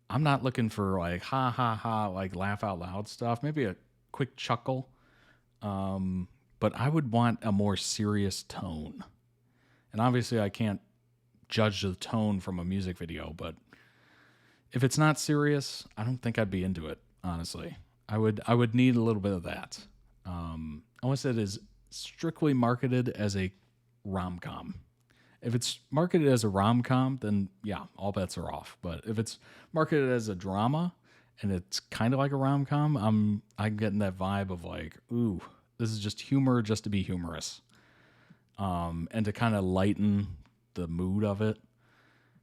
I'm not looking for like ha ha ha, like laugh out loud stuff. Maybe a quick chuckle. But I would want a more serious tone. And obviously I can't judge the tone from a music video, but if it's not serious, I don't think I'd be into it, honestly. I would need a little bit of that. Unless it is strictly marketed as a rom-com. If it's marketed as a rom-com, then yeah, all bets are off. But if it's marketed as a drama and it's kind of like a rom-com, I'm getting that vibe of like, ooh, this is just humor just to be humorous. And to kind of lighten the mood of it,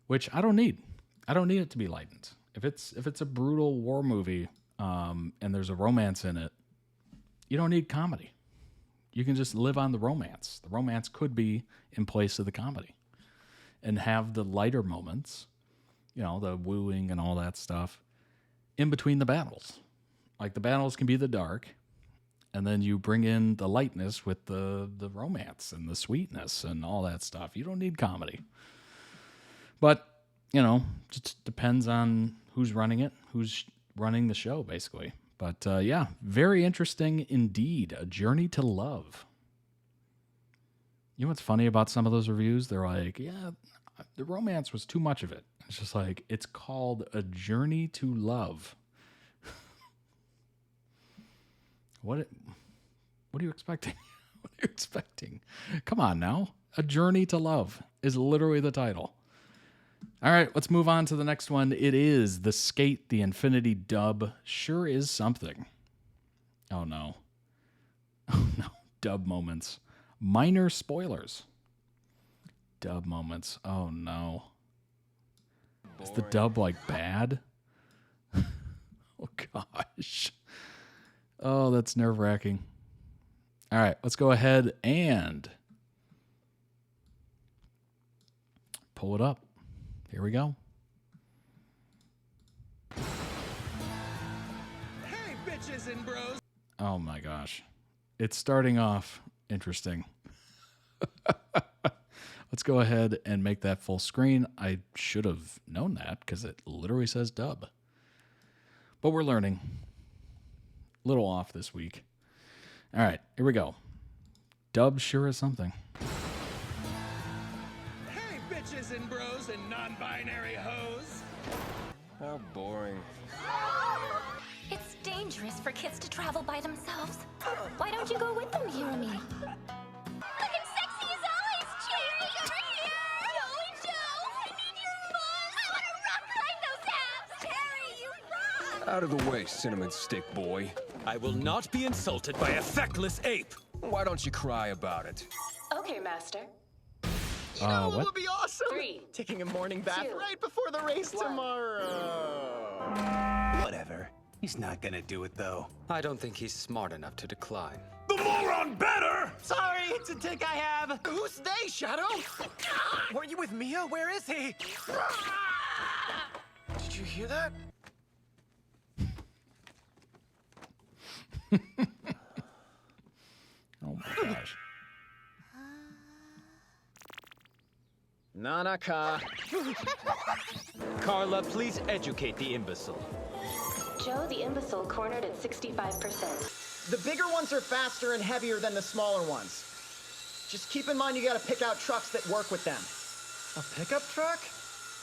which I don't need. I don't need it to be lightened. If it's a brutal war movie, and there's a romance in it, you don't need comedy. You can just live on the romance. The romance could be in place of the comedy and have the lighter moments, you know, the wooing and all that stuff in between the battles. Like the battles can be the dark, and then you bring in the lightness with the romance and the sweetness and all that stuff. You don't need comedy. But, you know, just depends on who's running it, who's running the show, basically. But, yeah, very interesting indeed. A Journey to Love. You know what's funny about some of those reviews? They're like, yeah, the romance was too much of it. It's just like, it's called A Journey to Love. What are you expecting? What are you expecting? Come on now. A Journey to Love is literally the title. All right, let's move on to the next one. It is the Sk8 The Infinity dub. Sure is something. Oh, no. Oh, no. Dub moments. Minor spoilers. Dub moments. Oh, no. Is the dub, like, bad? Oh, gosh. Oh, that's nerve-wracking. All right, let's go ahead and pull it up. Here we go. Hey, bitches and bros. Oh my gosh. It's starting off interesting. Let's go ahead and make that full screen. I should have known that because it literally says dub. But we're learning. A little off this week. All right, here we go. Dub sure is something. Hey, bitches and bros and non-binary hoes. How boring. It's dangerous for kids to travel by themselves. Why don't you go with them, Jeremy? Look at sexy as always, Cherry! Over here! Joey, I need your fun! I want to rock like those abs! Cherry, you rock! Out of the way, cinnamon stick boy. I will not be insulted by a feckless ape. Why don't you cry about it? Okay, Master. You know what what? would be awesome? 3, Taking a morning bath 2, right before the race 1. tomorrow. Whatever. He's not gonna do it, though. I don't think he's smart enough to decline. The moron better! Sorry, it's a tick I have. Who's they, Shadow? Weren't you with Mia? Where is he? Did you hear that? Oh my gosh. Nanaka. Carla, please educate the imbecile. Joe, the imbecile, cornered at 65%. The bigger ones are faster and heavier than the smaller ones. Just keep in mind you gotta pick out trucks that work with them. A pickup truck?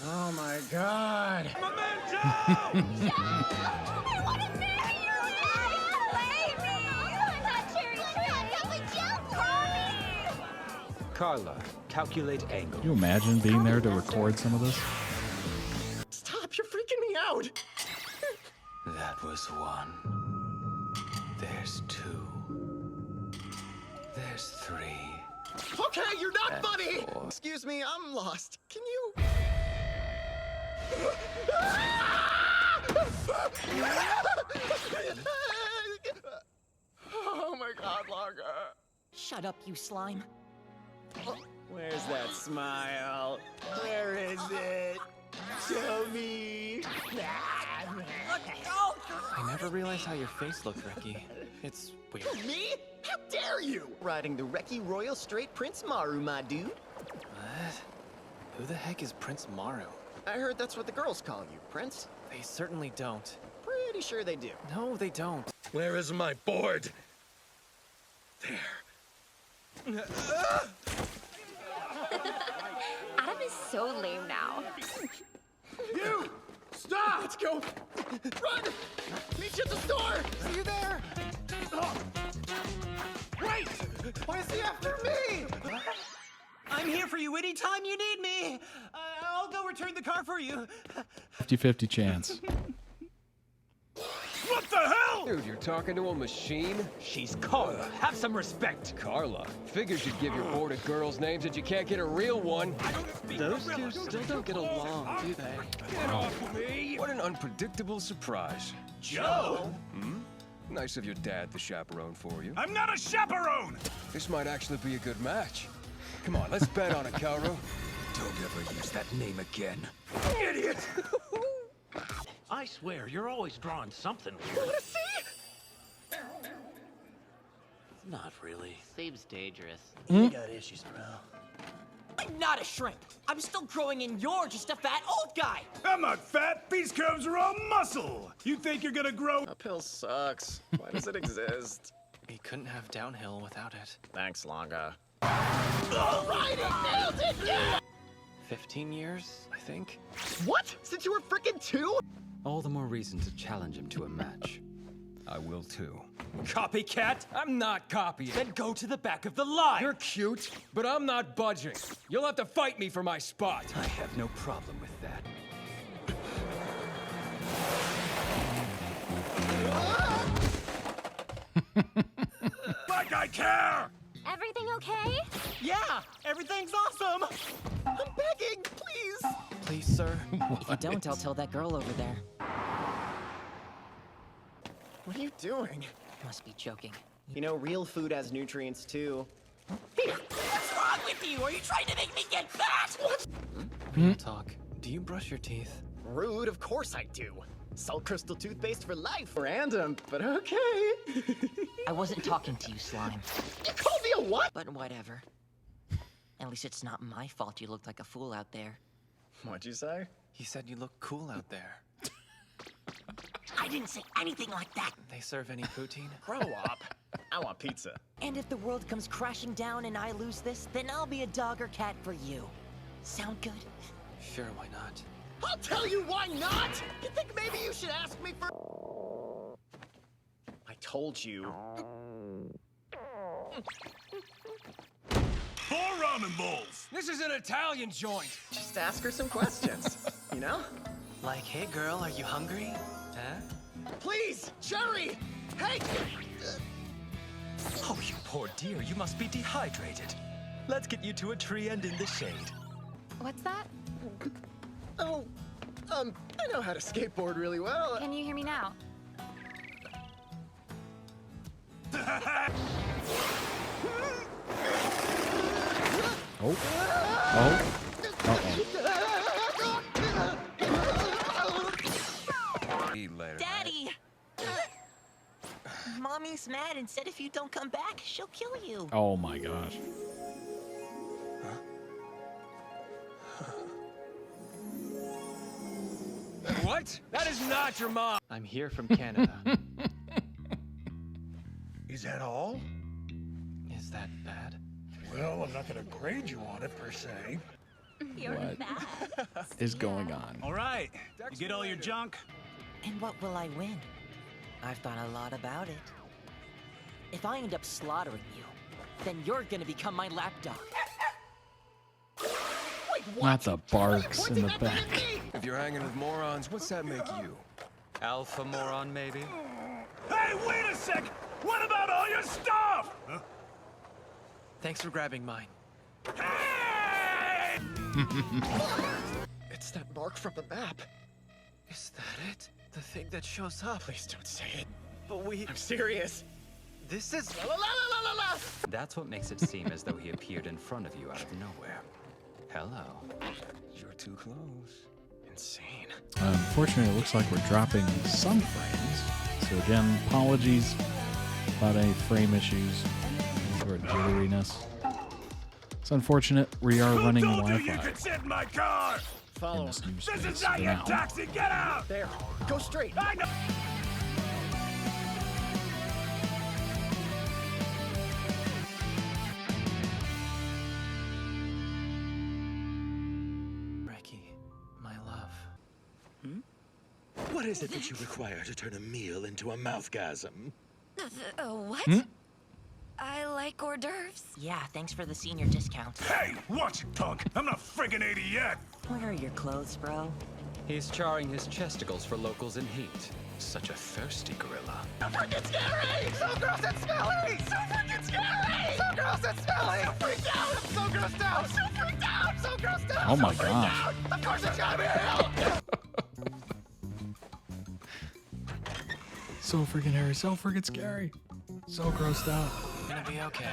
Oh my god. Joe! I want to marry you! Play me! I'm not Cherry Tree! Joe, call me! Carla, calculate angle. Can you imagine being there to record some of this? Stop, you're freaking me out! That was 1. There's 2. There's 3. Okay, you're not That's funny! 4. Excuse me, I'm lost. Can you... Oh my god, Lager. Shut up, you slime. Where's that smile? Where is it? Show me. I never realized how your face looked, Ricky. It's weird. Me? How dare you? Riding the Reki Royal Straight Prince Maru, my dude. What? Who the heck is Prince Maru? I heard that's what the girls call you, Prince. They certainly don't. Pretty sure they do. No, they don't. Where is my board? There. Adam is so lame now. You! Stop! Let's go! Run! Meet you at the store! See you there! Wait! Why is he after me? I'm here for you anytime you need me. I'll go return the car for you. 50-50 chance. What the hell? Dude, you're talking to a machine? She's Carla. Have some respect. Carla. Figures you'd give your board of girls names that you can't get a real one. Those two still don't get along, do they? Get off of me! What an unpredictable surprise. Joe? Hmm? Nice of your dad to chaperone for you. I'm not a chaperone! This might actually be a good match. Come on, let's bet on it, Calro. Don't ever use that name again. Idiot! I swear, you're always drawing something weird. Wanna see? Not really. Seems dangerous. You got issues, bro. I'm not a shrimp. I'm still growing and you're just a fat old guy. I'm not fat. These curves are all muscle. You think you're gonna grow? Uphill sucks. Why does it exist? We couldn't have downhill without it. Thanks, Longa. Alright, it nailed it! Yeah! 15 years, I think. What? Since you were frickin' 2? All the more reason to challenge him to a match. I will too. Copycat? I'm not copying. Then go to the back of the line. You're cute, but I'm not budging. You'll have to fight me for my spot. I have no problem with that. Like I care! Everything okay? Yeah, everything's awesome. I'm begging, please! Please, sir. If you don't, I'll tell that girl over there. What are you doing? Must be joking. You know, real food has nutrients too. Here. What's wrong with you? Are you trying to make me get fat? What? Real talk. Do you brush your teeth? Rude, of course I do. Salt crystal toothpaste for life. Random, but okay. I wasn't talking to you, slime. You called me a what? But whatever. At least it's not my fault you looked like a fool out there. What'd you say? He said you look cool out there. I didn't say anything like that. They serve any poutine? Grow up. I want pizza. And if the world comes crashing down and I lose this, then I'll be a dog or cat for you. Sound good? Sure, why not? I'll tell you why not! You think maybe you should ask me for... told you. 4 ramen bowls. This is an Italian joint. Just ask her some questions, you know? Like, hey girl, are you hungry? Huh? Please, Cherry! Hey! Oh, you poor dear, you must be dehydrated. Let's get you to a tree and in the shade. What's that? Oh, I know how to skateboard really well. Can you hear me now? Oh. Oh. Eat later. Daddy! Mommy's mad and said if you don't come back, she'll kill you. Oh my gosh. What? That is not your mom. I'm here from Canada. Is that all? Is that bad? Well, I'm not gonna grade you on it per se. You're What bad. is going on? All right. You get all your junk? And what will I win? I've thought a lot about it. If I end up slaughtering you, then you're gonna become my lapdog. Not the barks in the back. If you're hanging with morons, what's that make you? Alpha moron, maybe? Hey, wait a sec! What about all your stuff? Huh? Thanks for grabbing mine. Hey! It's that mark from the map. Is that it? The thing that shows up? Please don't say it. But I'm serious. This is... La la la la la la! That's what makes it seem as though he appeared in front of you out of nowhere. Hello. You're too close. Insane. Unfortunately, it looks like we're dropping some frames. So again, apologies about any frame issues or jitteriness. It's unfortunate. We are running Who told you Wi-Fi. could sit in my car? Follow. This new This space is not for your now. taxi. Get out! There. Go straight. I know. Ricky, my love. What is it that you require to turn a meal into a mouthgasm? What? I like hors d'oeuvres. Yeah, thanks for the senior discount. Hey, watch it, punk. I'm not friggin' 80 yet. Where are your clothes, bro? He's charring his chesticles for locals in heat. Such a thirsty gorilla. So freaking scary! So gross and smelly! So freaking scary! So gross and smelly! I'm freaked out! I'm so grossed out! I'm so freaked out! I'm so grossed out! Oh my I'm so freaked gosh. out! Of course it's gotta be hell! So freaking hairy, so freaking scary. So grossed out. Gonna be okay.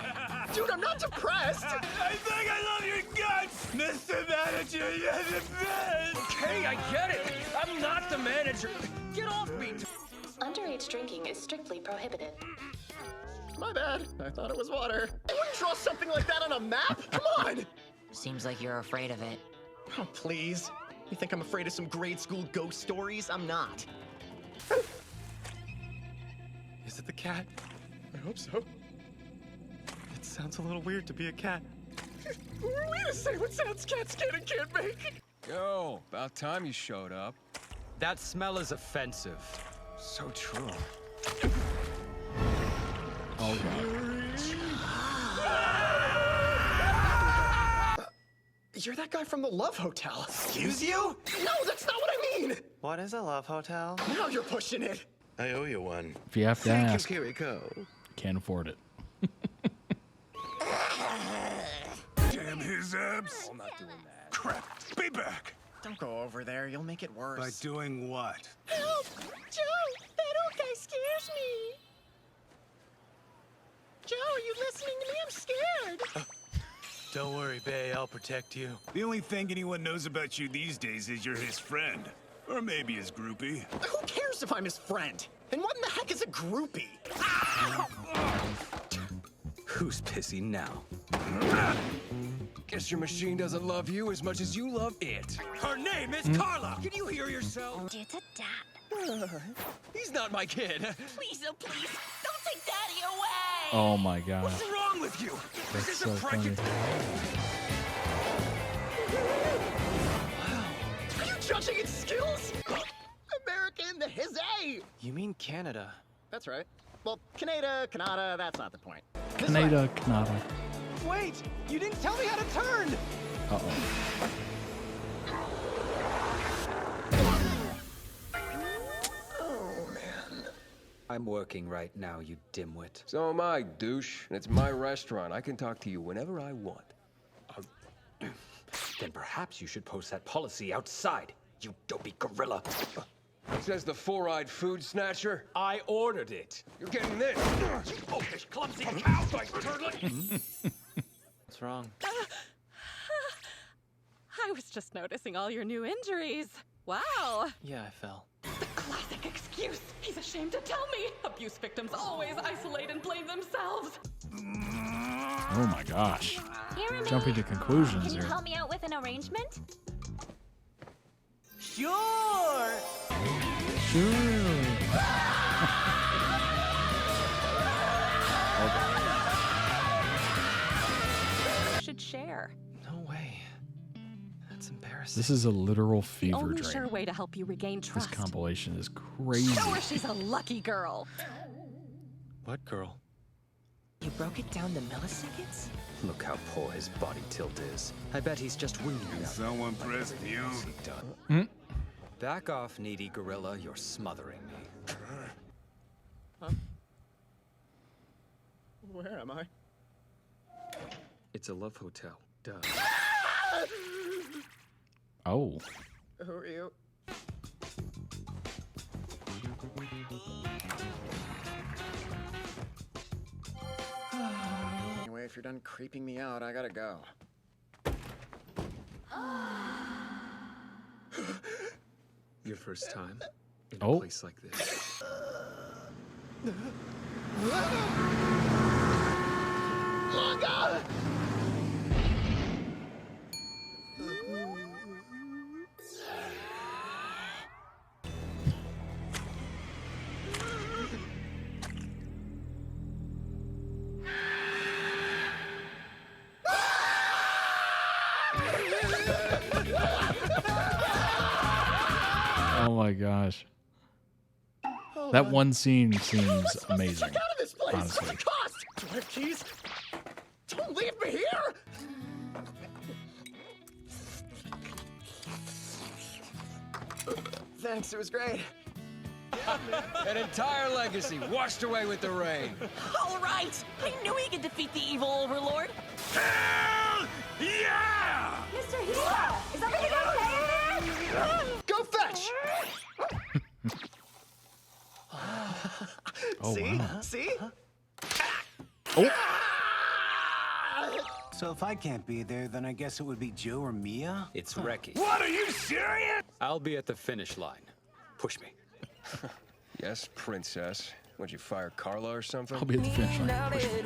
Dude, I'm not depressed! I think I love your guts, Mr. Manager. You're the best. Okay, I get it. I'm not the manager. Get off me. Underage drinking is strictly prohibited. My bad. I thought it was water. You wouldn't draw something like that on a map? Come on! Seems like you're afraid of it. Oh, please. You think I'm afraid of some grade school ghost stories? I'm not. Is it the cat? I hope so. It sounds a little weird to be a cat. Wait a second, what sounds cats can and can't make? Yo, about time you showed up. That smell is offensive. So true. Oh god. You're that guy from the Love Hotel. Excuse you? No, that's not what I mean! What is a love hotel? Now you're pushing it. I owe you one. If you have to ask, Here we go. can't afford it. Damn his abs. I'm not doing that. Crap. Be back. Don't go over there, you'll make it worse. By doing what? Help! Joe, that old guy scares me. Joe, are you listening to me? I'm scared. Don't worry, Bay, I'll protect you. The only thing anyone knows about you these days is you're his friend. Or maybe his groupie. Who cares if I'm his friend? And what in the heck is a groupie? Who's pissy now? Guess your machine doesn't love you as much as you love it. Her name is Carla! Can you hear yourself? It's a dad. He's not my kid. Please, oh please, don't take Daddy away! Oh my god. What's wrong with you? That's Is so this a prank? funny. Are you judging its skills? American, his A! You mean Canada? That's right. Well, Kaneda, Kanata, that's not the point. Kaneda, Kanata. Wait! You didn't tell me how to turn! Uh-oh. Oh, man. I'm working right now, you dimwit. So am I, douche. And it's my restaurant. I can talk to you whenever I want. Then perhaps you should post that policy outside, you dopey gorilla. Says the four-eyed food snatcher. I ordered it. You're getting this. Oh, this clumsy cow-like turtlet! What's wrong? I was just noticing all your new injuries. Wow. Yeah, I fell. The classic excuse. He's ashamed to tell me. Abuse victims always isolate and blame themselves. Oh my gosh. Jeremy, Jumping to conclusions can you here. help me out with an arrangement? Sure! Sure. Should share. No way. That's embarrassing. This is a literal The fever only dream. sure way to help you regain This trust. compilation is crazy. Show her she's a lucky girl. What girl? You broke it down to milliseconds? Look how poor his body tilt is. I bet he's just winging it. Someone pressed you. Done. Back off, needy gorilla. You're smothering me. Huh? Where am I? It's a love hotel. Duh. Oh. Who are you? Anyway, if you're done creeping me out, I gotta go. Your first time in Oh. a place like this. Oh, God! Oh my gosh. That one scene seems amazing. Check out of this place! Honestly. Cost! Do I have keys? Don't leave me here! Thanks, it was great. An entire legacy washed away with the rain. All right! I knew he could defeat the evil overlord! Hell yeah! Mr. Hero, is everything okay in there? Go fetch! Oh, See? wow. See? Oh. So if I can't be there, then I guess it would be Joe or Mia? It's Reki. What, are you serious? I'll be at the finish line. Push me. Yes, princess. Would you fire Carla or something? I'll be at the finish line. Push me.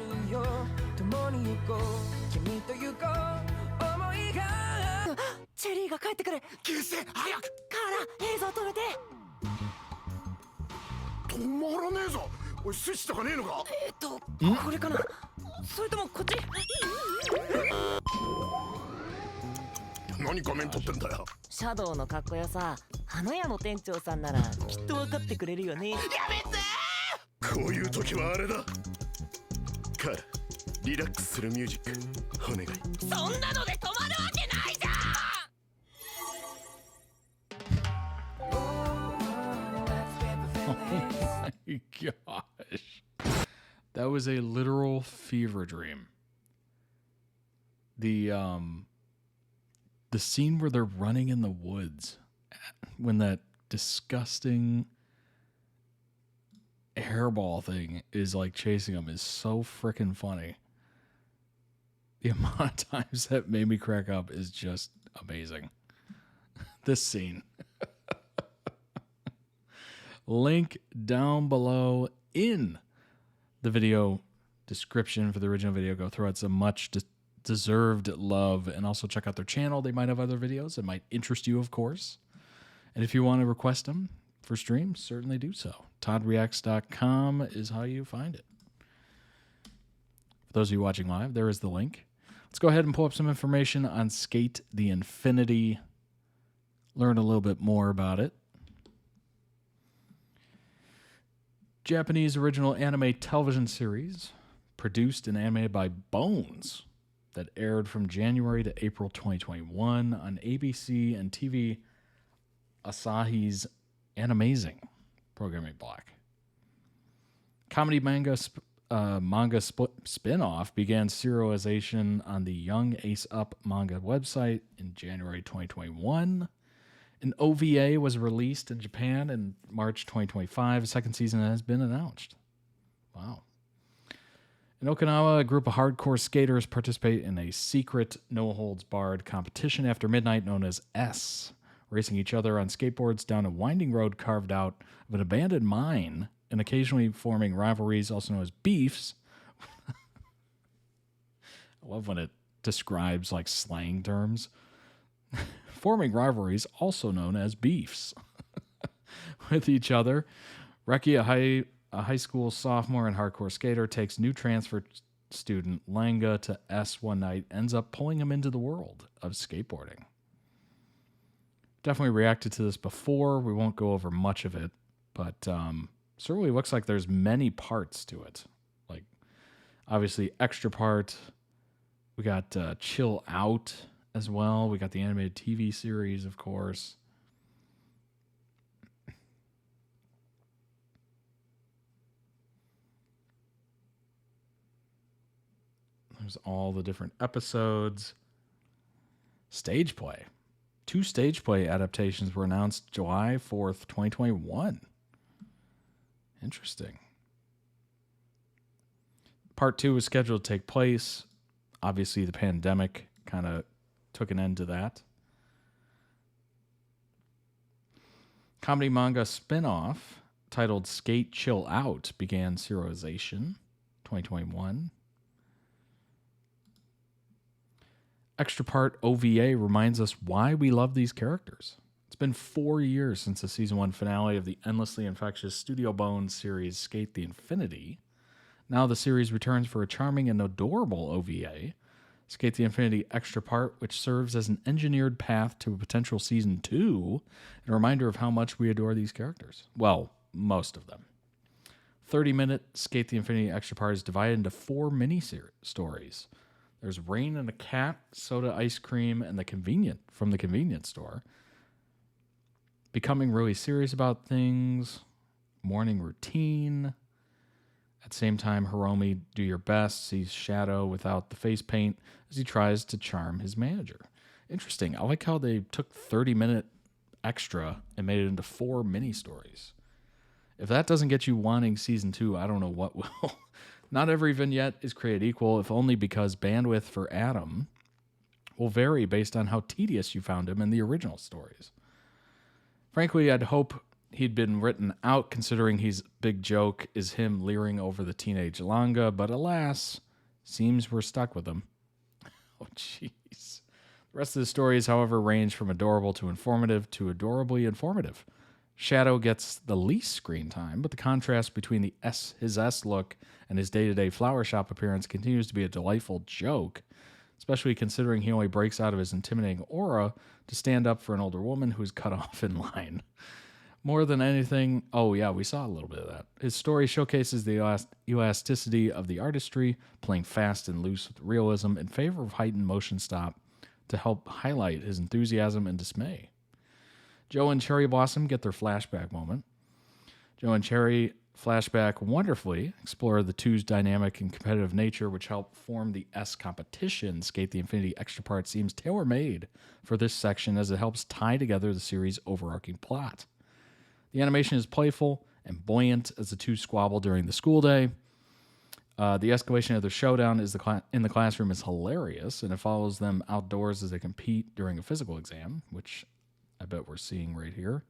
Cherry が帰ってくる。急性早く。カーラ、映像止めて。止まらねえぞ。おい、スイッチとかねえのか？これかな。それともこっち。何画面撮ってんだよ。シャドウのかっこよさ、花屋の店長さんならきっと分かってくれるよね。やめてこういう時はあれだ。カーラ、リラックスするミュージックお願い。そんなので止まるわけないじゃん。Oh my gosh. That was a literal fever dream. The scene where they're running in the woods when that disgusting hairball thing is like chasing them is so freaking funny. The amount of times that made me crack up is just amazing. This scene. Link down below in the video description for the original video. Go throw out some much deserved love, and also check out their channel. They might have other videos that might interest you, of course. And if you want to request them for streams, certainly do so. ToddReacts.com is how you find it. For those of you watching live, there is the link. Let's go ahead and pull up some information on Sk8 The Infinity. Learn a little bit more about it. Japanese original anime television series produced and animated by Bones that aired from January to April 2021 on ABC and TV Asahi's Animazing programming block. Comedy manga spin-off began serialization on the Young Ace Up manga website in January 2021. An OVA was released in Japan in March 2025. A second season has been announced. Wow. In Okinawa, a group of hardcore skaters participate in a secret no-holds-barred competition after midnight known as S, racing each other on skateboards down a winding road carved out of an abandoned mine and occasionally forming rivalries, also known as beefs. I love when it describes like slang terms. Forming rivalries, also known as beefs, with each other. Reki, a high school sophomore and hardcore skater, takes new transfer student Langa to S one night, ends up pulling him into the world of skateboarding. Definitely reacted to this before. We won't go over much of it, but certainly looks like there's many parts to it. Like, obviously, extra part. We got Chill Out as well. We got the animated TV series, of course. There's all the different episodes. Stage play. 2 stage play adaptations were announced July 4th, 2021. Interesting. Part 2 is scheduled to take place. Obviously, the pandemic kind of took an end to that. Comedy manga spin-off titled Sk8 Chill Out began serialization 2021. Extra part OVA reminds us why we love these characters. It's been 4 years since the season 1 finale of the endlessly infectious Studio Bones series Sk8 The Infinity. Now the series returns for a charming and adorable OVA, Sk8 The Infinity Extra Part, which serves as an engineered path to a potential season 2, and a reminder of how much we adore these characters. Well, most of them. 30-minute Sk8 The Infinity Extra Part is divided into 4 mini-stories. There's Rain and a Cat, Soda Ice Cream, and the convenience store. Becoming really serious about things. Morning routine. At the same time, Hiromi, do your best, sees Shadow without the face paint as he tries to charm his manager. Interesting. I like how they took 30-minute extra and made it into 4 mini-stories. If that doesn't get you wanting season 2, I don't know what will. Not every vignette is created equal, if only because bandwidth for Adam will vary based on how tedious you found him in the original stories. Frankly, I'd hope he'd been written out, considering his big joke is him leering over the teenage Langa, but alas, seems we're stuck with him. Oh, jeez. The rest of the stories, however, range from adorable to informative to adorably informative. Shadow gets the least screen time, but the contrast between his S look and his day-to-day flower shop appearance continues to be a delightful joke, especially considering he only breaks out of his intimidating aura to stand up for an older woman who's cut off in line. More than anything, oh yeah, we saw a little bit of that. His story showcases the elasticity of the artistry, playing fast and loose with realism in favor of heightened motion stop to help highlight his enthusiasm and dismay. Joe and Cherry Blossom get their flashback moment. Joe and Cherry flashback wonderfully explore the two's dynamic and competitive nature, which help form the S competition. Sk8 The Infinity Extra Part seems tailor-made for this section as it helps tie together the series' overarching plot. The animation is playful and buoyant as the two squabble during the school day. The escalation of their showdown in the classroom is hilarious, and it follows them outdoors as they compete during a physical exam, which I bet we're seeing right here.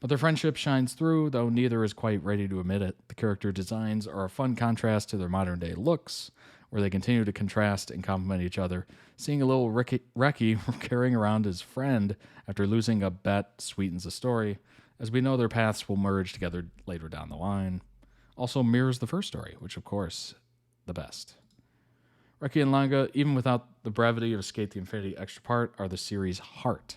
But their friendship shines through, though neither is quite ready to admit it. The character designs are a fun contrast to their modern-day looks, where they continue to contrast and complement each other. Seeing a little Reki carrying around his friend after losing a bet sweetens the story, as we know their paths will merge together later down the line. Also mirrors the first story, which, of course, the best. Reki and Langa, even without the brevity of Sk8 The Infinity Extra Part, are the series' heart.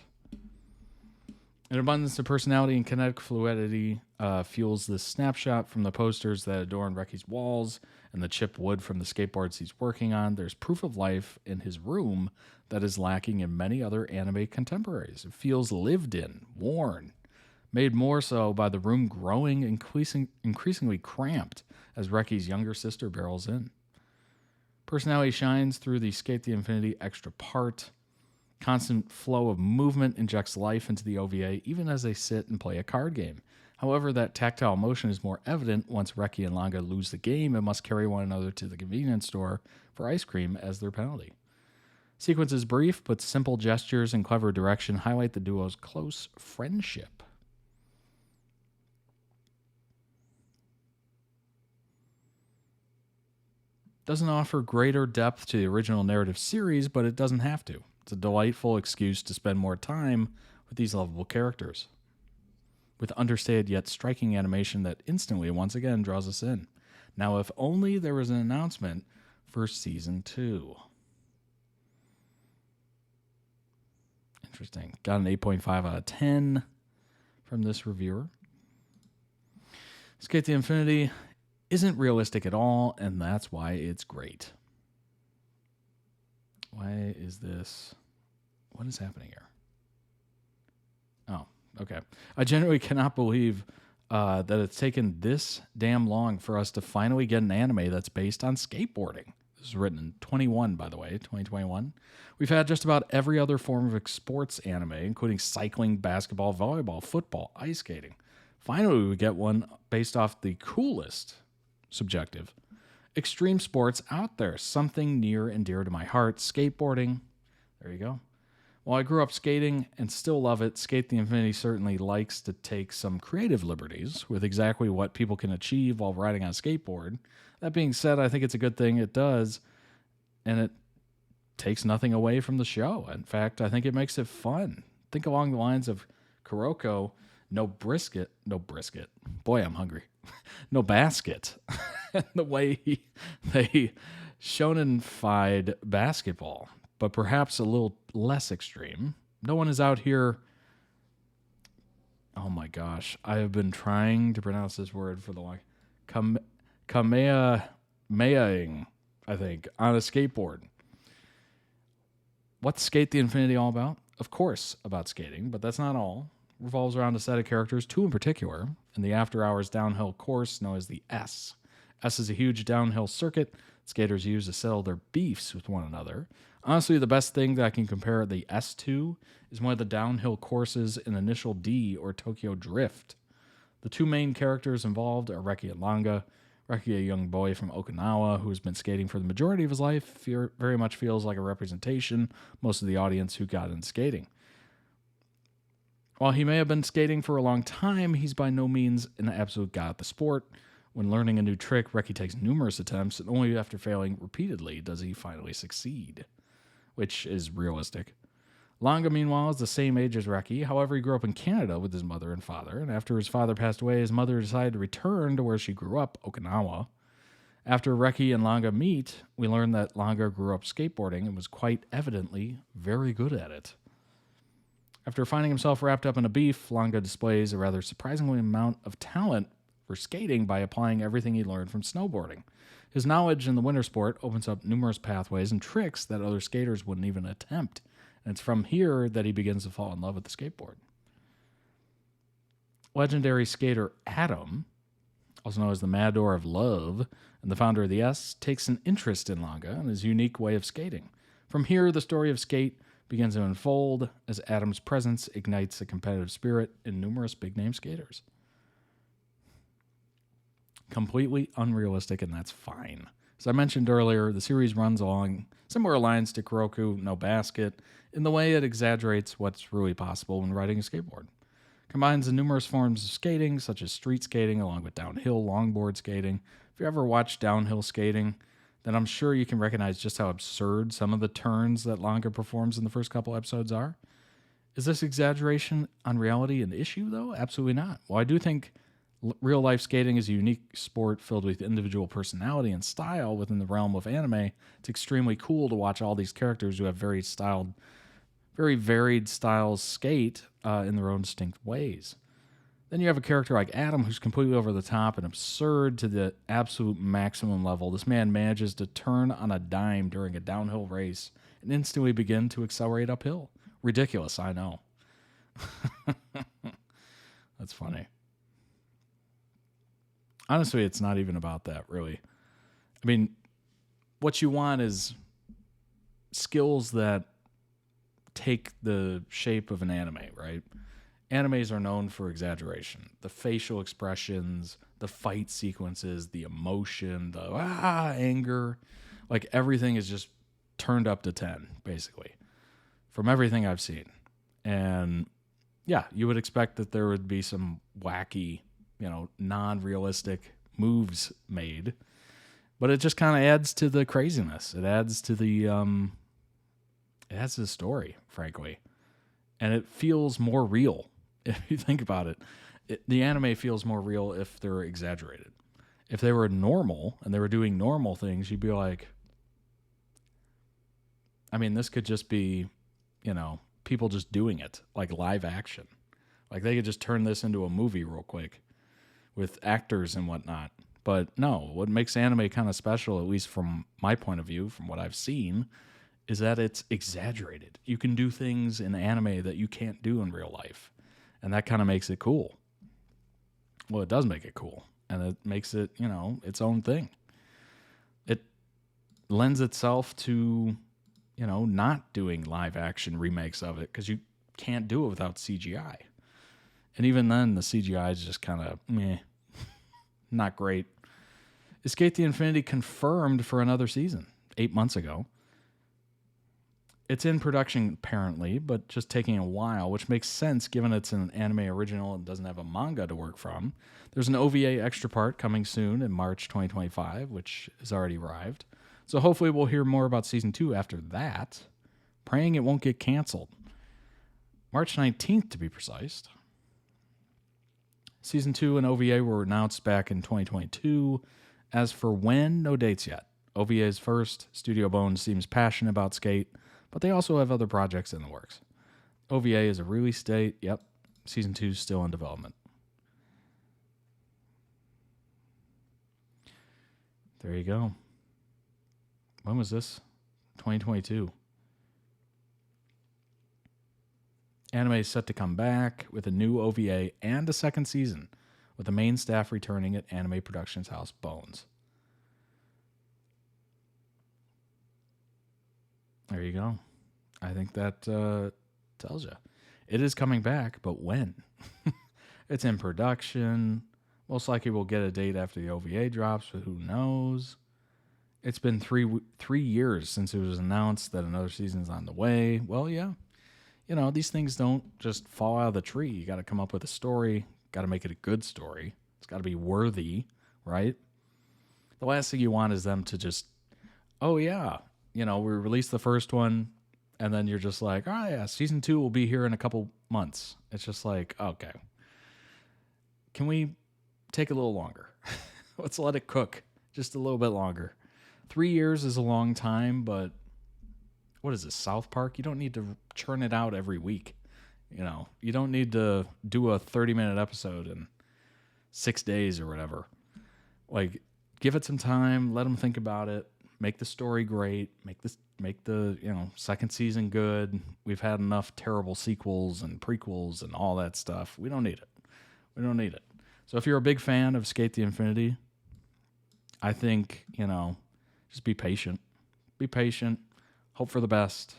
An abundance of personality and kinetic fluidity fuels this snapshot from the posters that adorn Recky's walls and the chipped wood from the skateboards he's working on. There's proof of life in his room that is lacking in many other anime contemporaries. It feels lived in, worn, made more so by the room growing increasingly cramped as Recky's younger sister barrels in. Personality shines through the Sk8 The Infinity extra part. Constant flow of movement injects life into the OVA, even as they sit and play a card game. However, that tactile emotion is more evident once Reki and Langa lose the game and must carry one another to the convenience store for ice cream as their penalty. Sequence is brief, but simple gestures and clever direction highlight the duo's close friendship. Doesn't offer greater depth to the original narrative series, but it doesn't have to. It's a delightful excuse to spend more time with these lovable characters, with understated yet striking animation that instantly, once again, draws us in. Now, if only there was an announcement for Season 2. Interesting. Got an 8.5 out of 10 from this reviewer. Sk8 The Infinity isn't realistic at all, and that's why it's great. Why is this? What is happening here? Oh, okay. I genuinely cannot believe that it's taken this damn long for us to finally get an anime that's based on skateboarding. This was written in 21, by the way, 2021. We've had just about every other form of sports anime, including cycling, basketball, volleyball, football, ice skating. Finally, we get one based off the coolest, subjective, extreme sports out there. Something near and dear to my heart, skateboarding. There you go. While I grew up skating and still love it, Sk8 The Infinity certainly likes to take some creative liberties with exactly what people can achieve while riding on a skateboard. That being said, I think it's a good thing it does, and it takes nothing away from the show. In fact, I think it makes it fun. Think along the lines of Kuroko, no brisket. Boy, I'm hungry. No basket. The way they shonen-fied basketball, but perhaps a little less extreme. No one is out here. Oh my gosh. I have been trying to pronounce this word for the long. Kamehamehaing, I think, on a skateboard. What's Sk8 The Infinity all about? Of course, about skating, but that's not all. It revolves around a set of characters, two in particular, in the after-hours downhill course known as the S. S is a huge downhill circuit skaters use to settle their beefs with one another. Honestly, the best thing that I can compare the S to is one of the downhill courses in Initial D or Tokyo Drift. The two main characters involved are Reki and Langa. Reki, a young boy from Okinawa who has been skating for the majority of his life, very much feels like a representation, most of the audience who got into skating. While he may have been skating for a long time, he's by no means an absolute god at the sport. When learning a new trick, Reki takes numerous attempts, and only after failing repeatedly does he finally succeed, which is realistic. Langa, meanwhile, is the same age as Reki. However, he grew up in Canada with his mother and father, and after his father passed away, his mother decided to return to where she grew up, Okinawa. After Reki and Langa meet, we learn that Langa grew up skateboarding and was quite evidently very good at it. After finding himself wrapped up in a beef, Langa displays a rather surprising amount of talent for skating by applying everything he learned from snowboarding. His knowledge in the winter sport opens up numerous pathways and tricks that other skaters wouldn't even attempt, and it's from here that he begins to fall in love with the skateboard. Legendary skater Adam, also known as the Matador of Love, and the founder of the S, takes an interest in Langa and his unique way of skating. From here, the story of Sk8 begins to unfold as Adam's presence ignites a competitive spirit in numerous big-name skaters. Completely unrealistic, and that's fine. As I mentioned earlier, the series runs along similar lines to Kuroko no Basket in the way it exaggerates what's really possible when riding a skateboard. Combines the numerous forms of skating, such as street skating along with downhill longboard skating. If you ever watched downhill skating, then I'm sure you can recognize just how absurd some of the turns that Langa performs in the first couple episodes are. Is this exaggeration on reality an issue, though? Absolutely not. Well, I do think real-life skating is a unique sport filled with individual personality and style within the realm of anime. It's extremely cool to watch all these characters who have very styled very varied styles skate in their own distinct ways. Then you have a character like Adam who's completely over the top and absurd to the absolute maximum level. This man manages to turn on a dime during a downhill race and instantly begin to accelerate uphill. Ridiculous, I know. That's funny. Honestly, it's not even about that, really. I mean, what you want is skills that take the shape of an anime, right? Animes are known for exaggeration. The facial expressions, the fight sequences, the emotion, the anger. Like, everything is just turned up to 10, basically, from everything I've seen. And, yeah, you would expect that there would be some wacky, non-realistic moves made. But it just kind of adds to the craziness. It adds to the story, frankly. And it feels more real. If you think about it, the anime feels more real if they're exaggerated. If they were normal and they were doing normal things, you'd be like, I mean, this could just be, people just doing it, like live action. Like they could just turn this into a movie real quick with actors and whatnot. But no, what makes anime kind of special, at least from my point of view, from what I've seen, is that it's exaggerated. You can do things in anime that you can't do in real life. And that kind of makes it cool. Well, it does make it cool. And it makes it, its own thing. It lends itself to, not doing live action remakes of it because you can't do it without CGI. And even then, the CGI is just kind of meh. Not great. Sk8 The Infinity confirmed for another season 8 months ago. It's in production apparently, but just taking a while, which makes sense given it's an anime original and doesn't have a manga to work from. There's an OVA extra part coming soon in March 2025, which has already arrived. So hopefully we'll hear more about Season 2 after that. Praying it won't get canceled. March 19th to be precise. Season 2 and OVA were announced back in 2022. As for when, no dates yet. OVA is first. Studio Bones seems passionate about Sk8, but they also have other projects in the works. OVA is a release date. Yep. Season 2 is still in development. There you go. When was this? 2022. Anime is set to come back with a new OVA and a second season, with the main staff returning at anime productions house Bones. There you go. I think that tells you. It is coming back, but when? It's in production. Most likely we'll get a date after the OVA drops, but who knows? It's been three years since it was announced that another season's on the way. Well, yeah. These things don't just fall out of the tree. You got to come up with a story. Got to make it a good story. It's got to be worthy, right? The last thing you want is them to just, oh, yeah, we released the first one, and then you're just like, oh, yeah, Season 2 will be here in a couple months. It's just like, okay. Can we take a little longer? Let's let it cook just a little bit longer. 3 years is a long time, but what is this, South Park? You don't need to churn it out every week. You don't need to do a 30-minute episode in 6 days or whatever. Like, give it some time, let them think about it, make the story great, make the second season good. We've had enough terrible sequels and prequels and all that stuff. We don't need it. So if you're a big fan of Sk8 The Infinity, I think, just be patient. Be patient. Hope for the best.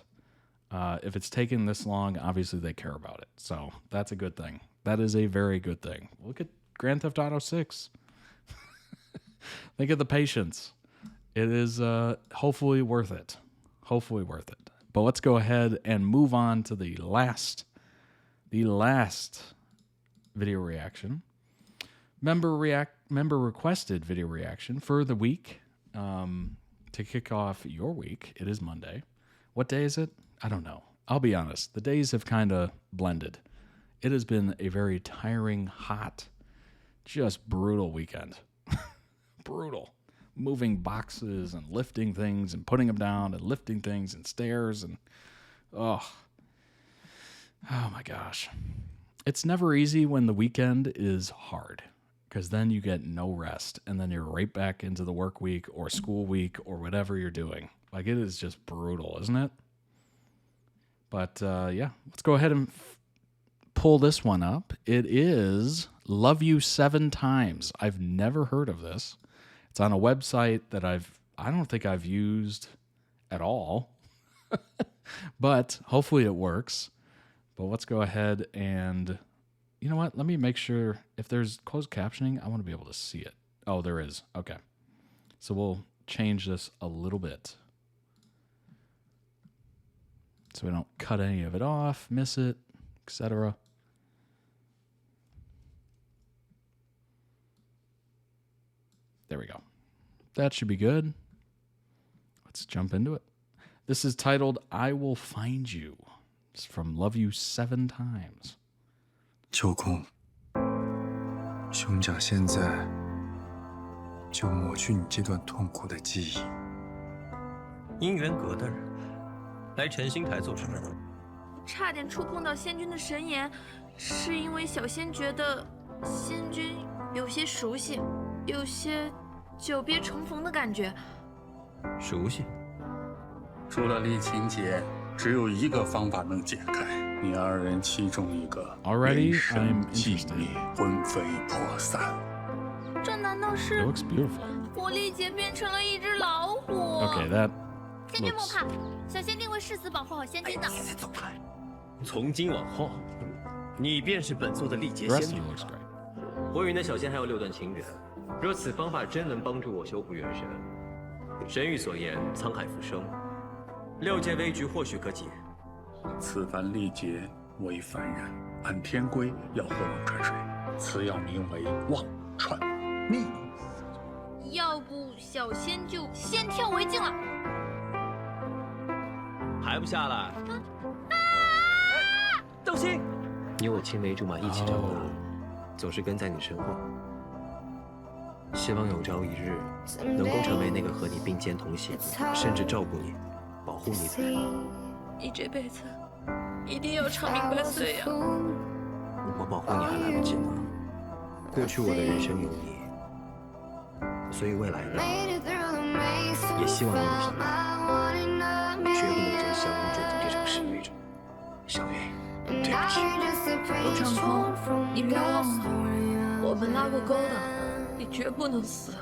If it's taken this long, obviously they care about it. So that's a good thing. That is a very good thing. Look at Grand Theft Auto 6. Think of the patience. It is hopefully worth it. Hopefully worth it. But let's go ahead and move on to the last video reaction. Member requested video reaction for the week. To kick off your week, it is Monday. What day is it? I don't know. I'll be honest. The days have kind of blended. It has been a very tiring, hot, just brutal weekend. Brutal. Moving boxes and lifting things and putting them down and lifting things and stairs and Oh my gosh. It's never easy when the weekend is hard because then you get no rest and then you're right back into the work week or school week or whatever you're doing. Like, it is just brutal, isn't it? But yeah, let's go ahead and pull this one up. It is Love You 7 Times. I've never heard of this. It's on a website that I don't think I've used at all, but hopefully it works. But let's go ahead and, you know what? Let me make sure if there's closed captioning, I want to be able to see it. Oh, there is. Okay. So we'll change this a little bit so we don't cut any of it off, miss it, etc. There we go. That should be good. Let's jump into it. This is titled I Will Find You. It's from Love You 7 Times. 秋空，兄长现在就抹去你这段痛苦的记忆。姻缘阁的人来晨星台做什么？差点触碰到仙君的神颜，是因为小仙觉得仙君有些熟悉，有些久别重逢的感觉。熟悉？除了丽琴姐，只有一个方法能解开你二人其中一个人生寂灭，魂飞魄散。这难道是 It looks beautiful. 我丽姐变成了一只老虎？ Okay, that 仙君莫怕，小仙定会誓死保护好仙君的。走开！从今往后，你便是本座的历劫仙女。我与那小仙还有6段情缘，若此方法真能帮助我修复元神，神谕所言沧海复生，6界危局或许可解。此番历劫为凡人，按天规要喝忘川水，此药名为忘川秘。要不小仙就先跳为敬了。还不下来？道心，你我青梅竹马一起长大，总是跟在你身后。希望有朝一日能够成为那个和你并肩同行，甚至照顾你、保护你的人。你这辈子一定要长命百岁呀！我保护你还来不及呢。过去我的人生有你，所以未来的也希望你有什么，绝不能将相濡以沫这种事为着。小云，对不起。陆长空，你别忘了，我们拉过钩的。你绝不能死，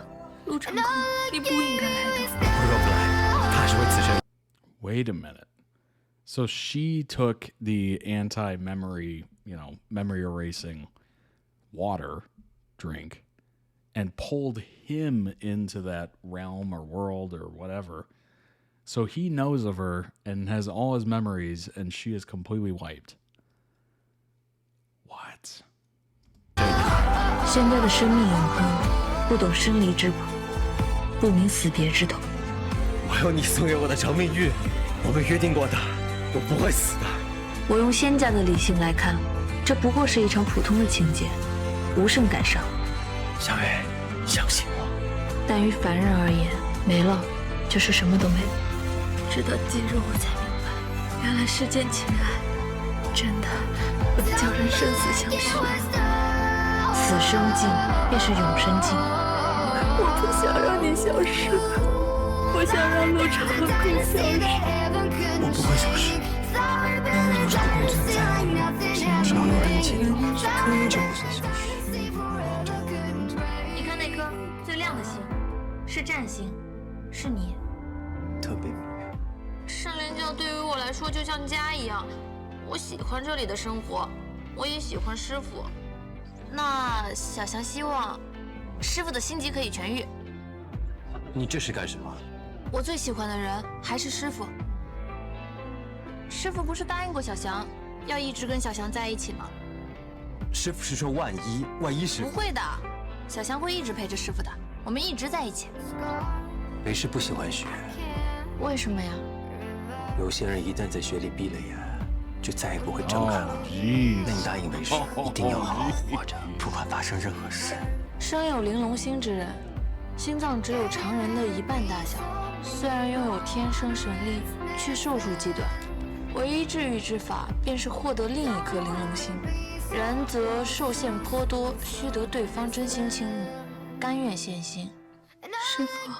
陆长空，你不应该来的。如果不来，他还是会此生。Wait a minute. So she took the anti-memory, memory erasing water drink and pulled him into that realm or world or whatever. So he knows of her and has all his memories, and she is completely wiped. What? 现在的生命永恒，不懂生离之苦，不明死别之痛。我有你送给我的长命玉，我们约定过的，我不会死的。我用仙家的理性来看，这不过是一场普通的情劫，无甚感伤。小月，相信我。但于凡人而言，没了就是什么都没了。直到今日，我才明白，原来世间情爱真的能叫人生死相许。此生尽，便是永生尽。我不想让你消失，我想让陆长空消失。我不会消失，因为陆长空存在，只要有人记得你，就不会消失。你看那颗最亮的星，是占星，是你。特别明月。圣灵教对于我来说就像家一样，我喜欢这里的生活，我也喜欢师傅。那小翔希望师傅的心疾可以痊愈。你这是干什么？我最喜欢的人还是师傅。师傅不是答应过小翔，要一直跟小翔在一起吗？师傅是说万一师傅不会的，小翔会一直陪着师傅的，我们一直在一起。为师不喜欢学。为什么呀？有些人一旦在学里闭了眼，就再也不会睁开了。那你答应为师，一定要好好活着，不管发生任何事。生有玲珑心之人，心脏只有常人的1半大小，虽然拥有天生神力，却寿数极短。唯一治愈之法便是获得另一颗玲珑心，然则受限颇多，须得对方真心倾慕，甘愿献心。师傅，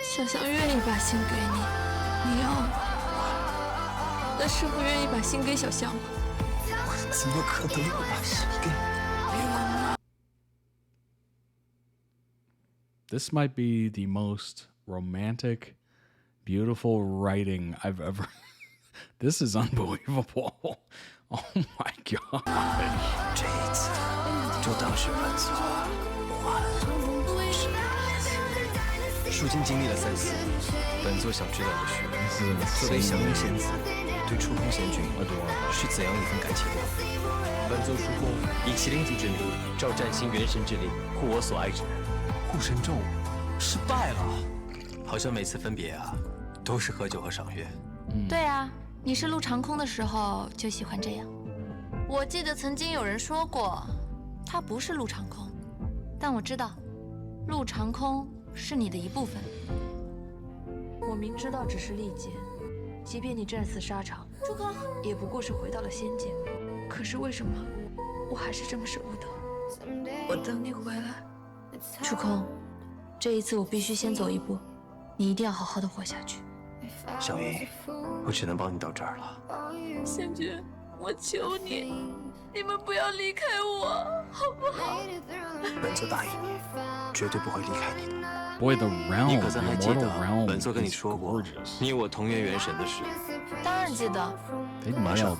小象愿意把心给你，你要吗？那师傅愿意把心给小象吗？我怎么可能会把心给你？This might be the most romantic, beautiful writing I've ever. This is unbelievable. Oh my god. 这一次就当是本座还是树精经历了3死，本座想知道的是，作为祥云仙子，对触空贤君是怎样一份感情呢？本座触空以麒麟族之名，照战星元神之力，护我所爱之人。护神咒失败了，好像每次分别啊，都是喝酒和赏月。对啊，你是陆长空的时候就喜欢这样。我记得曾经有人说过，他不是陆长空，但我知道，陆长空是你的一部分。我明知道只是历劫，即便你战死沙场，触空也不过是回到了仙界。可是为什么我还是这么舍不得？我等你回来。触空，这一次我必须先走一步，你一定要好好的活下去。小云，我只能帮你到这儿了。仙君，我求你，你们不要离开我，好不好？本座答应你，绝对不会离开你的。Boy, the realm, 你可曾还记得 realm 本座跟你说过你我同源元神的事？当然记得。马上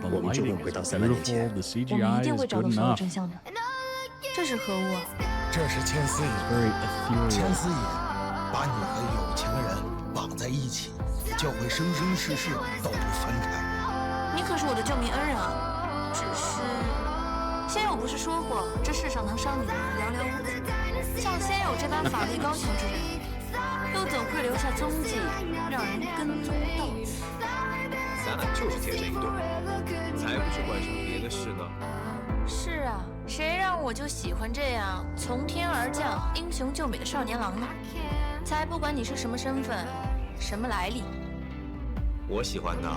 我们就会回到3万年前，我们一定会找到所有真相的。这是何物啊？这是千丝眼。千丝眼把你和有情人绑在一起，就会生生世世都不分开。你可是我的救命恩人啊！只是仙友不是说过，这世上能伤你的人寥寥无几，像仙友这般法力高强之人，又怎会留下踪迹，让人跟踪到此？咱俩就是天生一对，才不是管什么别的事呢。是啊，谁让我就喜欢这样从天而降、英雄救美的少年郎呢？才不管你是什么身份、什么来历。我喜欢的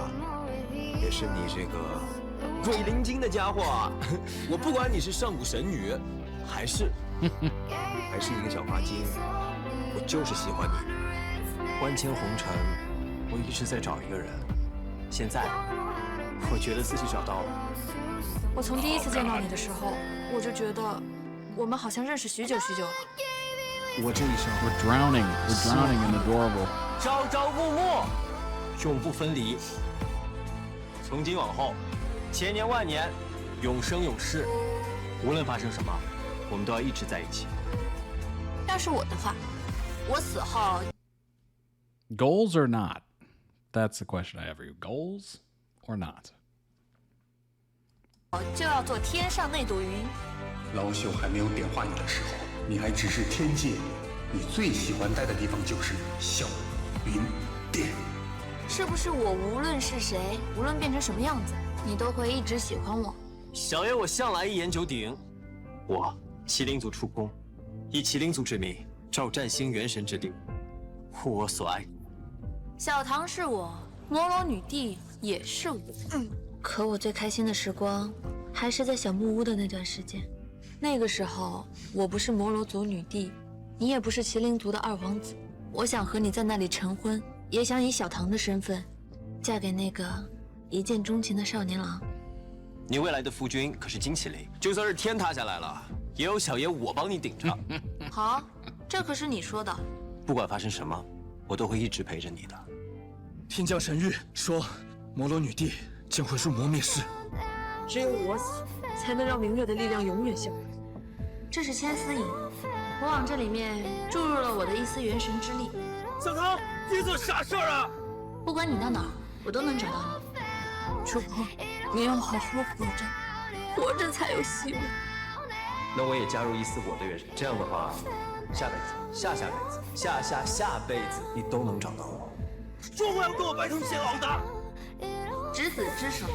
也是你这个鬼灵精的家伙啊！我不管你是上古神女，还是一个小花精，我就是喜欢你。万千红尘，我一直在找一个人，现在我觉得自己找到了。我从第一次见到你的时候，我就觉得我们好像认识许久许久了。我这一生 We're drowning in adorable. 朝朝暮暮，永不分离。从今往后，千年万年，永生永世，无论发生什么，我们都要一直在一起。要是我的话，我死后 Goals or not? That's the question I have for you. Goals or not? 就要做天上那朵云。老朽还没有点化你的时候，你还只是天界。你最喜欢待的地方就是小云殿。是不是我无论是谁，无论变成什么样子，你都会一直喜欢我？小爷我向来一言九鼎，我麒麟族出宫，以麒麟族之名，照战星元神之力，护我所爱。小唐是我，摩罗女帝也是我。可我最开心的时光，还是在小木屋的那段时间。那个时候，我不是摩罗族女帝，你也不是麒麟族的二皇子。我想和你在那里成婚，也想以小唐的身份，嫁给那个一见钟情的少年郎。你未来的夫君可是金麒麟，就算是天塌下来了，也有小爷我帮你顶着。好，这可是你说的。不管发生什么，我都会一直陪着你的。天降神谕说，摩罗女帝将会入魔灭世，只有我死，才能让明月的力量永远消失。这是千丝影，我往这里面注入了我的一丝元神之力。小唐，你做啥事儿啊？不管你到哪儿，我都能找到你。主公，你要好好活着，活着才有希望。那我也加入一丝我的元神，这样的话，下辈子、下下辈子、下下下辈子，你都能找到我。说过要跟我白头偕老的。执子之手，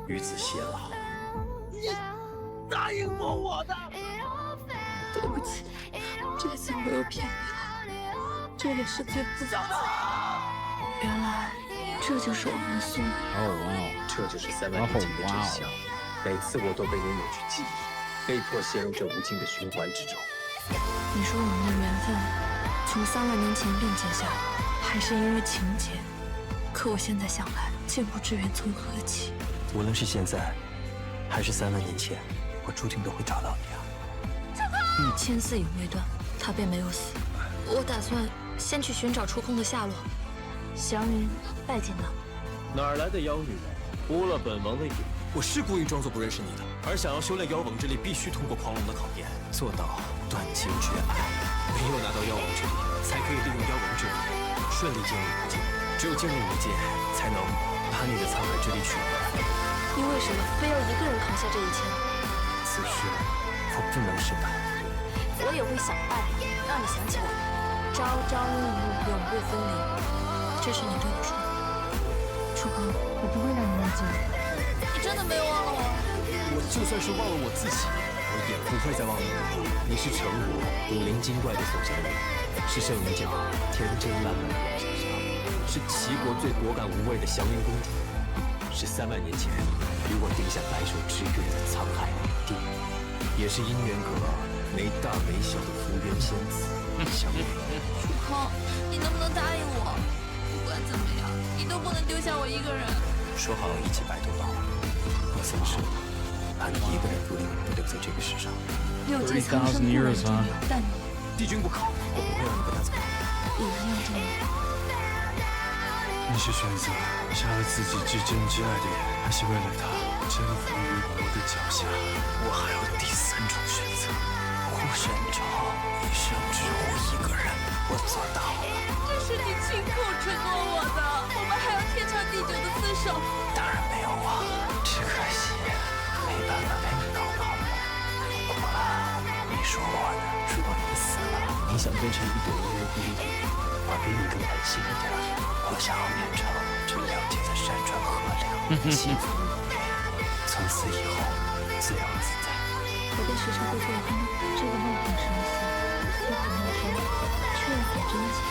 与子偕老。你答应过我的。对不起，这次我又骗你了，这也是最后一次。原来这就是我们的宿命。这就是3万年前的真相。每次我都被你扭曲记忆，被迫陷入这无尽的循环之中。你说我们的缘分从3万年前便结下，还是因为情节？可我现在想来，竟不知缘从何起。无论是现在，还是3万年前，我注定都会找到你啊！你千丝影未断，他便没有死。我打算先去寻找触空的下落。祥云，拜见了。哪儿来的妖女，污了本王的眼？我是故意装作不认识你的，而想要修炼妖王之力，必须通过狂龙的考验，做到断情绝爱。唯有拿到妖王之力，才可以利用妖王之力顺利进入无界。只有进入无界，才能把你的沧海之力取回来。你为什么非要一个人扛下这一切？此事我不能胜败。我也会想办法让你想起来，朝朝暮暮，永不分离。这是你对我说的。楚空，我不会让你忘记我。你真的没有忘了我？我就算是忘了我自己，我也不会再忘了你。你是成我古灵精怪的小仙女，是圣女角天真烂漫的小小，是齐国最果敢无畏的祥云公主，是3万年前与我定下白首之约的沧海美帝，也是姻缘阁没大没小的福缘仙子祥云。楚空，你能不能答应我？不管怎么样，你都不能丢下我一个人。说好一起白头到老，我曾是怕你一个人不留在这个世上。六界苍生不忍重留，但你帝君不可，我不会让你跟他走。一样重要。你是选择杀了自己至真至爱的人，还是为了他征服于我的脚下？我还有第3种选择，孤身找一生只护一个人，我做到了。这是你亲口承诺我的，我们还要天长地久的厮守。当然没有啊，只可惜没办法陪你到老了。不过你说我呢，如果你死了，你想变成一朵无忧无虑的云，我比你更狠心一点。我想要变成这了解的山川河流，幸福无边，从此以后自由自在。我被时常会做梦，这个梦很神奇，虽很陌生，却又很真切。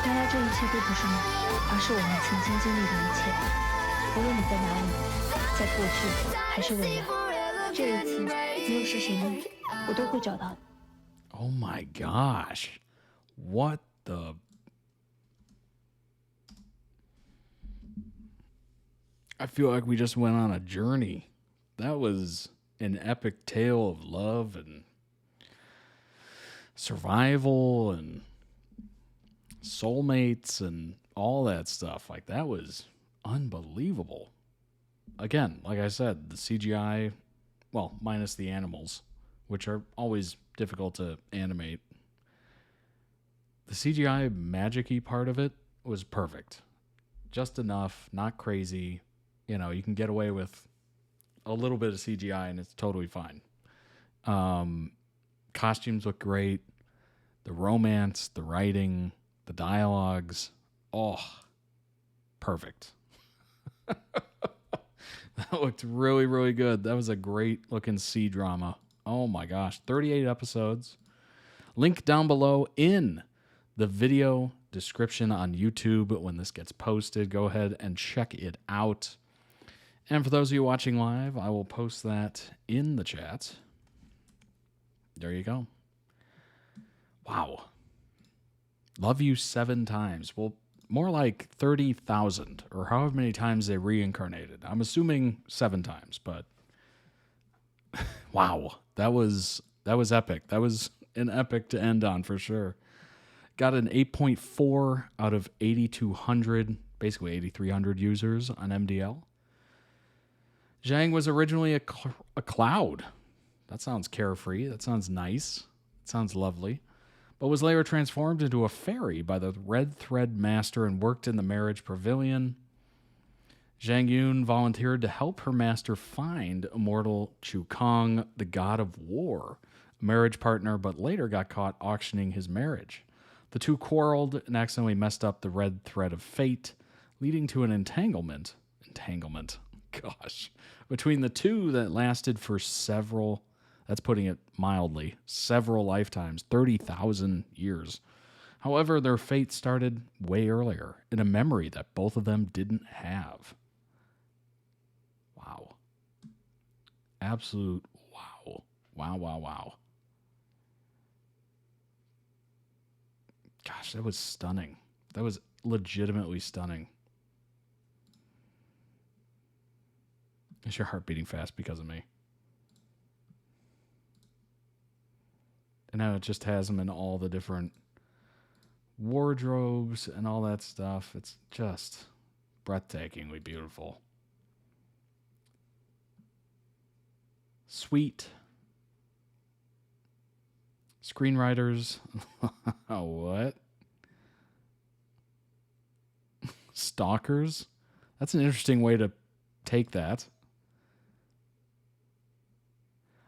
原来这一切都不是梦，而是我们曾经经历的一切。无论你在哪里，在过去还是未来，这一次没有事谁梦，我都会找到你。Oh my gosh. What the... I feel like we just went on a journey. That was an epic tale of love and survival and soulmates and all that stuff. Like, that was unbelievable. Again, like I said, the CGI, well, minus the animals, which are always difficult to animate. The CGI magic-y part of it was perfect. Just enough, not crazy. You know, you can get away with a little bit of CGI and it's totally fine. Costumes look great. The romance, the writing, the dialogues. Oh, perfect. That looked really, really good. That was a great looking sea drama. Oh my gosh. 38 episodes. Link down below in the video description on YouTube when this gets posted. Go ahead and check it out. And for those of you watching live, I will post that in the chat. There you go. Wow. Love you 7 times. Well, more like 30,000 or however many times they reincarnated. I'm assuming 7 times, but wow. That was epic. That was an epic to end on for sure. Got an 8.4 out of 8,200, basically 8,300 users on MDL. Zhang was originally a cloud. That sounds carefree. That sounds nice. That sounds lovely. But was later transformed into a fairy by the Red Thread Master and worked in the marriage pavilion. Zhang Yun volunteered to help her master find immortal Chu Kong, the god of war, a marriage partner, but later got caught auctioning his marriage. The two quarreled and accidentally messed up the red thread of fate, leading to an entanglement, gosh, between the two that lasted for several, that's putting it mildly, several lifetimes, 30,000 years. However, their fate started way earlier, in a memory that both of them didn't have. Wow. Absolute wow. Wow, wow, wow. Gosh, that was stunning. That was legitimately stunning. Is your heart beating fast because of me? And now it just has them in all the different wardrobes and all that stuff. It's just breathtakingly beautiful. Sweet. Screenwriters. What? Stalkers? That's an interesting way to take that.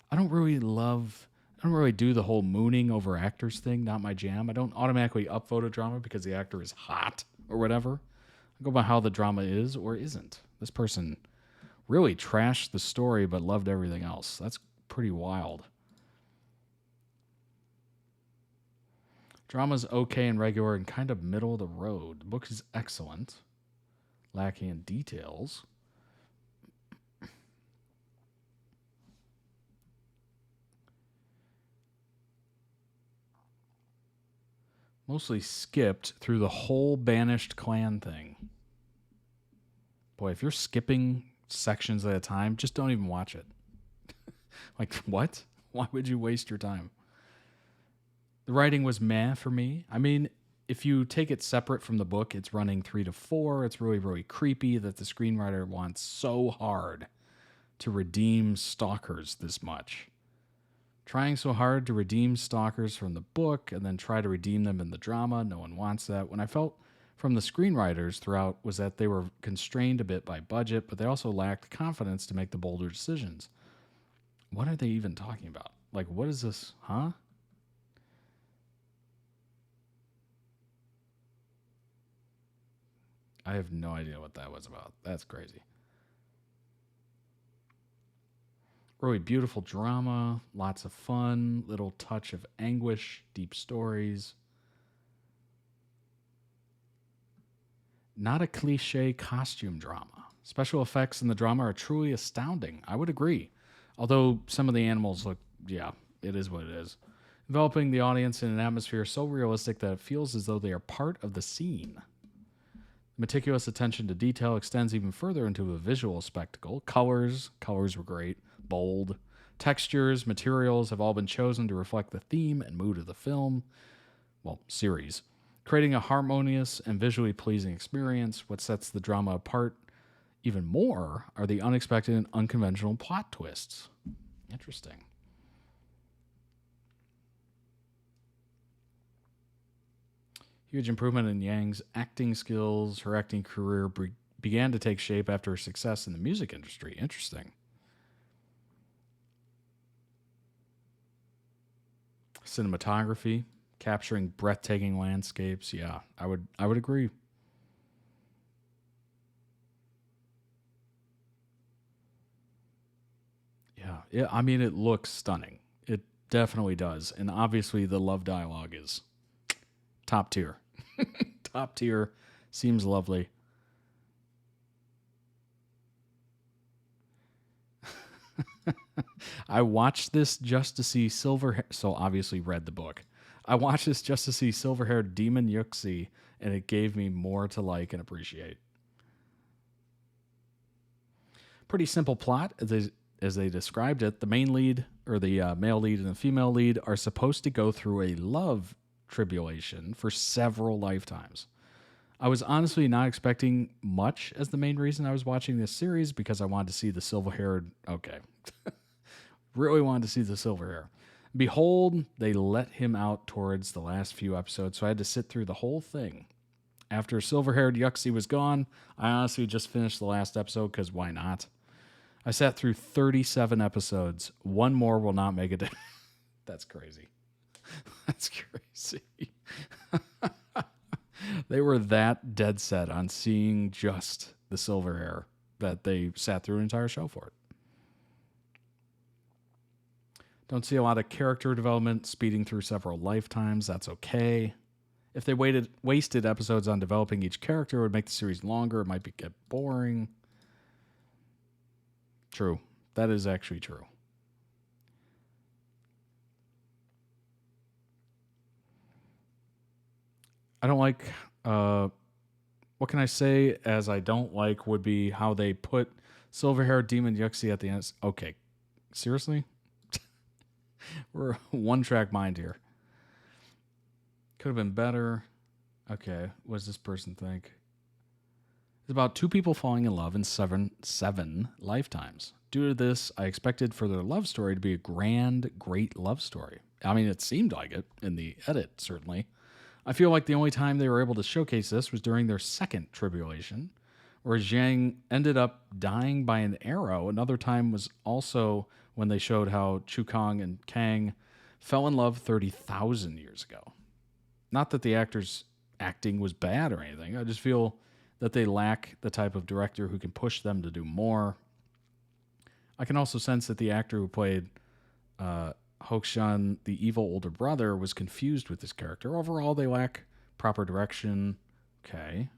I don't really do the whole mooning over actors thing. Not my jam. I don't automatically upvote a drama because the actor is hot or whatever. I go by how the drama is or isn't. This person really trashed the story but loved everything else. That's pretty wild. Drama's okay and regular and kind of middle of the road. The book is excellent, lacking in details. Mostly skipped through the whole banished clan thing. Boy, if you're skipping sections at a time, just don't even watch it. Like, what? Why would you waste your time? The writing was meh for me. I mean, if you take it separate from the book, it's running 3 to 4. It's really, really creepy that the screenwriter wants so hard to redeem stalkers this much. Trying so hard to redeem stalkers from the book and then try to redeem them in the drama. No one wants that. When I felt from the screenwriters throughout was that they were constrained a bit by budget, but they also lacked confidence to make the bolder decisions. What are they even talking about? Like, what is this? Huh? I have no idea what that was about. That's crazy. Really beautiful drama, lots of fun, little touch of anguish, deep stories. Not a cliche costume drama. Special effects in the drama are truly astounding. I would agree. Although some of the animals look, yeah, it is what it is. Enveloping the audience in an atmosphere so realistic that it feels as though they are part of the scene. Meticulous attention to detail extends even further into a visual spectacle. Colors were great, bold. Textures, materials have all been chosen to reflect the theme and mood of the film, series, creating a harmonious and visually pleasing experience. What sets the drama apart even more are the unexpected and unconventional plot twists. Interesting. Huge improvement in Yang's acting skills. Her acting career began to take shape after her success in the music industry. Interesting. Cinematography, capturing breathtaking landscapes. Yeah, I would agree. Yeah, I mean, it looks stunning. It definitely does. And obviously the love dialogue is top tier. Top tier. Seems lovely. I watched this just to see so obviously read the book. I watched this just to see silver-haired demon Yuxi, and it gave me more to like and appreciate. Pretty simple plot, as they described it. The main lead, or the male lead and the female lead, are supposed to go through a love tribulation for several lifetimes. I was honestly not expecting much as the main reason I was watching this series, because I wanted to see the silver-haired... Okay. Really wanted to see the silver hair. Behold, they let him out towards the last few episodes, so I had to sit through the whole thing. After silver-haired Yuxi was gone, I honestly just finished the last episode, because why not? I sat through 37 episodes. One more will not make it. That's crazy. That's crazy. They were that dead set on seeing just the silver hair that they sat through an entire show for it. Don't see a lot of character development speeding through several lifetimes. That's okay. if they wasted episodes on developing each character, it would make the series longer. It might get boring. True. That is actually true. I don't like... what can I say as I don't like would be how they put silver-haired Demon Yuxi at the end. Okay. Seriously? We're one-track mind here. Could have been better. Okay. What does this person think? It's about two people falling in love in seven lifetimes. Due to this, I expected for their love story to be a grand, great love story. I mean, it seemed like it in the edit, certainly. I feel like the only time they were able to showcase this was during their second tribulation, where Zhang ended up dying by an arrow. Another time was also when they showed how Chukong and Kang fell in love 30,000 years ago. Not that the actors' acting was bad or anything. I just feel that they lack the type of director who can push them to do more. I can also sense that the actor who played Hokshan, the evil older brother, was confused with this character. Overall, they lack proper direction. Okay.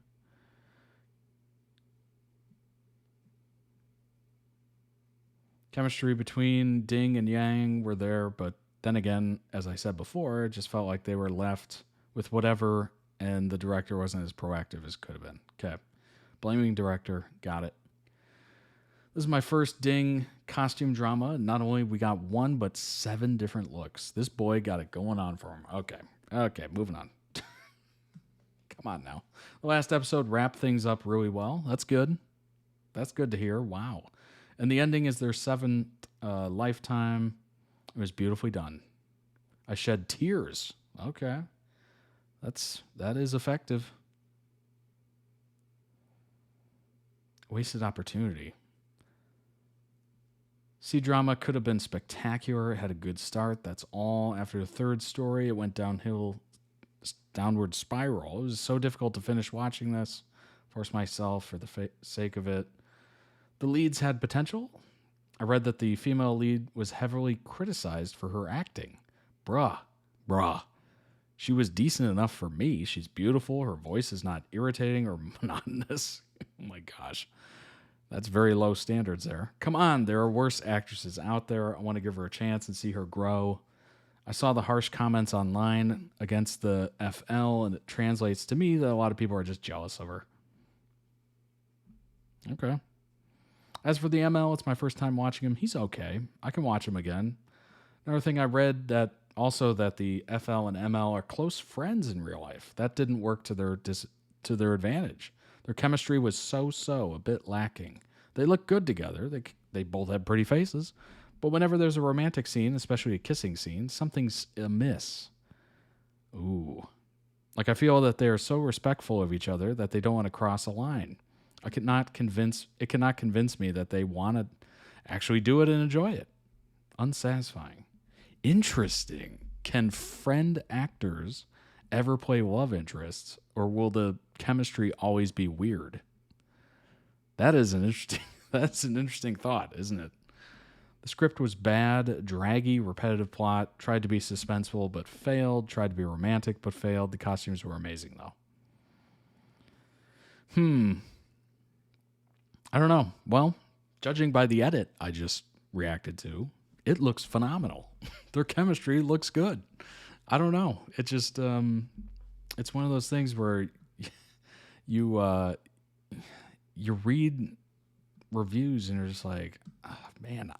Chemistry between Ding and Yang were there, but then again, as I said before, it just felt like they were left with whatever, and the director wasn't as proactive as could have been. Okay. Blaming director. Got it. This is my first Ding costume drama. Not only we got one, but 7 different looks. This boy got it going on for him. Okay, moving on. Come on now. The last episode wrapped things up really well. That's good. That's good to hear. Wow. And the ending is their 7th lifetime. It was beautifully done. I shed tears. Okay. That is effective. Wasted opportunity. C-drama could have been spectacular. It had a good start. That's all. After the 3rd story, it went downward spiral. It was so difficult to finish watching this. Force myself for the sake of it. The leads had potential. I read that the female lead was heavily criticized for her acting. Bruh. She was decent enough for me. She's beautiful. Her voice is not irritating or monotonous. Oh my gosh. That's very low standards there. Come on, there are worse actresses out there. I want to give her a chance and see her grow. I saw the harsh comments online against the FL, and it translates to me that a lot of people are just jealous of her. Okay. As for the ML, it's my first time watching him. He's okay. I can watch him again. Another thing I read that the FL and ML are close friends in real life. That didn't work to their advantage. Their chemistry was so, a bit lacking. They look good together. They both have pretty faces. But whenever there's a romantic scene, especially a kissing scene, something's amiss. Ooh. Like I feel that they are so respectful of each other that they don't want to cross a line. It cannot convince me that they want to actually do it and enjoy it. Unsatisfying. Interesting. Can friend actors ever play love interests, or will the chemistry always be weird? That's an interesting thought, isn't it? The script was bad, draggy, repetitive plot, tried to be suspenseful but failed, tried to be romantic but failed. The costumes were amazing though. I don't know. Well, judging by the edit I just reacted to, it looks phenomenal. Their chemistry looks good. I don't know. It just it's one of those things where you read reviews and you're just like, oh, man,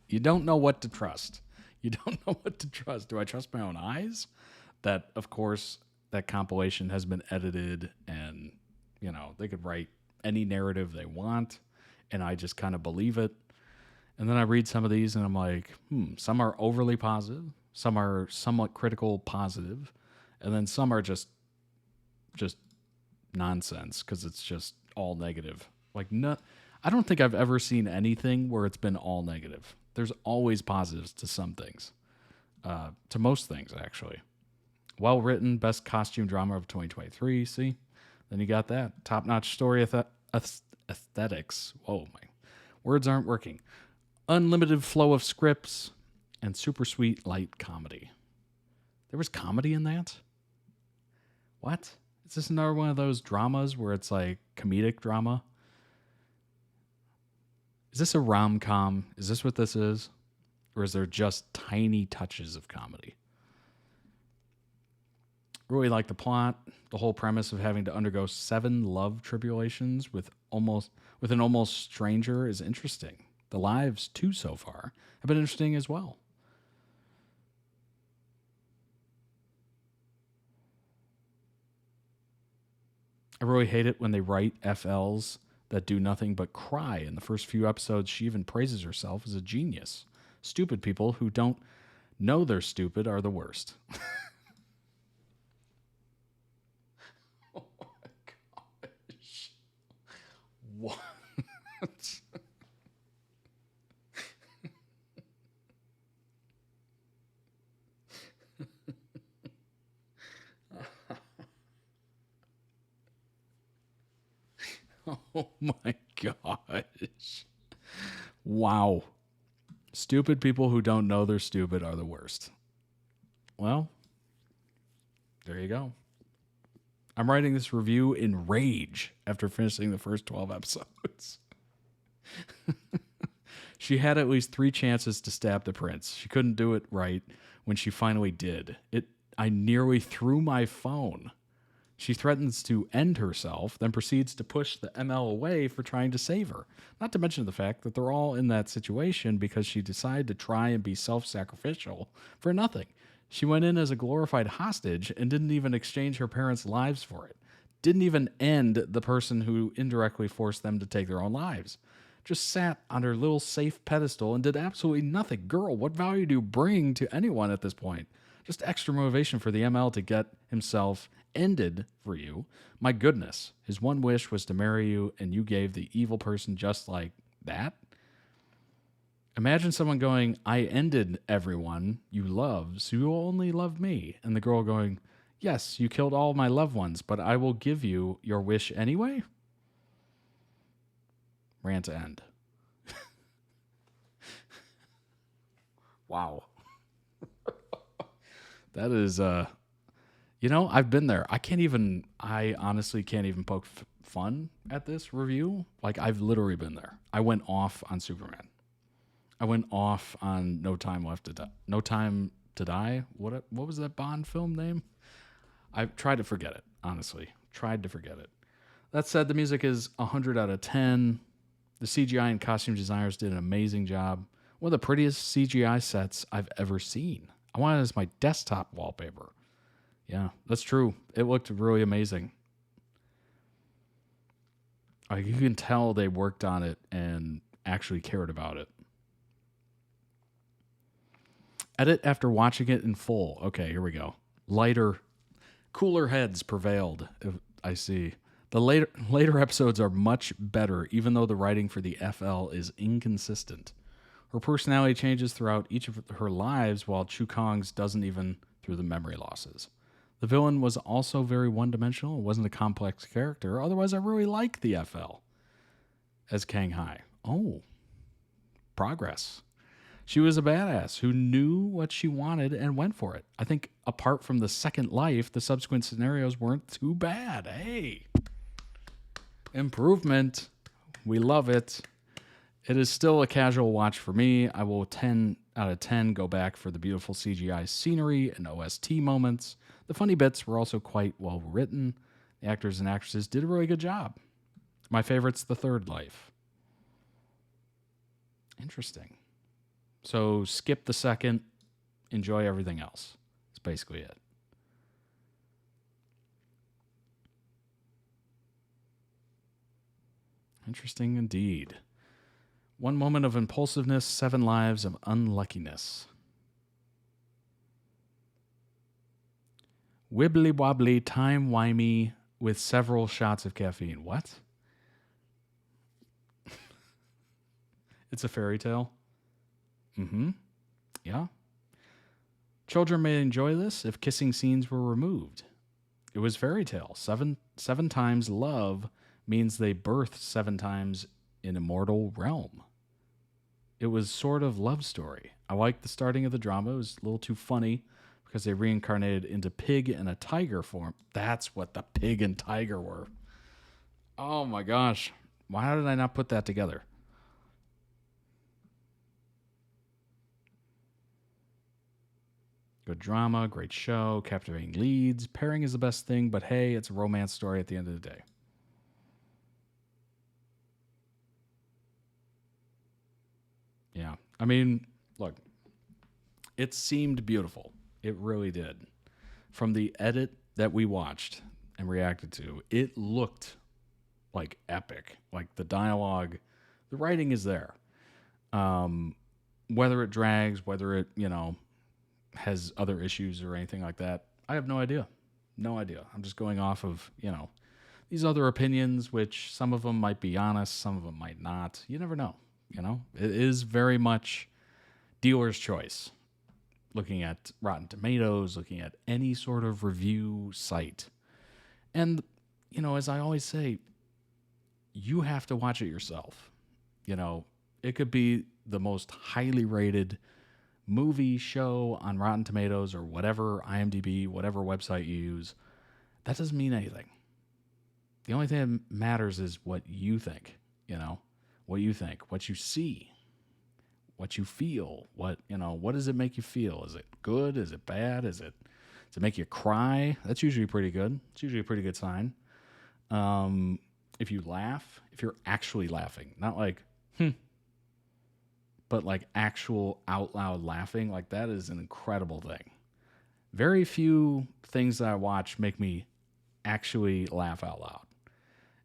you don't know what to trust. You don't know what to trust. Do I trust my own eyes? That, of course, that compilation has been edited and, they could write any narrative they want and I just kind of believe it. And then I read some of these and I'm like, some are overly positive. Some are somewhat critical positive. And then some are just nonsense because it's just all negative. I don't think I've ever seen anything where it's been all negative. There's always positives to some things. To most things, actually. Well written, best costume drama of 2023. See? Then you got that. Top-notch story aesthetics. Whoa, my words aren't working. Unlimited flow of scripts and super sweet light comedy. There was comedy in that? What? Is this another one of those dramas where it's like comedic drama? Is this a rom-com? Is this what this is? Or is there just tiny touches of comedy? Really like the plot. The whole premise of having to undergo 7 love tribulations with an almost stranger is interesting. The lives, too, so far, have been interesting as well. I really hate it when they write FLs that do nothing but cry. In the first few episodes, she even praises herself as a genius. Stupid people who don't know they're stupid are the worst. Oh my gosh. What? Oh my gosh. Wow. Stupid people who don't know they're stupid are the worst. Well, there you go. I'm writing this review in rage after finishing the first 12 episodes. She had at least 3 chances to stab the prince. She couldn't do it right when she finally did. I nearly threw my phone. She threatens to end herself, then proceeds to push the ML away for trying to save her. Not to mention the fact that they're all in that situation because she decided to try and be self-sacrificial for nothing. She went in as a glorified hostage and didn't even exchange her parents' lives for it. Didn't even end the person who indirectly forced them to take their own lives. Just sat on her little safe pedestal and did absolutely nothing. Girl, what value do you bring to anyone at this point? Just extra motivation for the ML to get himself ended for you. My goodness, his one wish was to marry you, and you gave the evil person just like that? Imagine someone going, I ended everyone you love, so you will only love me. And the girl going, yes, you killed all my loved ones, but I will give you your wish anyway? Rant end. Wow. That is, I've been there. I honestly can't even poke fun at this review. Like, I've literally been there. I went off on Superman. I went off on No Time to Die. What was that Bond film name? I've tried to forget it, honestly. Tried to forget it. That said, the music is 100 out of 10. The CGI and costume designers did an amazing job. One of the prettiest CGI sets I've ever seen. I want it as my desktop wallpaper. Yeah, that's true. It looked really amazing. Like, you can tell they worked on it and actually cared about it. Edit after watching it in full. Okay, here we go. Cooler heads prevailed, I see. The later episodes are much better, even though the writing for the FL is inconsistent. Her personality changes throughout each of her lives, while Chu Kong's doesn't, even through the memory losses. The villain was also very one-dimensional. It wasn't a complex character. Otherwise, I really like the FL as Kang Hai. Oh, progress. She was a badass who knew what she wanted and went for it. I think apart from the second life, the subsequent scenarios weren't too bad. Hey, improvement. We love it. It is still a casual watch for me. I will 10 out of 10 go back for the beautiful CGI scenery and OST moments. The funny bits were also quite well written. The actors and actresses did a really good job. My favorite's the third life. Interesting. So skip the second, enjoy everything else. That's basically it. Interesting indeed. 1 moment of impulsiveness, 7 lives of unluckiness. Wibbly wobbly, time-wimey with several shots of caffeine. What? It's a fairy tale? Mm-hmm. Yeah. Children may enjoy this if kissing scenes were removed. It was fairy tale. Seven times love means they birthed 7 times in immortal realm. It was sort of love story. I liked the starting of the drama. It was a little too funny because they reincarnated into pig and a tiger form. That's what the pig and tiger were. Oh my gosh. Why did I not put that together? Good drama, great show, captivating leads. Pairing is the best thing, but hey, it's a romance story at the end of the day. Yeah. I mean, look, it seemed beautiful. It really did. From the edit that we watched and reacted to, it looked like epic. Like the dialogue, the writing is there. Whether it drags, whether it, has other issues or anything like that, I have no idea. No idea. I'm just going off of, these other opinions, which some of them might be honest, some of them might not. You never know. It is very much dealer's choice. Looking at Rotten Tomatoes, looking at any sort of review site. And, as I always say, you have to watch it yourself. It could be the most highly rated movie, show on Rotten Tomatoes or whatever, IMDb, whatever website you use. That doesn't mean anything. The only thing that matters is what you think, what you think, what you see, what you feel, what does it make you feel? Is it good? Is it bad? Does it make you cry? That's usually pretty good. It's usually a pretty good sign. If you laugh, if you're actually laughing, not like, but like actual out loud laughing, like that is an incredible thing. Very few things that I watch make me actually laugh out loud.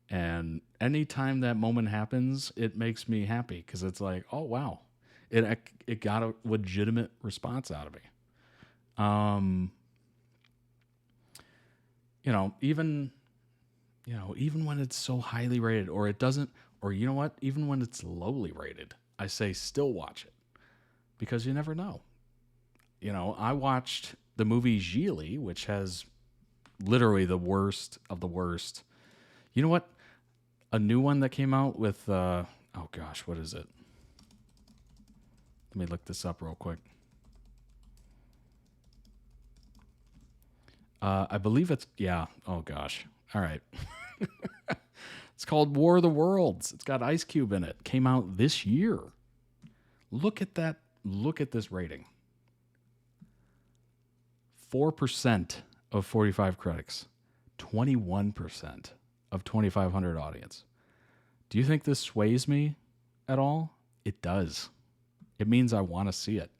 And anytime that moment happens, it makes me happy because it's like, oh, wow. It got a legitimate response out of me. Even when it's so highly rated or it doesn't, or you know what, even when it's lowly rated, I say still watch it because you never know. I watched the movie Gigli, which has literally the worst of the worst. You know what? A new one that came out with, oh gosh, what is it? Let me look this up real quick. I believe it's, yeah. Oh gosh. All right. It's called War of the Worlds. It's got Ice Cube in it. Came out this year. Look at that. Look at this rating. 4% of 45 critics. 21% of 2,500 audience. Do you think this sways me at all? It does. It means I want to see it.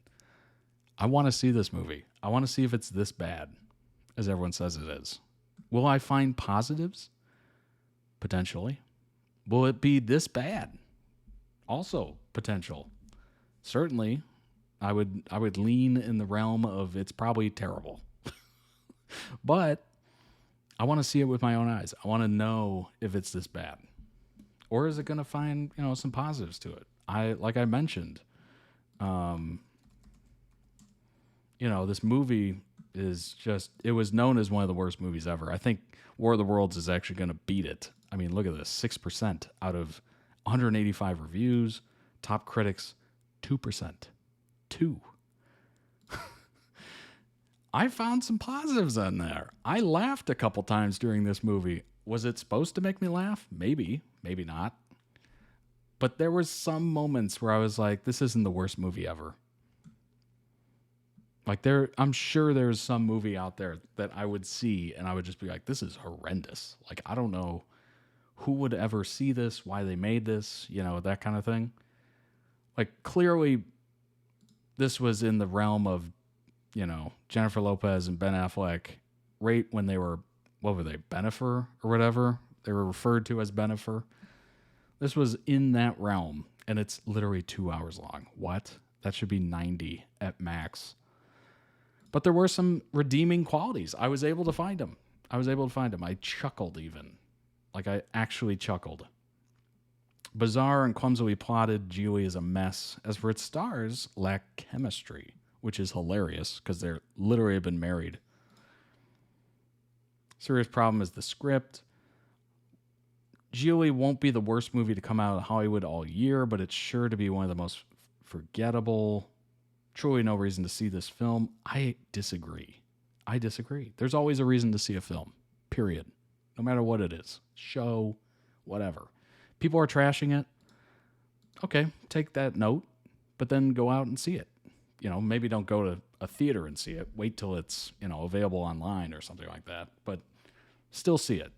I want to see this movie. I want to see if it's this bad as everyone says it is. Will I find positives? Potentially. Will it be this bad? Also potential. Certainly, I would lean in the realm of it's probably terrible. But I want to see it with my own eyes. I want to know if it's this bad. Or is it going to find, some positives to it? Like I mentioned, this movie is just, it was known as one of the worst movies ever. I think War of the Worlds is actually going to beat it. I mean, look at this, 6% out of 185 reviews, top critics, 2%. 2. I found some positives on there. I laughed a couple times during this movie. Was it supposed to make me laugh? Maybe, maybe not. But there was some moments where I was like, this isn't the worst movie ever. Like I'm sure there's some movie out there that I would see and I would just be like, this is horrendous. Like, I don't know who would ever see this, why they made this, that kind of thing. Like, clearly this was in the realm of, Jennifer Lopez and Ben Affleck right when they were, what were they, Benifer or whatever? They were referred to as Benifer. This was in that realm, and it's literally 2 hours long. What? That should be 90 at max. But there were some redeeming qualities. I was able to find them. I chuckled even. Like, I actually chuckled. Bizarre and clumsily plotted, Gigli is a mess. As for its stars, lack chemistry, which is hilarious because they're literally have been married. Serious problem is the script. Gigli won't be the worst movie to come out of Hollywood all year, but it's sure to be one of the most forgettable, truly no reason to see this film. I disagree. There's always a reason to see a film, period. No matter what it is. Show, whatever. People are trashing it. Okay, take that note, but then go out and see it. Maybe don't go to a theater and see it. Wait till it's, available online or something like that. But still see it.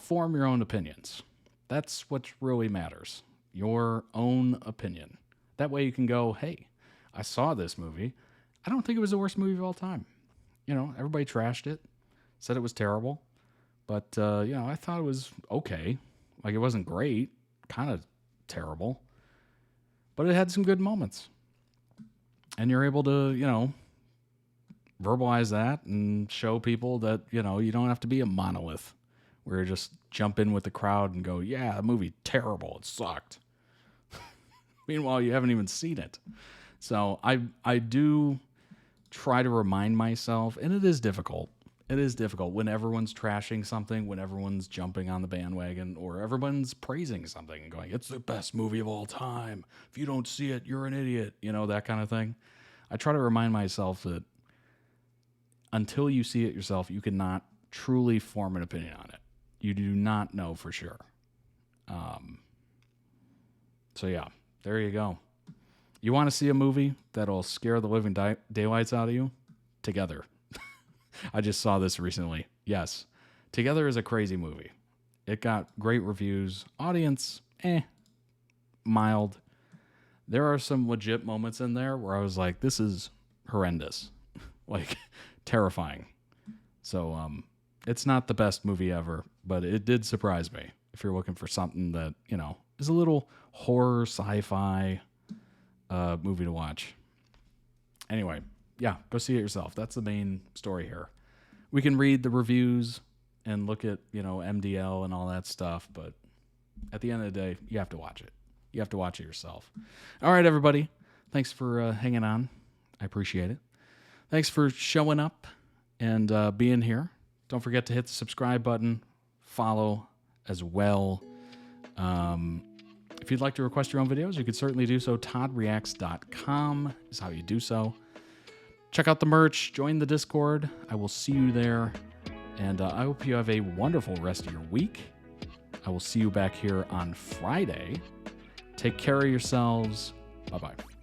Form your own opinions. That's what really matters. Your own opinion. That way you can go, hey, I saw this movie. I don't think it was the worst movie of all time. Everybody trashed it, said it was terrible. But, I thought it was okay. Like, it wasn't great, kind of terrible. But it had some good moments. And you're able to, verbalize that and show people that, you don't have to be a monolith where you just jump in with the crowd and go, yeah, the movie, terrible, it sucked. Meanwhile, you haven't even seen it. So I do try to remind myself, and it is difficult. It is difficult when everyone's trashing something, when everyone's jumping on the bandwagon, or everyone's praising something and going, it's the best movie of all time. If you don't see it, you're an idiot. That kind of thing. I try to remind myself that until you see it yourself, you cannot truly form an opinion on it. You do not know for sure. So yeah, there you go. You want to see a movie that'll scare the living daylights out of you? Together. I just saw this recently. Yes. Together is a crazy movie. It got great reviews. Audience, mild. There are some legit moments in there where I was like, this is horrendous. Like, terrifying. So, it's not the best movie ever, but it did surprise me. If you're looking for something that, is a little horror, sci-fi movie to watch. Anyway, yeah, go see it yourself. That's the main story here. We can read the reviews and look at, MDL and all that stuff, but at the end of the day, you have to watch it. You have to watch it yourself. All right, everybody. Thanks for hanging on. I appreciate it. Thanks for showing up and being here. Don't forget to hit the subscribe button. Follow as well. If you'd like to request your own videos, you could certainly do so. ToddReacts.com is how you do so. Check out the merch. Join the Discord. I will see you there. And I hope you have a wonderful rest of your week. I will see you back here on Friday. Take care of yourselves. Bye-bye.